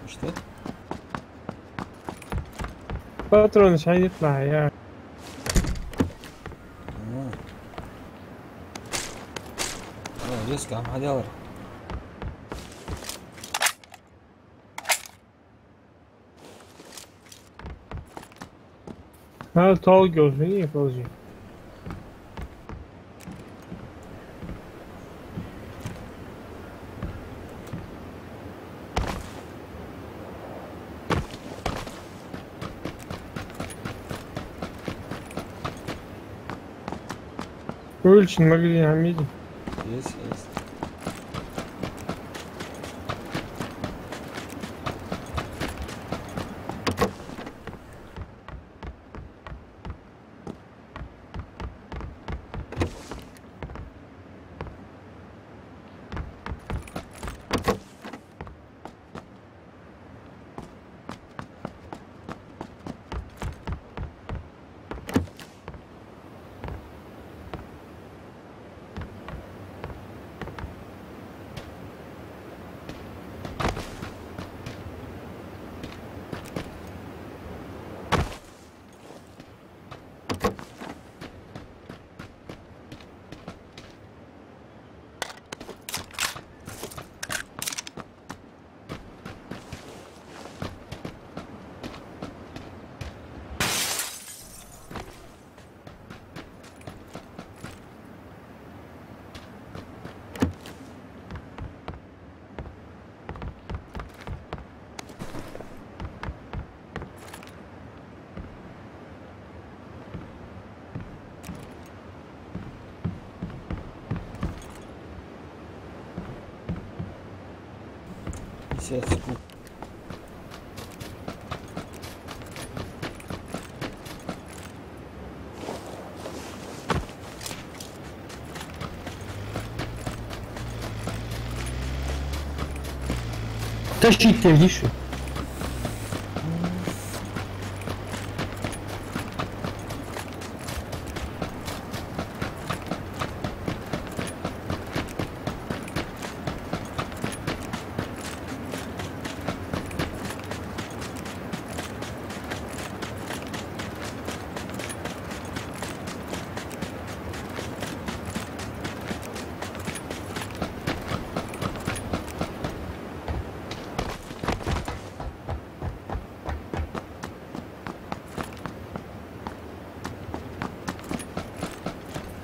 Что? باترون مش هيطلع يعني. Резко, عم حدا Ha tol gözünü yapılacak. Ölçün magazin hamidi. Есть. Секунд. Тащить еще.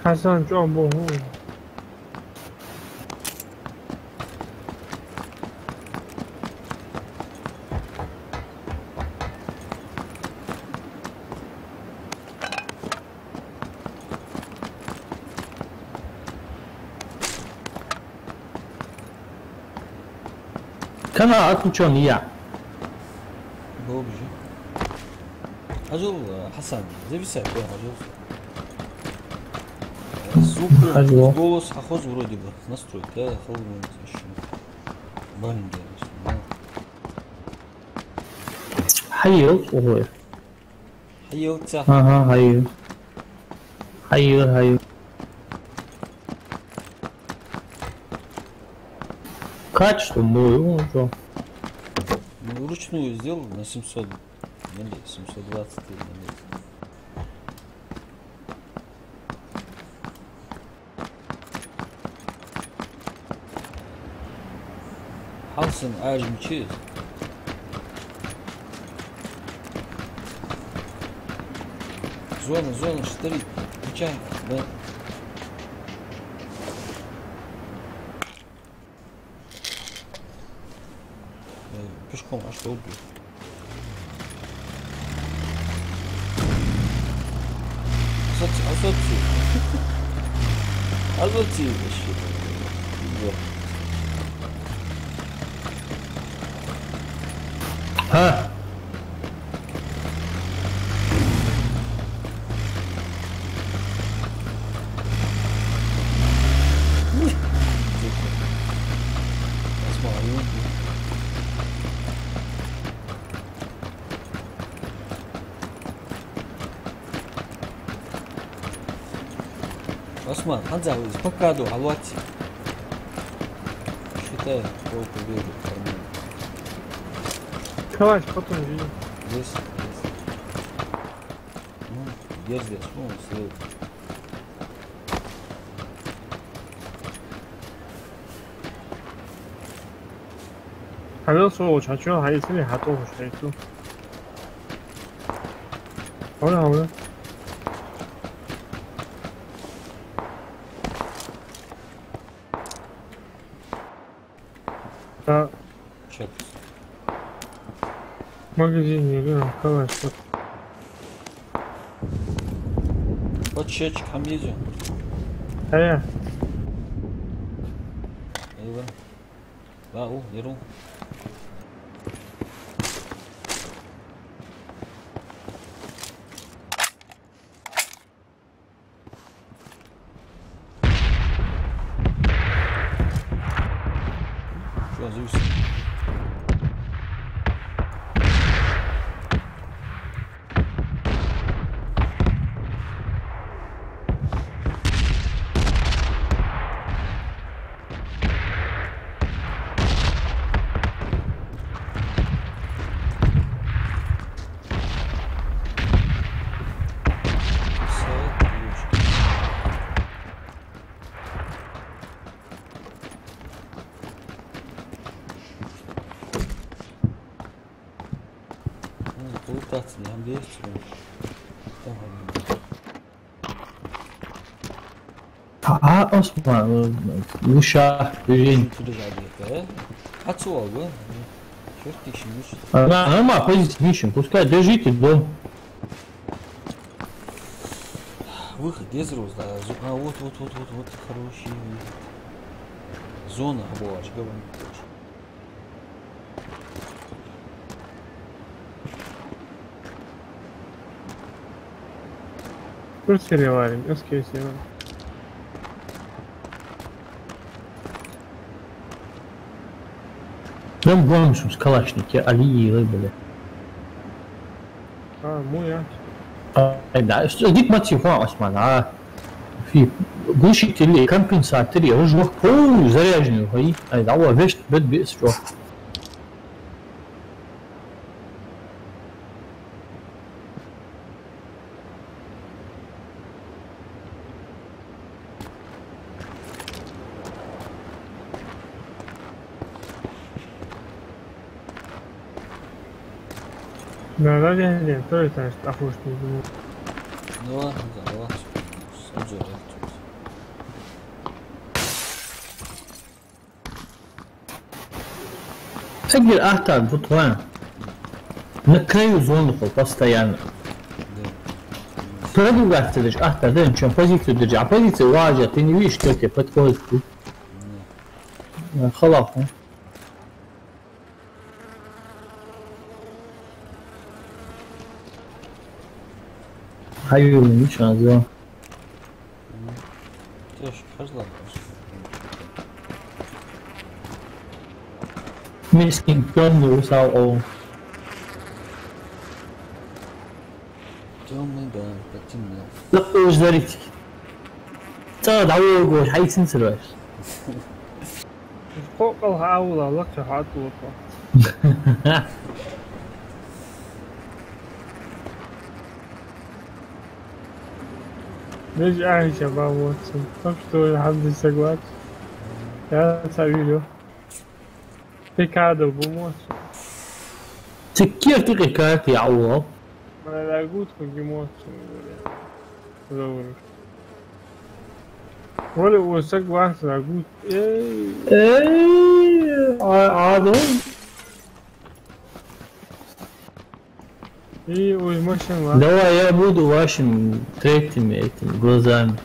Hasan çok boğul. Kana atmışon ya. Добже. Ажил Хасан, зависай, да, Ажил. Звук, Алло. голос, ахоз вроде бы настроить, да, холодный еще. Маленький, да. Hayır, oluyor. Hayır, Aha, hayır. Hayır. Kaç думаю, уже. ну, вручную сделал на 700, или 720 или. Халсен ажмчиз. Зона, 4. Включай, да. Пешком, а что убил? Азоти вообще. Ha. Посмотрю. Осман, Ханзавыз, покаду, алвати. Считай, сколько вижу в кармане. Калач, потом видим. Здесь. Ну, где здесь? Ну, слева.还是说我传圈还有这里还多会谁住？好了，啊， Сейчас. в магазине рядом калач. Вот чечек хамизю. Ая, Eyvah. Lau, Yerul. Şu an Zeus. Полутаться, не объезд. Osman, uşaq, ürün. Отцу, да? Черт ты щемишь. Нормально, позиция ищем, пускай держите дом. Выход из роз, да. А вот, хороший. Зона, была, аж говорю. Türkiye varım, Eskişehir var. Ben bulmuşum Kalaşnik'i, Ali'yi böyle. А, мой, Да, гид мотива, Осман, في глушители, компенсаторы, уже полную заряженную, да, вот вещь без что. Да, ради то есть, охуш не думаю. Ну ладно, да, ладно. Саджу, Теперь Ахтар, вот вам. На краю зоны постоянно. Продвигаться ты держишь, Ахтар, да, чем позицию держишь. А позиция важна, ты не видишь, что тебе подходит. Халаф, Hayır mıymış ağzı? Тяжко, хожла. Miskin gönlü sağ ol. Темный, да, потемнел. Lắc özleri. Chờ đau rồi hay xin sửa. فوق الهاولة لك حاطوطة ليش أهل شباب واتسون تفشتوا لحد السقوات يا سبيلو بيكادو بموتسون كيف تقيك يا عوض؟ ما لا قلت لك موتسون زوري ولا هو سقوات لا قلت ايه عادي ايه والمشن دوا يا بود واشن تريتم ايتم جوزان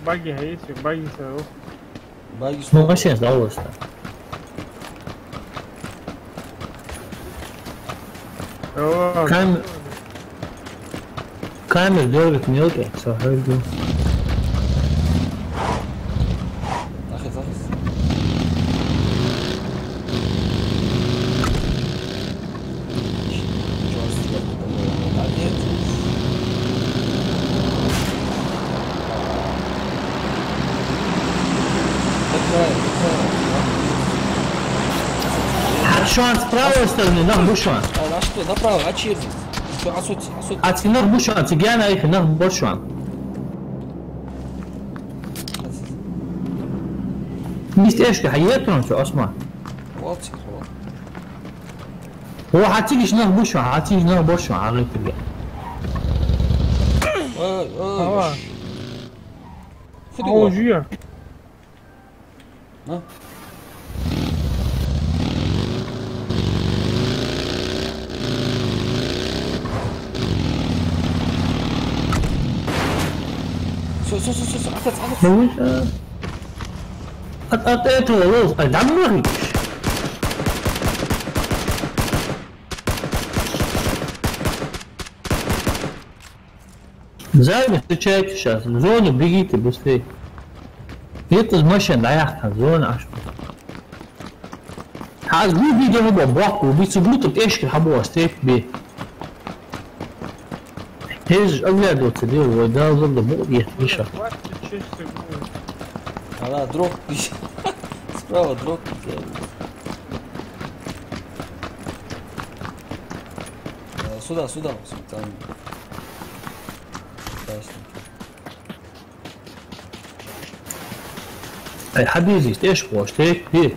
باقي هيسي باقي سروح باقي مو ستوب. ماشي دوا كامل دورة ميوكي صح هيدو أخذ أخذ. بعدين. شو عن سبراو استنى ناخذ شو عن А что, направо, а черви? Что, а суть, а суть? اتناخ بوش عن تجانا ايه ناخ بوش عن ميست ايش حياتهم شو اسمع Хватит, хватит. هو حتيجي ناخ بوش عن حتيجي ناخ بوش عن على كده اه خذوا هو واحد. جيا ها؟ سو عطت مش قطعته والله دمرك زي ما تشيك شاف زون بيجي بس في يطز مشن لا يحتاج زون عشان حاز بي بيجي هو بواق وبيسبلوت بإيش الحبوا ستيك بي هيج أولاد تدير وده ضد بوق يحتيشة Она дроп. Справа дроп. Сюда, сюда. Там. أي حبيبي إيش بوا ستيك بي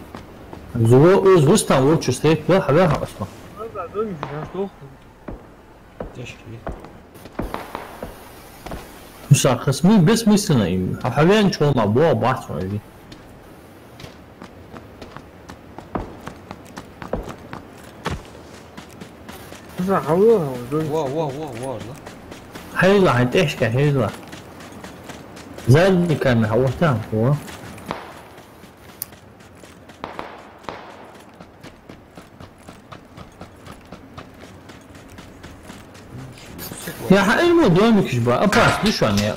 زو زوستان واتش ستيك لا حباها أصلا Тяжкий. مش خصمين بس مثلنا حاليا شو مع بوا بحث عادي Вау, вау, вау, важно. هيلا هتحكي هيلا زي اللي كان هوتها هو يا حقيقي الموضوع مش بقى أباس مش عن يا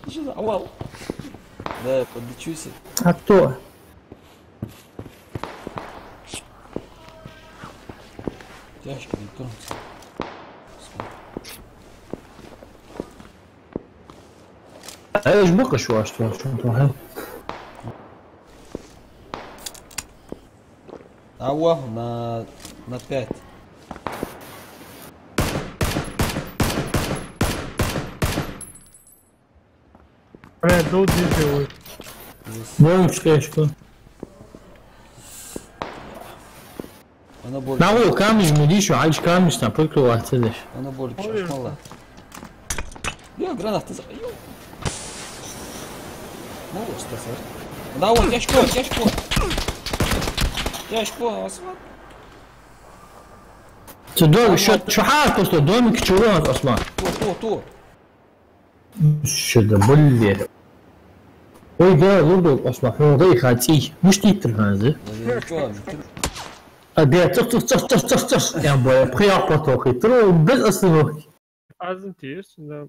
Что за овал? Да, подлечусь. حطوه Тяжкий, электронный. ايش بقى شو اشتغل شو انتو Ауа, на 5. انا دود دي مو مشكلة شكو Она боль. لا هو كامل مديش وعايش كامل ستنبرك له واحتدش Она боль. Шмала. Я гранаты за. Ну, что сэр. Да, вот, тяжко, тяжко. Тяжко, асфальт. تدور شو حالك اصلا دومك تشوفون اصلا То. شو ده بلي وي ده ضد اصلا هو ضي خاتي مش تيتر هذا Да, что? ده تص يعني بويا بخيار بطوخي ترو بس أصله Azim diyorsun da.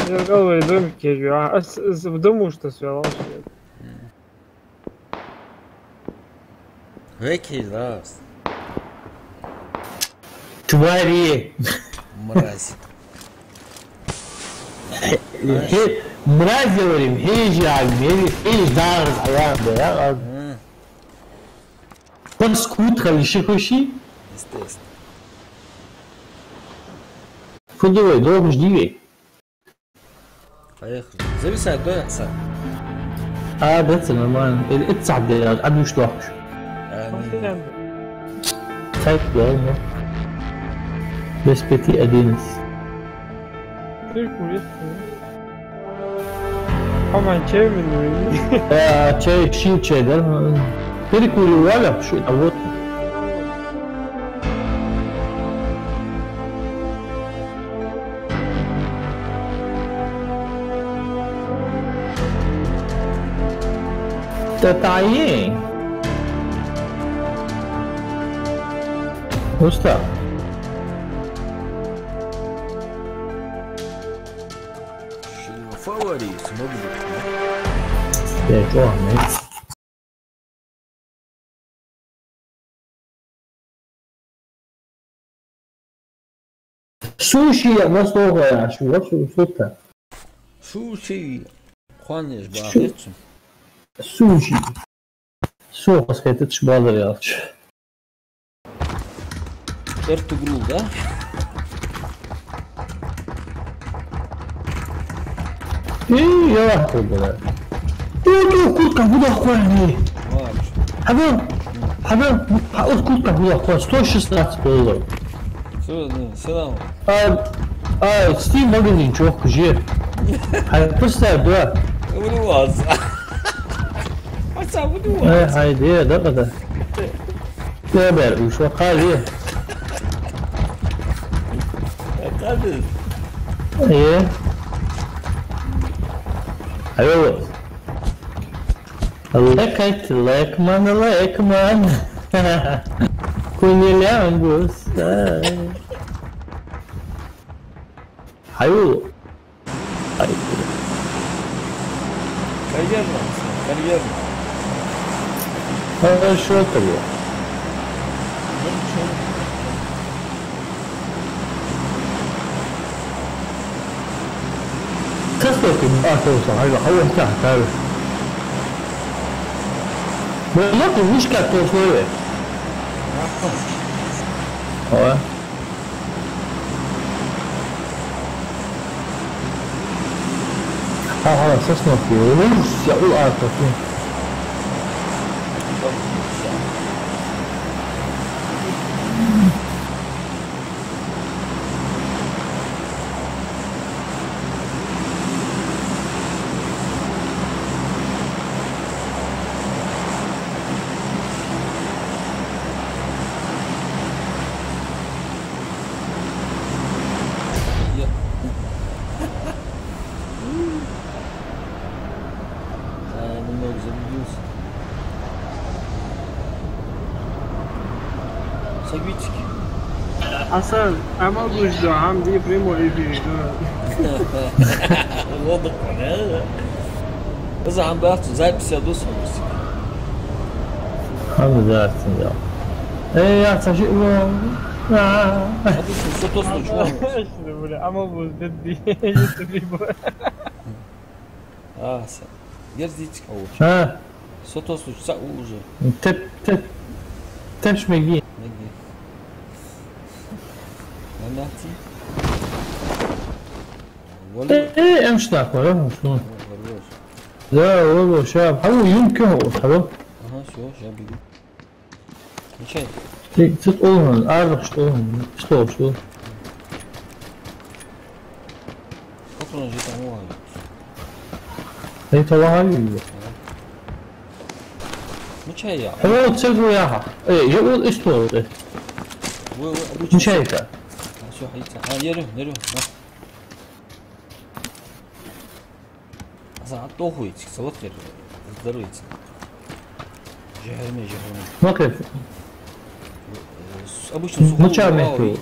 Я головой домик кежу, а в дому что свело. Веки, да. твари. Мразь. Мразь говорим, хижак, хиждар, да. Паскудка, еще хоши? Естественно. Фудовой, долго жди. Поехали. Зависай до яца. ده نورمال اتصعد قبل مش وحش سايت ده بس بتي ادينس Aman çevirmeyin. Çay şil çaylar. Biri kuyruğu var ya şu avut. Detayı. Usta. Фаворит, смотри. Ya çok ne? Sushi ya nasıl ya? Şu var şu sotta. Sushi. Juanes Barreto. Sushi. Soğuk kayıt çıbalar ya. Ertugrul, да? İyi ya oldular. Dur kurtka bu da koyani. Ладно. Habib, kurtka bu da koy. 116 dolar. Selam. Steam magazin çok güzel. Hayır, pısta da. Bunu az. Asa bunu az. Haydi da kadar. Ne haber? Şu kali. Kadir. İyi. Hayır. Lekman. Kunilen bu. Hayır. Карьерно. Хорошо тебе. Кстати, هذا هو تحت هذا. والله مش كاتو شوية. هو. هذا اساسا في وش يقول عارفين. Сагвичик. Hasan ama bu ham diye primo evi. Воздух, да? Mas a Humberto Zé precisa do som. Hamdolsun ya. Ya saçı Hadi şu tosunu çuval. Şimdi böyle ama bu dedi diye bu. Ah, sen. Yerziç kavuç. Ha. Sotosu sa uğucu. Tepş megi. Ne gi? Ne nahti? Valla. امشي تاكل شو Var. لا والله شاب هو يمكن هو حلو Aha şu ya bildim. Ne şey? تقولهم اعرف شو Patron jeta mu var. هي تواها لي Ne şey ya? هو تسوي اياها ايه يقول ايش تقول Bu مش هيك Şu hayta. Ha yürü. Ha. Asa doğu için salat veriyor. Kızları için. جهرمي. ما كيف Обычно Ну, чё мягкий?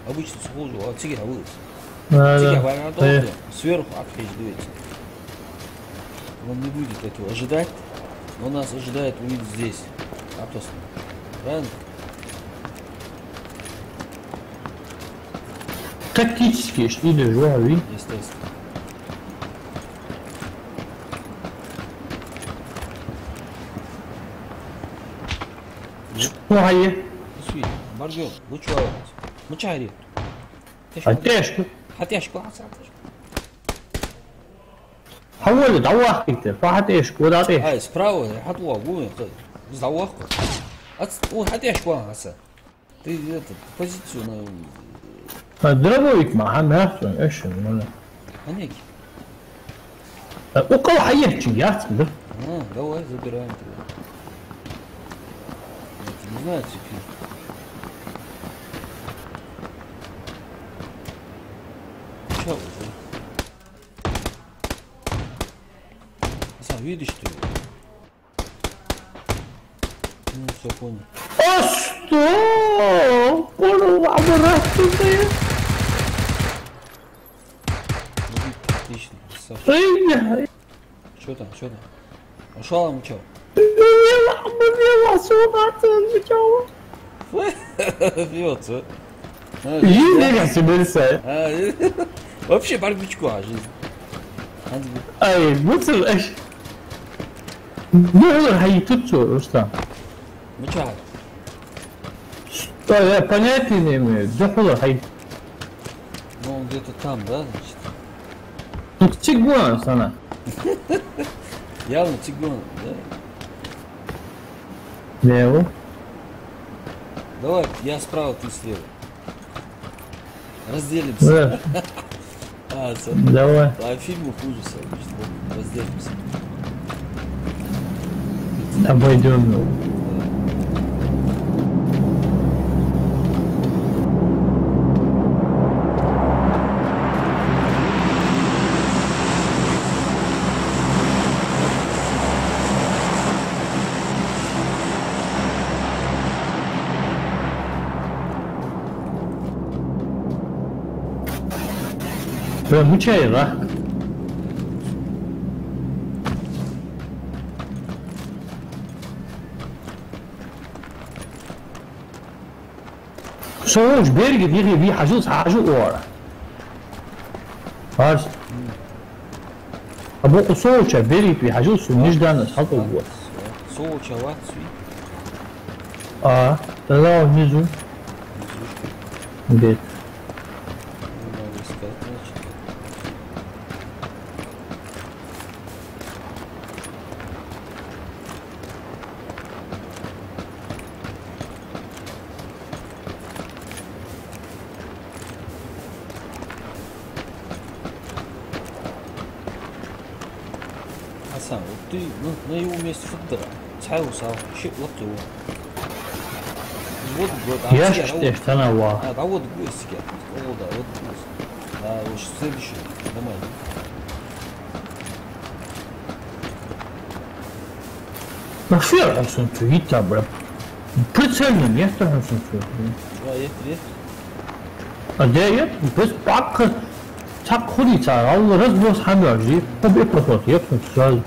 Обычно сухую, а цигель вылез. هذا Цигель война إيه. долго, сверху отпечь дуется. Он не будет этого ожидать, но нас ожидает увидеть здесь. Аптосно. Правильно? تكتيكي شديد جوابي Естественно. شو هي؟ Действительно, бордюр, лучше ворот. Ну чай, قديش حتى اشكو عسى. حولت عواق انت فحت ايش ودات ай, справа, хатуа, гуми, сдавахку. Вот хотя عسى. Ты это, позицию на ضربوك مع نفسه ايش ولا Онеги. وقوا حيحكي يا تصدق Давай, забираем тебя. Это не знаю теперь. Чё уже? Сам видишь, что ли? Ну, все понял. اسطو قولوا عبرت Отлично, красавчик. Что там? Ушел ему чё? Бьется. يجي سبلسه Вообще барбичку, жизнь. اي مثل ايش مو هي تتسو استاذ Ну чё? понятия не имею дохло هي Ну он где-то там, да, значит? тут тигуан sana Явно тигон, да? Лево Давай, я справа, ты слева. Разделимся. да Смотри. давай А фильмов ужасов обычно разделимся. обойдем bu çayı la soğuş bergi diri bir hacı ora Var Abu soğuça bergi bir hacı su nijdan salto bu Соуча, лацуй. А тогда внизу где Надо искать, значит. Асан, вот ты на его месте футбола. Цай усал, щит лапты его. Вот год, я что она ва А вот гость я. О, да, вот гость. А уж следующий, нормально. на фер olsun Twitter bro прицельно место olsun Да, я привет. А где без пак так ходить а он разброс хамяжи побегал я сразу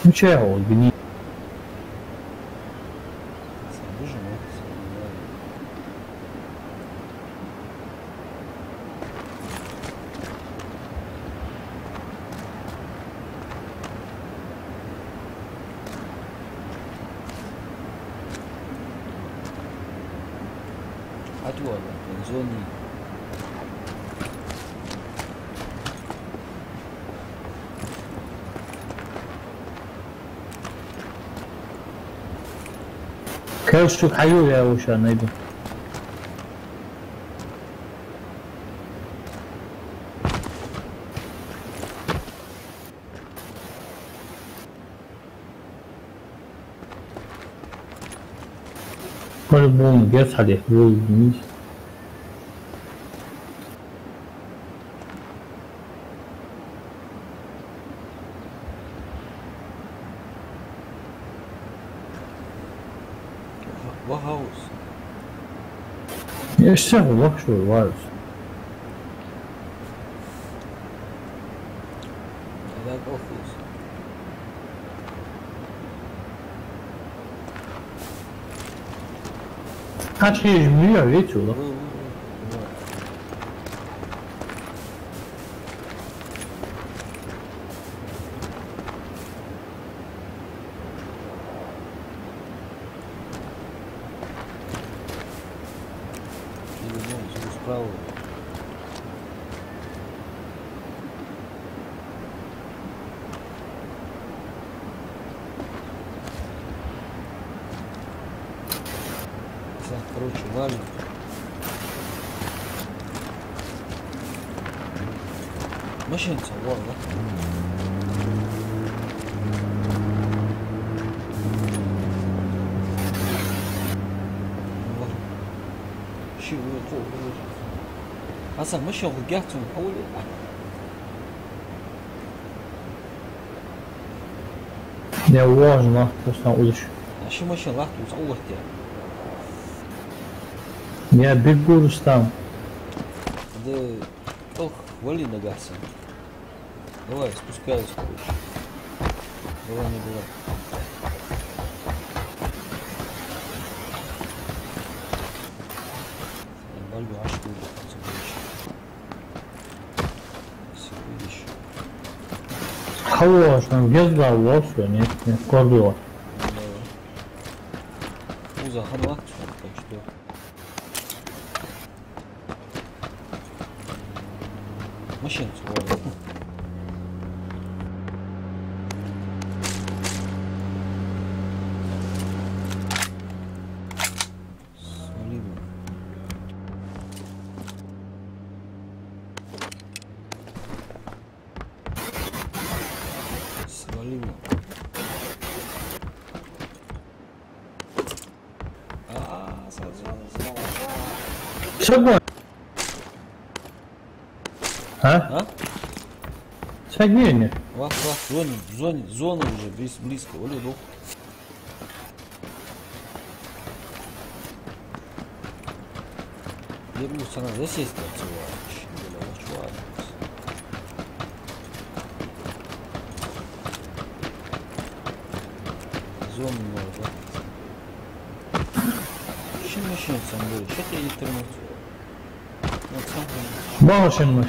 Ну чего, гни. Боже мой. Отвод, зоны. كيف حيو يا وشا نيبو По-любому, герцали, вниз. What house? Я все локшу варус. That office.他去米尔为主了。Справа. Так, короче, валим. Машинца, вон, да? Hasan ماشي رجعتهم حول Неважно, просто на улице. شو ماشي راحت وصورت Я бегу, Рустам. да ох вали на гаса давай спускаюсь короче давай не было валю аж тут Хорошо, gezda olsun, ne korkuyor. Uzağa bak так что машинцу вон. Свалил. Согон. А? Согон. Вах, зона уже близко, оли дух. Дернусь, она засесть отсюда, чувак. Зону можно. Şimdi машинцам böyle, что ты етернуть? Вот сам. Bağışınmış.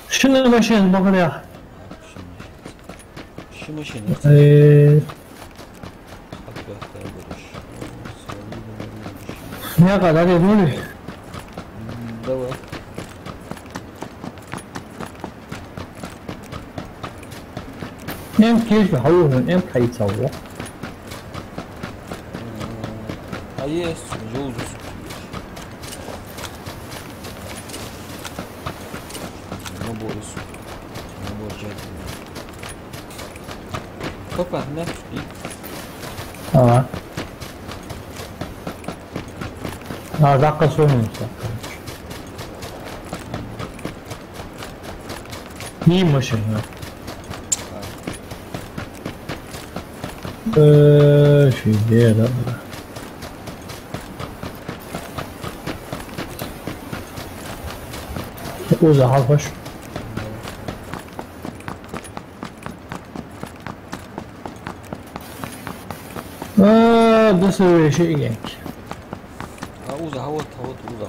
Şimdi başın bakın ya. Şu машин. Ne kadar ediyor? Давай. Em keşke havuzun em kayıt savur. А есть, уже ужас. Набор джет. Папа, на. Ha. Ha, dakika sormuyorsa. İyi maşın ya. Şey değil abi. Uza halhoş. ده سوي شيء يعني. Уза, вот уза.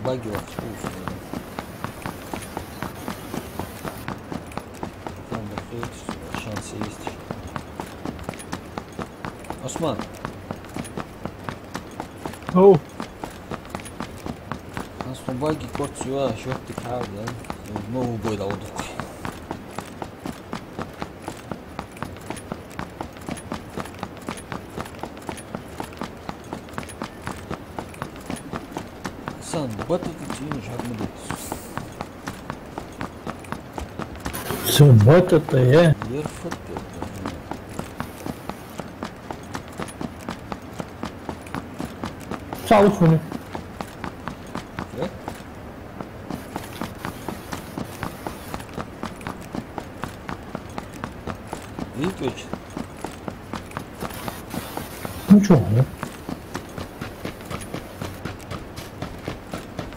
Баги вот. Там шанс есть. Осман. Oh, У нас там баги корцуя, еще ты правда, да? Новый бой дал дух. Сан, батл ты не жадный. Все, вот это я. Ерфот. Салфуни. Да? И точно. Ну чё, да?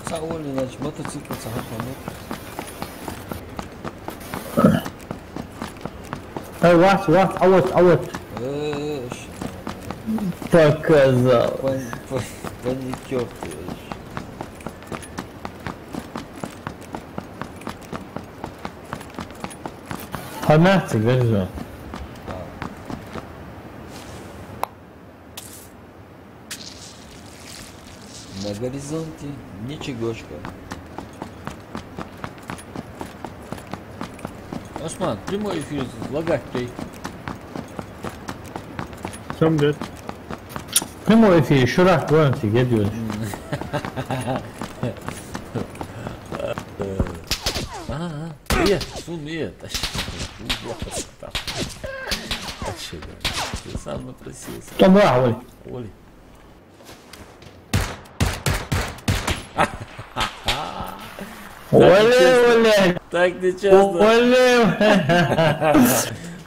Саоли, значит, мотоцикл, сахарный. Вот, а вот. Показал. Паникер ты. Фанатик, верно? На горизонте ничегошка. Осман, прямой эфир, лагать ты. Сам дед. Прямой эфир, еще раз, ладно, я делаю. Нет, ты сам напросился. Там Оли. Оли. Оле. Так нечестно. Оле.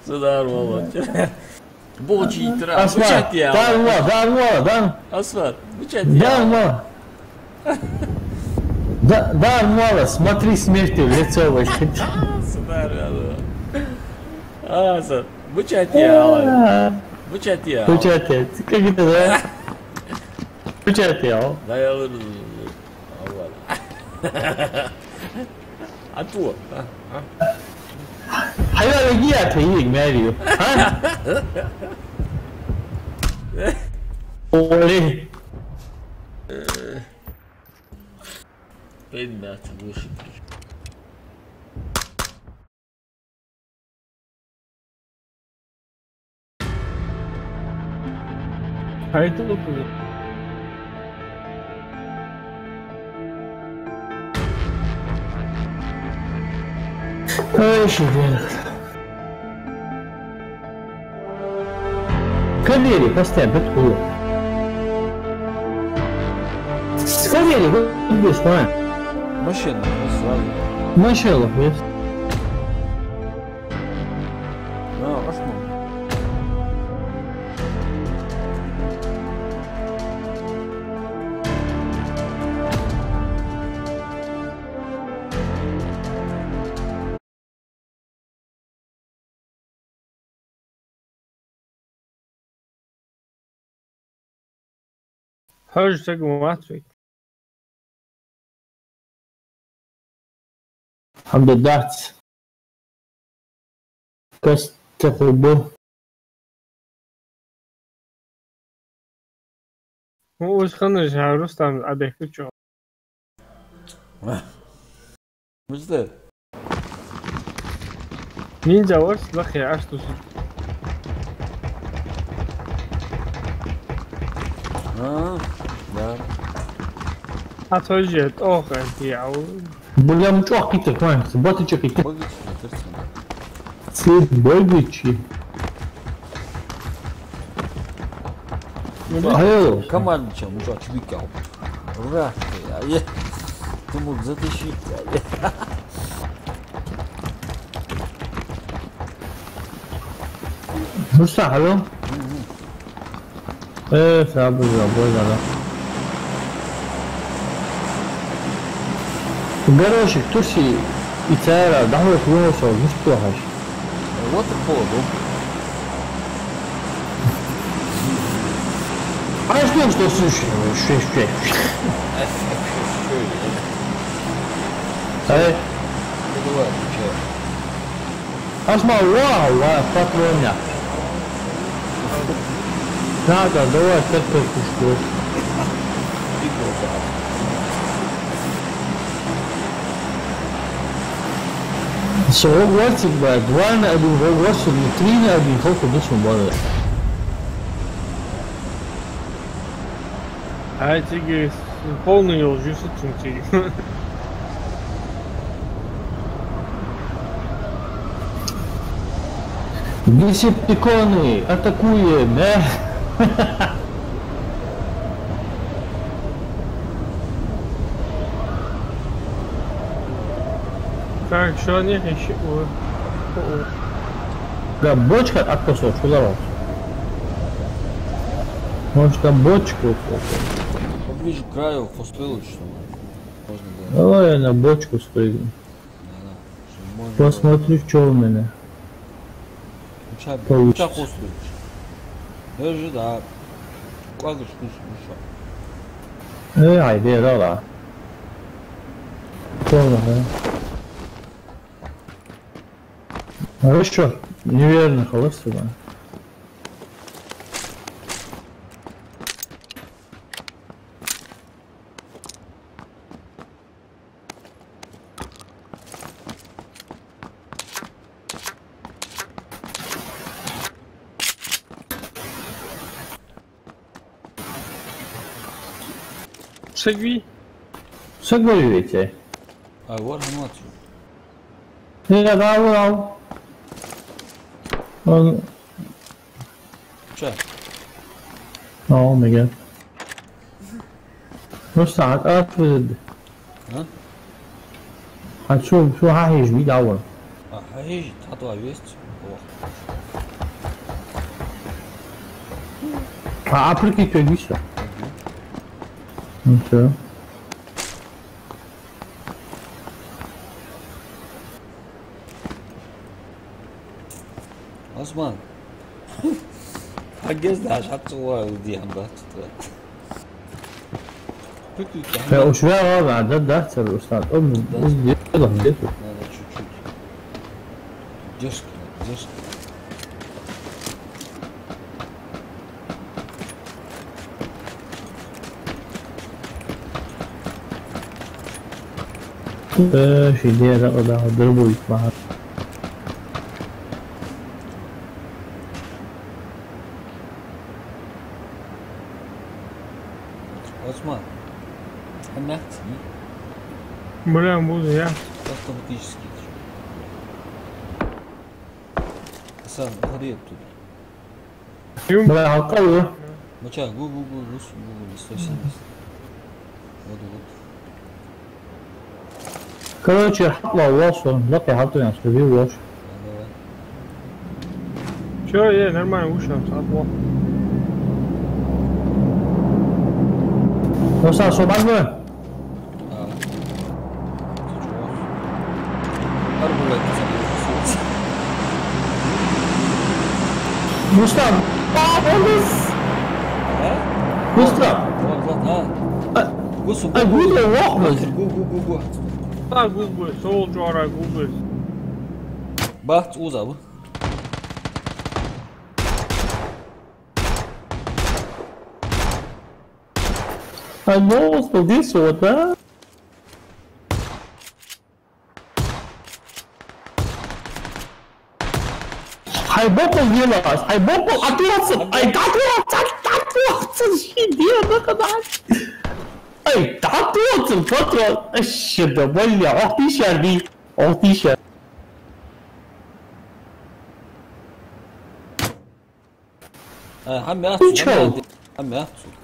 Сюда рвало. Бочий трав. Асфальт, да. Асфальт, Да, мало, смотри смерти в лицо вообще. Сюда рвало. Асфальт, бучатьял. Бучатьял. Бучатьял, как это, да? Бучатьял. Да я выразил. А то. Hayal giya ta yi Mario. Ha? Ole. Ребята, выше. А это тут. Ой, шевелит. Кавери, поставь, откуда? Кавери, вот здесь, давай. Машина, сразу. Машина, есть. Да, Осман. Hörst du Matrik? Hamda darts. Kas تقربه. Oes gaan ze Rustam adekutjo. Мужда. Ninja var silah ya açtı. Да. Atölye oh ya. Bulem çok kitle koyun. Batı çok kitle. Богич, натерся. Свет богичи. Alo. Командчик, мужик, чвикал. Ура! Ты мог затащить. Мустахало. Sabır böyle. Горошек, Турси и Цара, давай хлопцов, не сплохаешь. Вот и поводу. А что слушай? Эй, Давай, отвечай. Асма, вау, патроня. Надо, давай, как что. Хогвартс, 2 на 1 Хогвартс, 3 на 1 Хогвартс, можно. А эти полный лжи сутки. Десептиконы, атакуем, Как, что они еще... Да, бочка от кусок, что давай? Может там бочку? Поближе к краю построил, что можно было. Давай я на бочку спрыгну. Да, чтобы можно Посмотрю, что у меня. было. получится. Бычак построишь. Даже, да. Кладешь куш. Ай, бедала. Полно, да? Хорошо. Неверно, холостого. Шагви. Согласите. А, вот гранату. Я давал. Он... Че? Oh my god. نص ساعة أطول. А? هتشوف شو هاي جديد أول. А, هيجي تحطوا على الويست. Après que tu dis ça. Ok. Osman. حجزنا عشان حطوا ودي عم بحطوا. وشوية رابع ده أحسن الأستاذ يلا هديته. Надо чуть-чуть. Дерзко, дерзко. في دي ده ضربه يطلع. Osman. Хомяк-то, Бля, буду я. автоматически. Сам, ходи оттуда. Юм. بقى هقوي. Моча, гу-гу-гу, 170. Вот, вот. Короче, حطوا وصل لقي حطوا يعني سوي وش. Давай. Че, я нормально вышел, отвал. أستاذ صباح وين؟ А. Арбулет, مصطفى. مصطفى. Гусу, أقول له واحد. гу-гу-гу-гу. А, губы, солджора, губы. Бахт уза bu. Nossa, disso, tá? هيبطل يلاس هيبطل اتواصل اي تعال شديد ده كمان اي تعال تواصل فترة الشدة ولي اعطي شردي اعطي شردي عمي اخذ عمي اخذ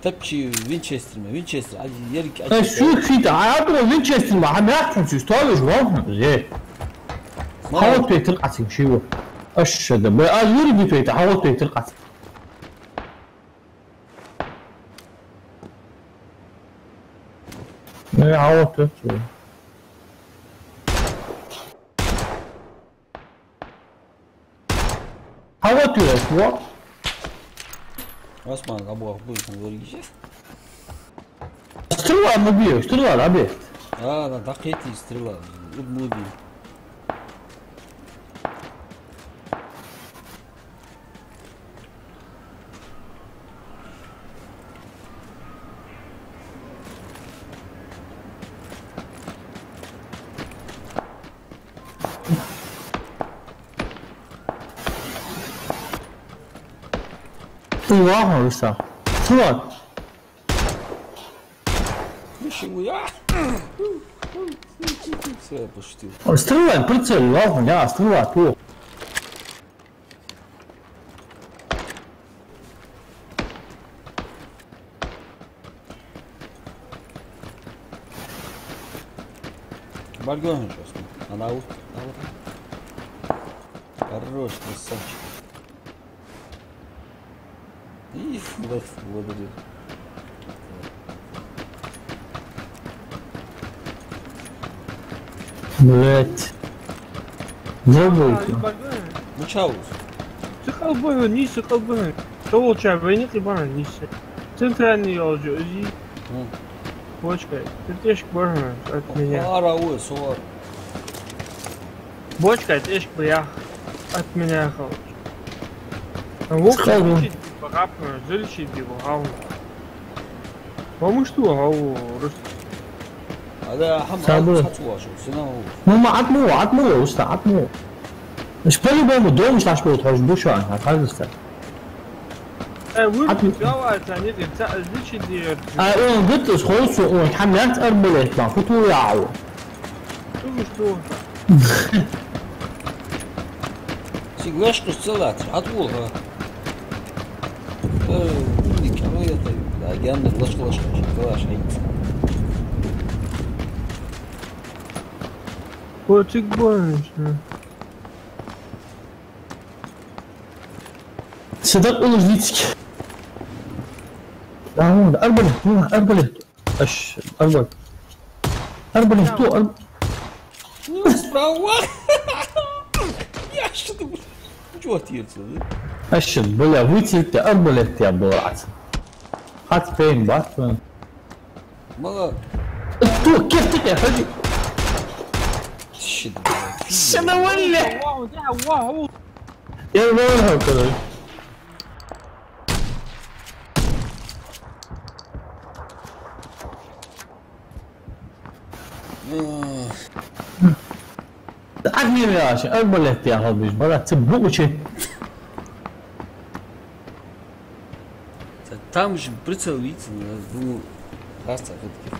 تبكي وينشستر ما وينشستر عادي يرك شو في تعال وينشستر ما عم يحكم شو استوى جوهم زين حاول تلقى شو الشدة ما يوري بيتويت حاول تلقى ما حاول تلقى حاول تلقى Osman ابو بوي نوري استلوا ما بيه استلوا على بيه اه دقيتي استرلا ابمودي واو لسه صوت Почему я? Все, я пошутил. استلوا البرتسل واو يا استلوا تو Баргон сейчас. Она вот. Хорош, красавчик. И благодарю. Блять. Забыл. Ну чаус. Sıkılbını, niye sıkılbını? Doğulca beni ki bana neyse. Центральный yolcu, özü. Бочкой. Ты тешк бормаш от меня. Ара, сувар. Бочкой тешк бях от меня хал. Вот залечить погапну, залечить его гаву. Потому что гаву русский. هذا حمد صابر. خطوة شو سنة ماما عطمو يا أستاذ عطمو. مش بالي بابا دول مش عشان تحوش بوشو عنها هذا وين جوا ثاني залечить دير. أنا قلت خلاص وحملات أربلت ما فتوا يعو. Что? سيجلاشكو الصلاة عطولها умник, а ну это, да, гянный, лашка, калаш, Котик больше. صدق والله جديدك. لا هون أربلت أش أربلت تو Ну, справа! Я что думаю? Чего тирца, да? أشل بلا ويتلت أربلت يا بورعت. هات فين بات Мало... تو كيف تقع حجي؟ Щит, شنو ولا؟ واو. يا وين هكذا؟ عقني يا أخي أربلت يا هابيش بلا تبوشي. Там же прицел видите, думаю, хаста все-таки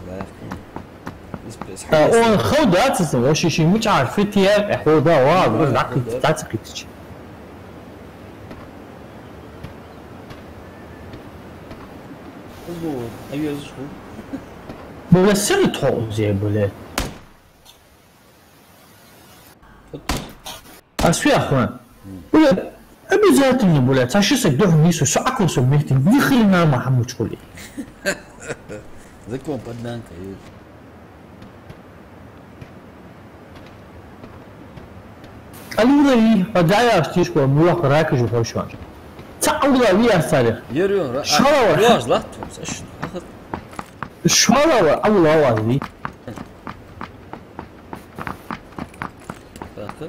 أنا خود أساسا وش شيء مش عارف تيار خودا واو لكن تعتقد Вот, а я зашел. بس تحو زي بولاد أسفي أخوان بولاد أبي زات من بولاد ساشي سجدهم يسو ساعكم سميتي بيخلينا ما حمود شولي Закон поднанка. قالوا لي رجعي أشتيشكو ملاك راكج وفوشوان تعودوا لي الثالث Ярён, شو راج لاتو, ساشن. شو هذا أول أواز دي Так.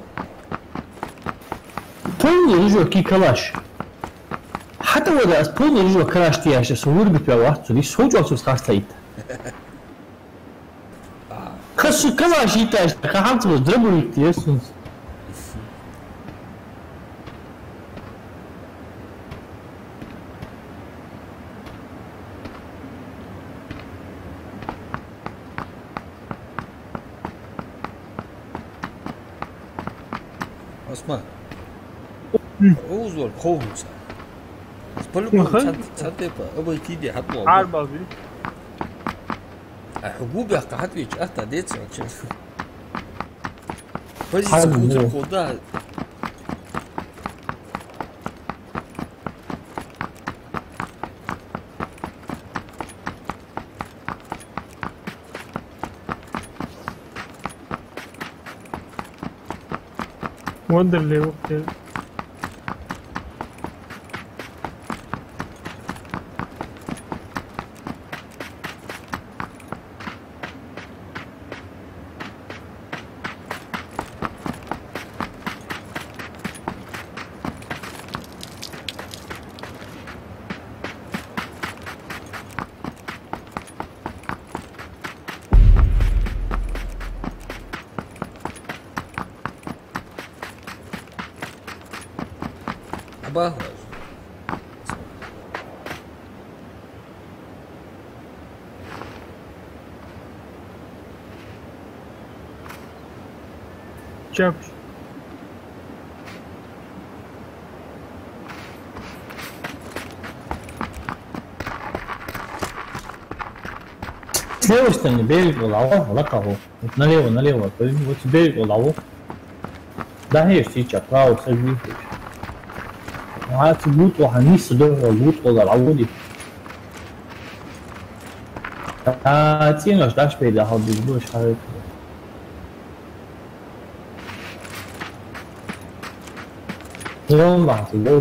بول رجوع كي كلاش حتى ولا بول رجوع كلاش تياش سوور بتبعوات دي سوجو أسوس خاص تايت خش كلاش يتاش كهانت بضربوا يتيسون Осман. Оузор ковнуса. По-любому цатепа, обойти де хатмо. عاربة بي. حبوب يا قاعد بيج أتا ديت ساتشن. بس يسكوت الخدا. وندر لي وقت. أباه. Чапш. С левой стороны берег лава, вот кого. Вот налево. Вот берег лаву. Да, есть сейчас право садись. عاد بوت وهنيس ده بوت ولا العودي تينش داش بيدا هاد بيدوش حاجة يوم بعد الجو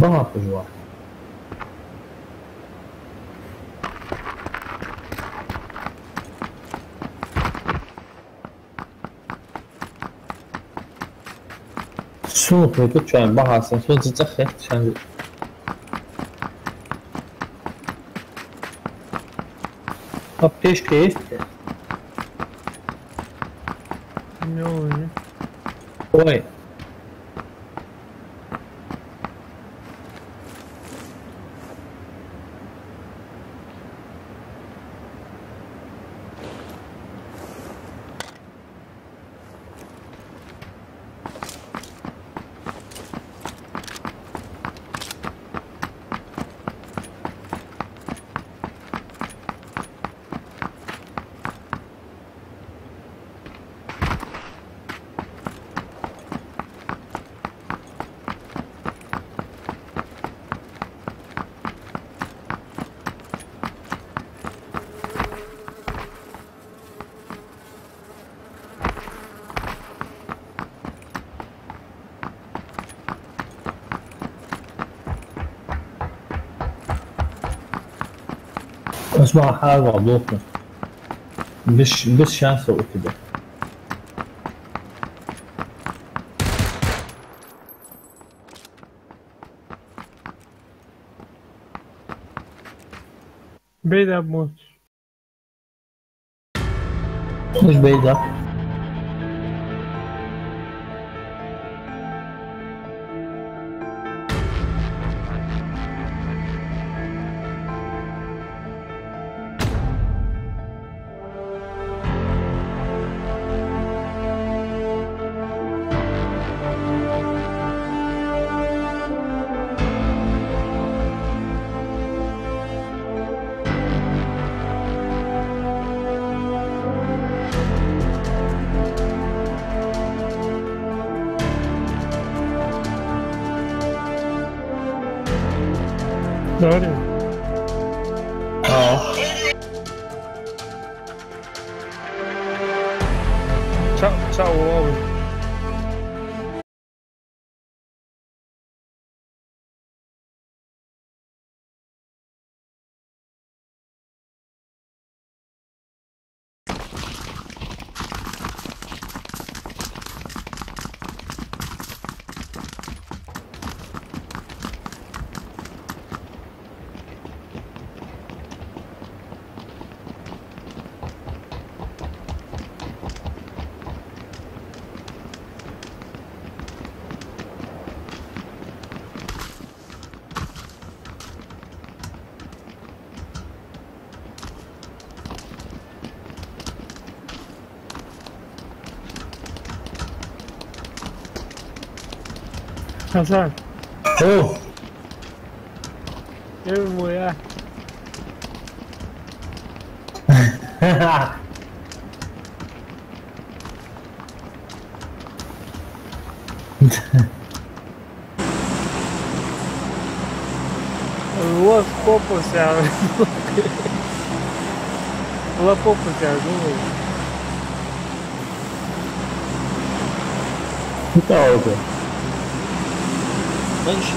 بقى في الواحد شو كنت شو عم بحث شو تتأخر عشان طب ايش كيف؟ وين؟ اسمع حاجة عبوطة مش شانسة وكده بعيدة بموت مش بعيدة داري ciao uomo حسن اوه ايه المويه Вот попу ся. Вот попу ся, думаю. Puta outra. Раньше.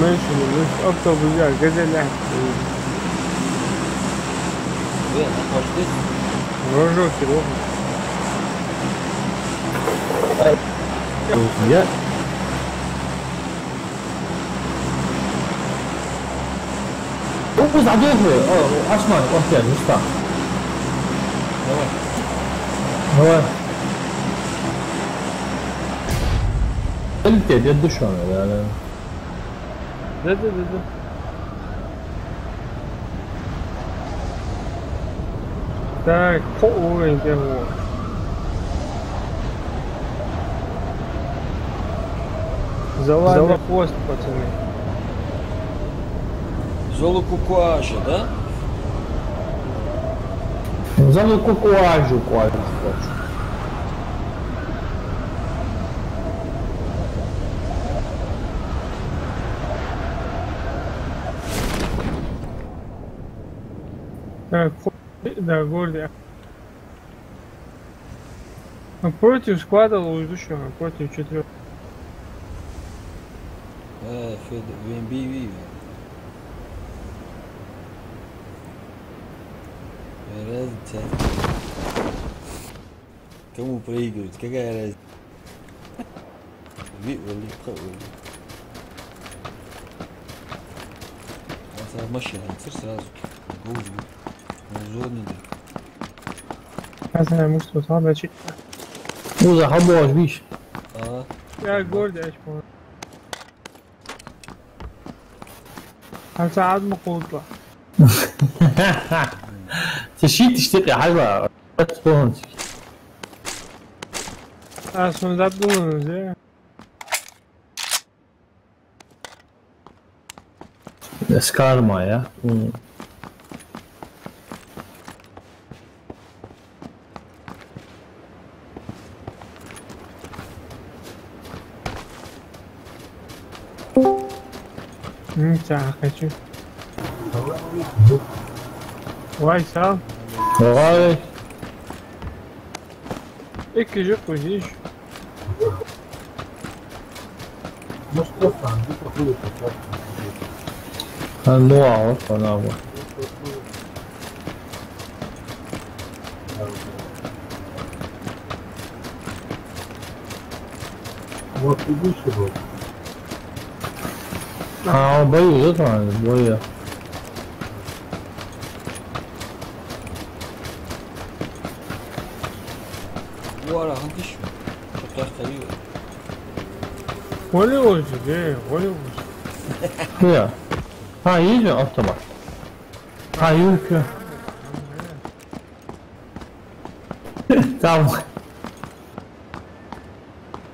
Mentioning автобус, газеля. Вы находитесь? Рожок его. Я... О, задохлый! О, Ашман, окей, ну что? Давай. Давай. Лететь, я душу, да. Да. Так, уровень первого. Залазил хвост, пацаны. Золокукуажа, да? Зовут кукуажу, куажу. Так, да, гордый. Против склада лучшего, против четверых. VMBV. Разница. Кому проигрывать? Какая разница? В машину, сразу. Я знаю, мы что, надо чуть. Ну, захабаш, видишь? Я гордый, я понял. А саат مقوطة. تشيل تشتكي حاجة تكون أصلا ده تقول زين. سكارما يا хочу. Vai, sal. Vai. E que já cozicho. Ну что там, где проходит такая? Ну, а вот она вот. Вот предыдущий был. А, бою, это бою. Уара, хантиш. Что-то оставил. Olha hoje, olha hoje. Hier. Ah, hier ist ein Automat. Ah, Junge. Там.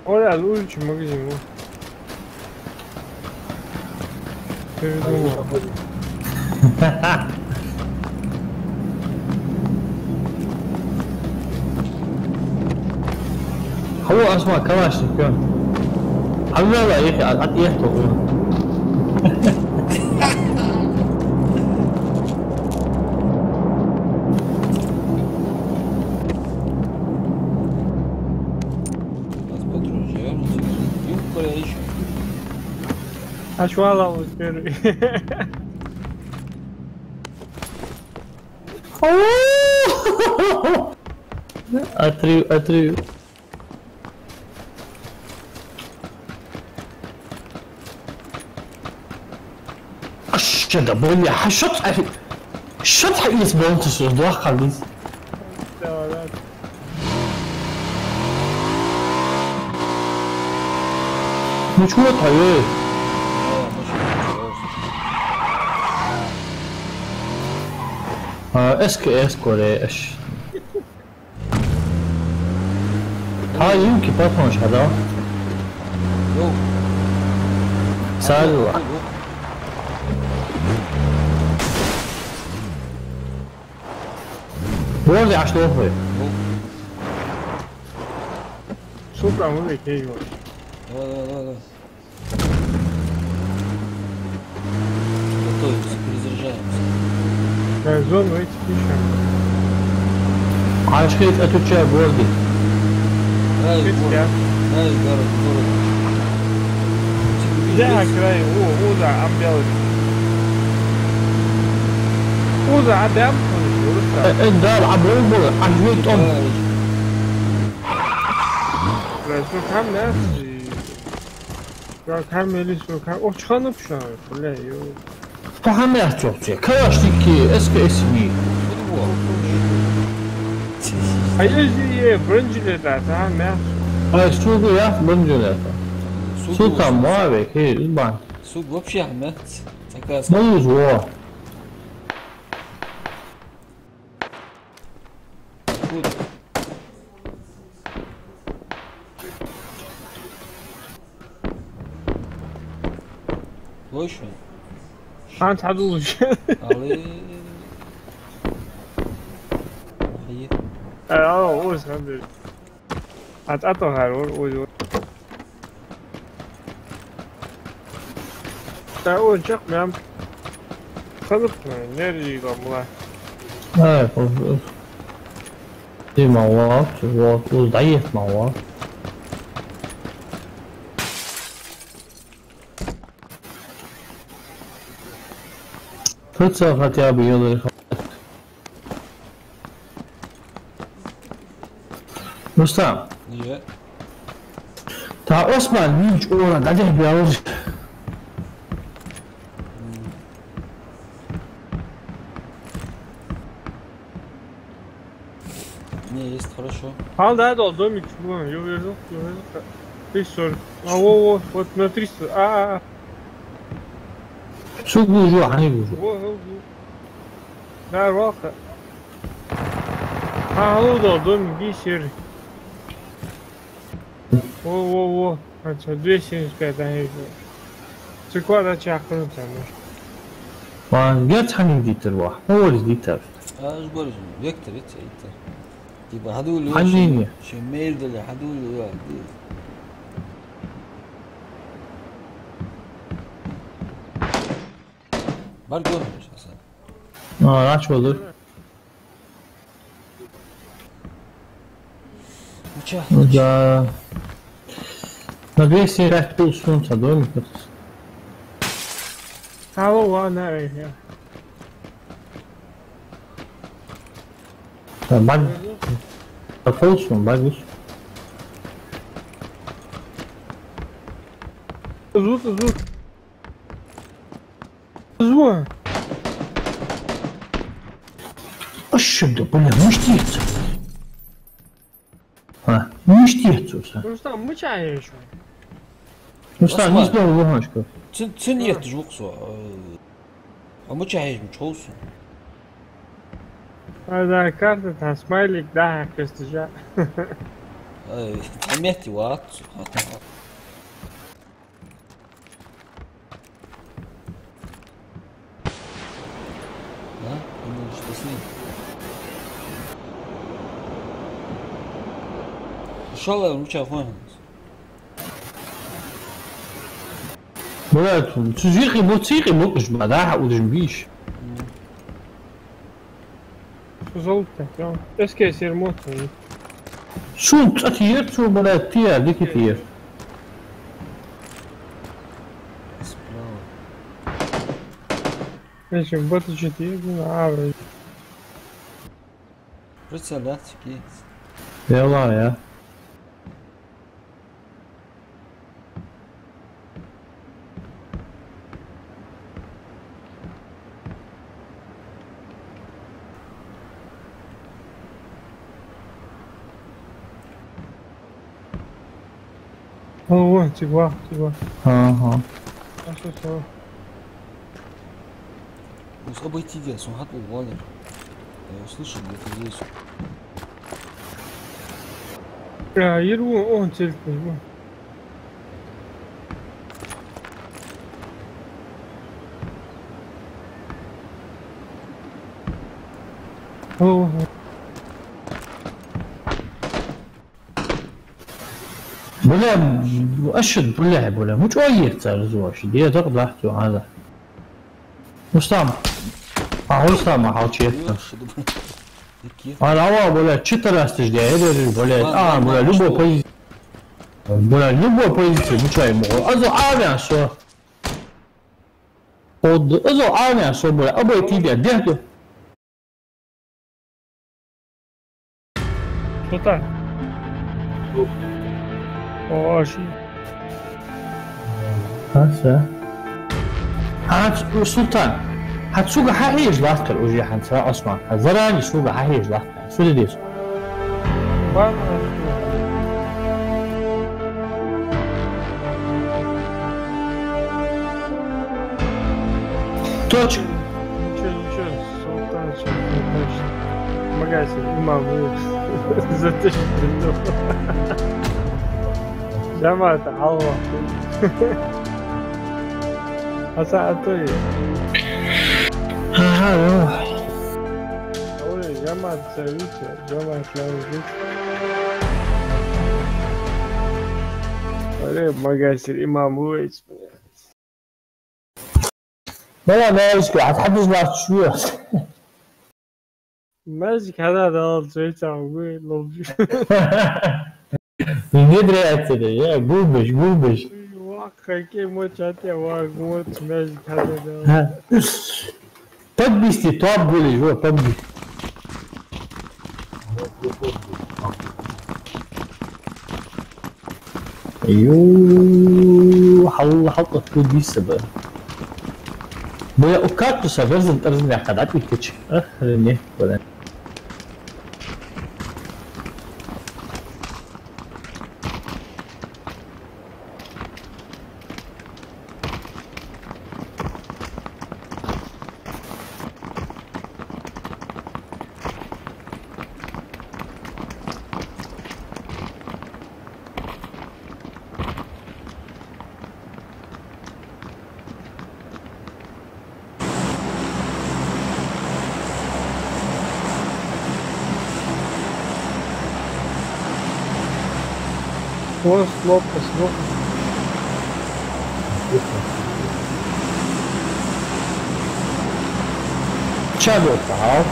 Olha a luz de magazine. Передумал. هو اسمع كلاشنكوف. حبيبي يا اخي قد يحكوا. Acho lá o espelho. Atrio. Aşağıda böyle şut hayız bontusu doğa kalız. Ничего твое. СКС كوريش. هاي يمكن بطنش هذا. سالوا. Вроде аж плохой. Супер, мы летим. Давай. Готовимся, перезаряжаемся. Зону эти пишем. Аж говорит, отвечаю, Борги. Город. جاها كراي ووضع عم بيوز وضع عم الدار عبرو عجبت شو كم ناس شو كم ملي شو كم أو شخانة بشان ولا يو فهمت çok Kalaştaki eski ismi هاي برنجلة ده ناس Ay suyu ya bence Sultan Muave ki ben Суд вообще, Ахмед. Такая Смою зло суд. Лошу. أنت عدوش Але... Hayır. هو سند أتأتو هارور أول شق نعم خلف نرجع قبله Evet دي مواد وضعيف مواد Kısa Fatih yıldır Mustafa Niye? Ta Osman hiç orada acayip bir alır Не, есть, хорошо. Хал да, дал домик, вон, я вижу. Ты что? А во, вот на 300, Su bucu hani bucu во. Да, роха. Халу дал домик, бисер. Во. А что, 275, да, я вижу. Циквада чахнул там. Lan geç hani ditir bu Hol ditir ايش بقول فيكتور انت يبقى هدول حنيني. شمير دول هدول بار görmüş sen. Aç olur Uçak. Da Na 200 rəhbə olsun çadır Халу, ладно, я. Bak Bak olsun bak Зут. Şimdi bu ne müştiyet Ha müştiyet olsa Ну что, мычай еще. Mustafa Osman. hiç de olur aşkı Sen niye yoksa? Ama çaymış olsun. А да, карта там, смайлик, да, костяжа. Tameti var. Ha? Bunun işte sen. İnşallah uçak var. Murat تزيقي موسيقي موقش بعدها ودجنبيش Золото, да. Эскей сермот. شو تأثير شو بلاد تير دي كتير Эти боты 4, авры. Представляете, какие? يلا يا О, тигва. ها А что? Ну, обойти вес, он готов, Валер. Я услышал, где-то здесь. Иру, он телефон. О, بلا أشد باللعب ولا مو شوية ترزوش دي تقضحتو هذا مستعمل مستعمل حاوشيتنا Какие? أنا أول ولا تشتر استجداء ولا بلا بلا لبو بيز 不然如果不是不出来摸，按照阿亮说，按照阿亮说不来，不会提点点的。Sultan. Oh, shi. هسه سلطان هتسوق حقيقي لاحظت الوجه حنسرع اسمع زراني يسوق حقيقي لاحظت شو اللي توش Ничего, Султан сейчас не точно. Магазин, имам, затащит. جماعة الله. أساعدتني. أقول جماعة سويتها جماعة لوجيت. قريب مقاس الإمام ويس. لا ماشي هتحدث بعد شوية ماسك هذا الزيت عقول لوجيت. من قدر يا قوبش واقع كي موت هاتي موت ماسك هذا подбисти топ были جو подби ايوه حول حطت كود بيسبه بيا اوكاتو سافرزن ترزن قدعت الكتش اخرني ولا Вон лопас, вот. Чадо пау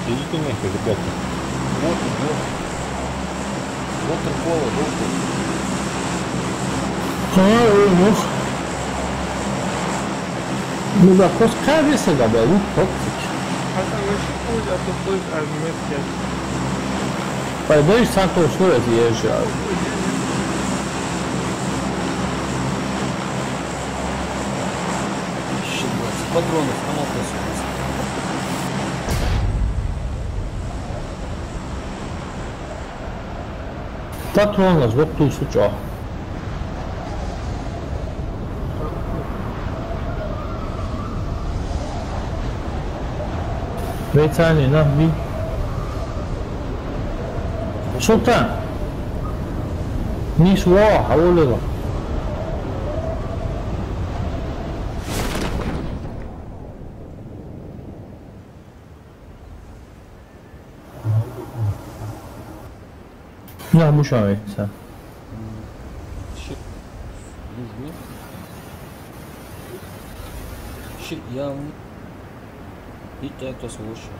Идите нахуй, ребята. Вот идет. Waterpola, доктор. ну да просто cabeça da bela tóxico Hatta ışık koydu atıldık azmet geldi. Păi doi Santos Flores ești Еще 20 патронов, а на посылку. Patronla zbog tu sučo Beytani ne bir Sultan Nis wa hawlo Ya bu şahit sen. Щит нужны. Щит явный. И так то слушай.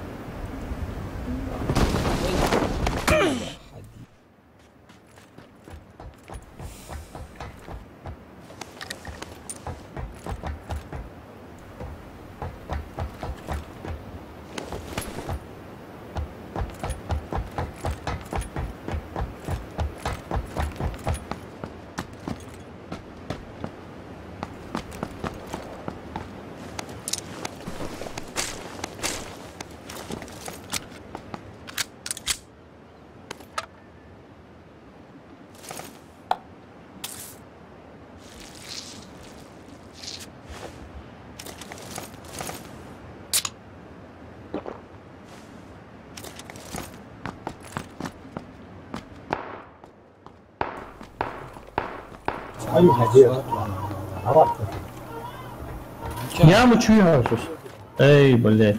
أي حاجة عرفت Ya mı çuyuyorsunuz? Ey böyle.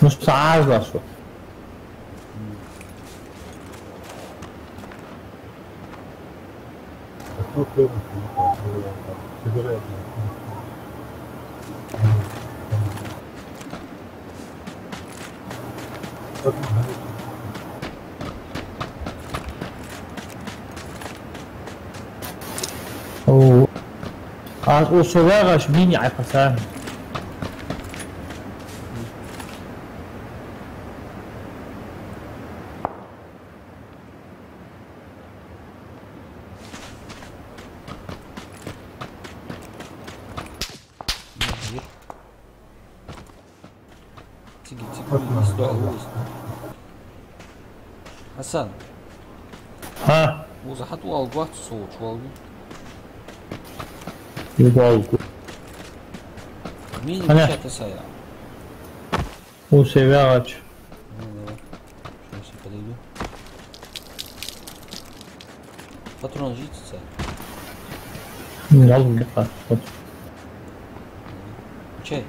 مستعار راسه Ну, первый, собирает. وصراغش مين عقسام تيجي تيجي سؤال وز حسن ها وزا حتو القوات صوت شوالي يقول مين أنا. مشات سايع وصراغش شو سيباليلو باترون جيت سايع يلا نقطع شاي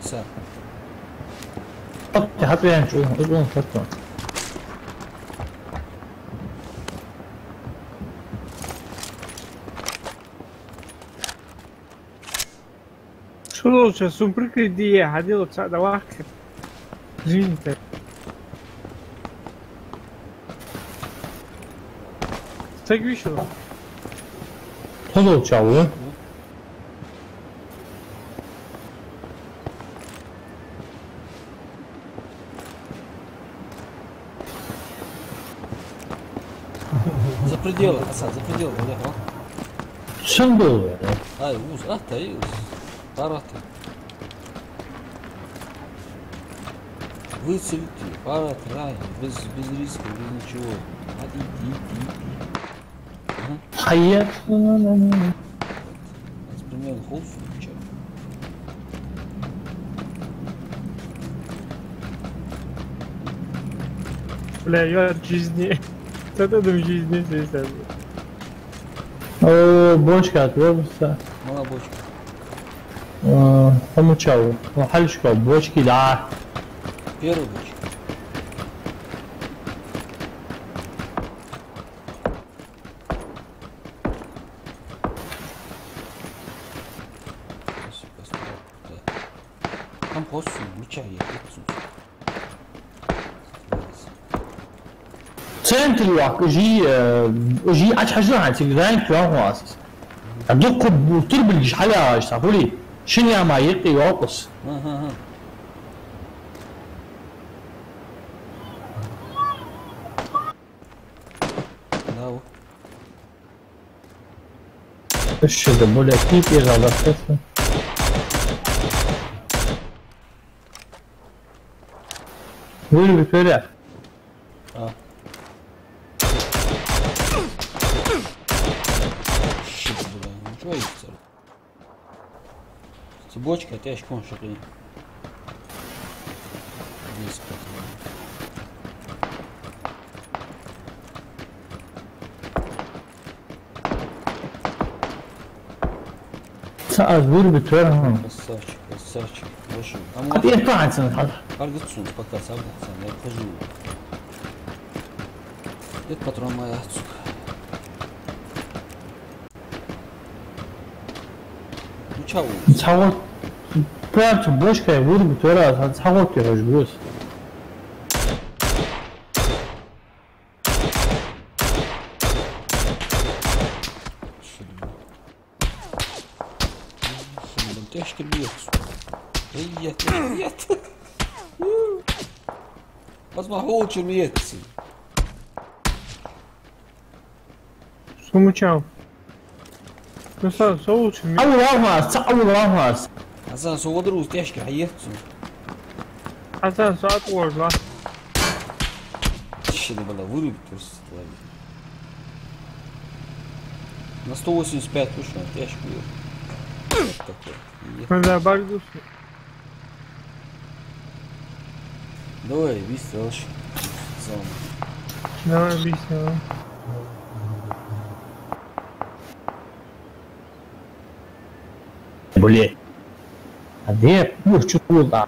ساعة حتى يعني شو اقول فترة Что лучше, сумприкридия, ходил цада вахер. Извините. Так весело. هذا وشاوه за пределы, Хасан, за пределы, бля, شن был ай, уз, ай, уз, параты. Выцелите, парат, рай, без риска, без ничего. Иди. حيات Это примерно холф, чё? Бля, я от жизни. Это дом жизни здесь. بوشكا تروبسا Мала бочка. هموشاو وحلشكا بوشكي لا Первая бочка. Там посу, меча я سنتري واك جي حاجة عن تقدرين كلام واسس عندك بطرب الجحلة تعرفولي شنو يا ما يقي واقص Ага. Да, ايش هذا بقول لك كيف يغلط اسمه وين بيطلع щит, бля, ничего есть, царь. Бочка, ты очком шагни. Здесь, سأل بقول بيطلع красавчик, большой. Там قد ايه طلعت سنة Аргацун, пока сам я обхожу. Это патрон моя, сука. Ну чау. 차고 프랑스 보시카에 무릎이 돌아서 차고 뛰어가지고 Тяжкий бьет, сука. Нет. Возможно, чем есть. Сумучал. Ну что лучше? أول راماس Азан, суводру, тяжкий, а есть. Хасан, саат ложла. Тише, надо было вырубить просто. На 185 точно, тяжкий бьет. Вот такой. Надо бардус. Давай, быстро, лучше. Давай, объясняю. блядь. А где? Ну, что туда?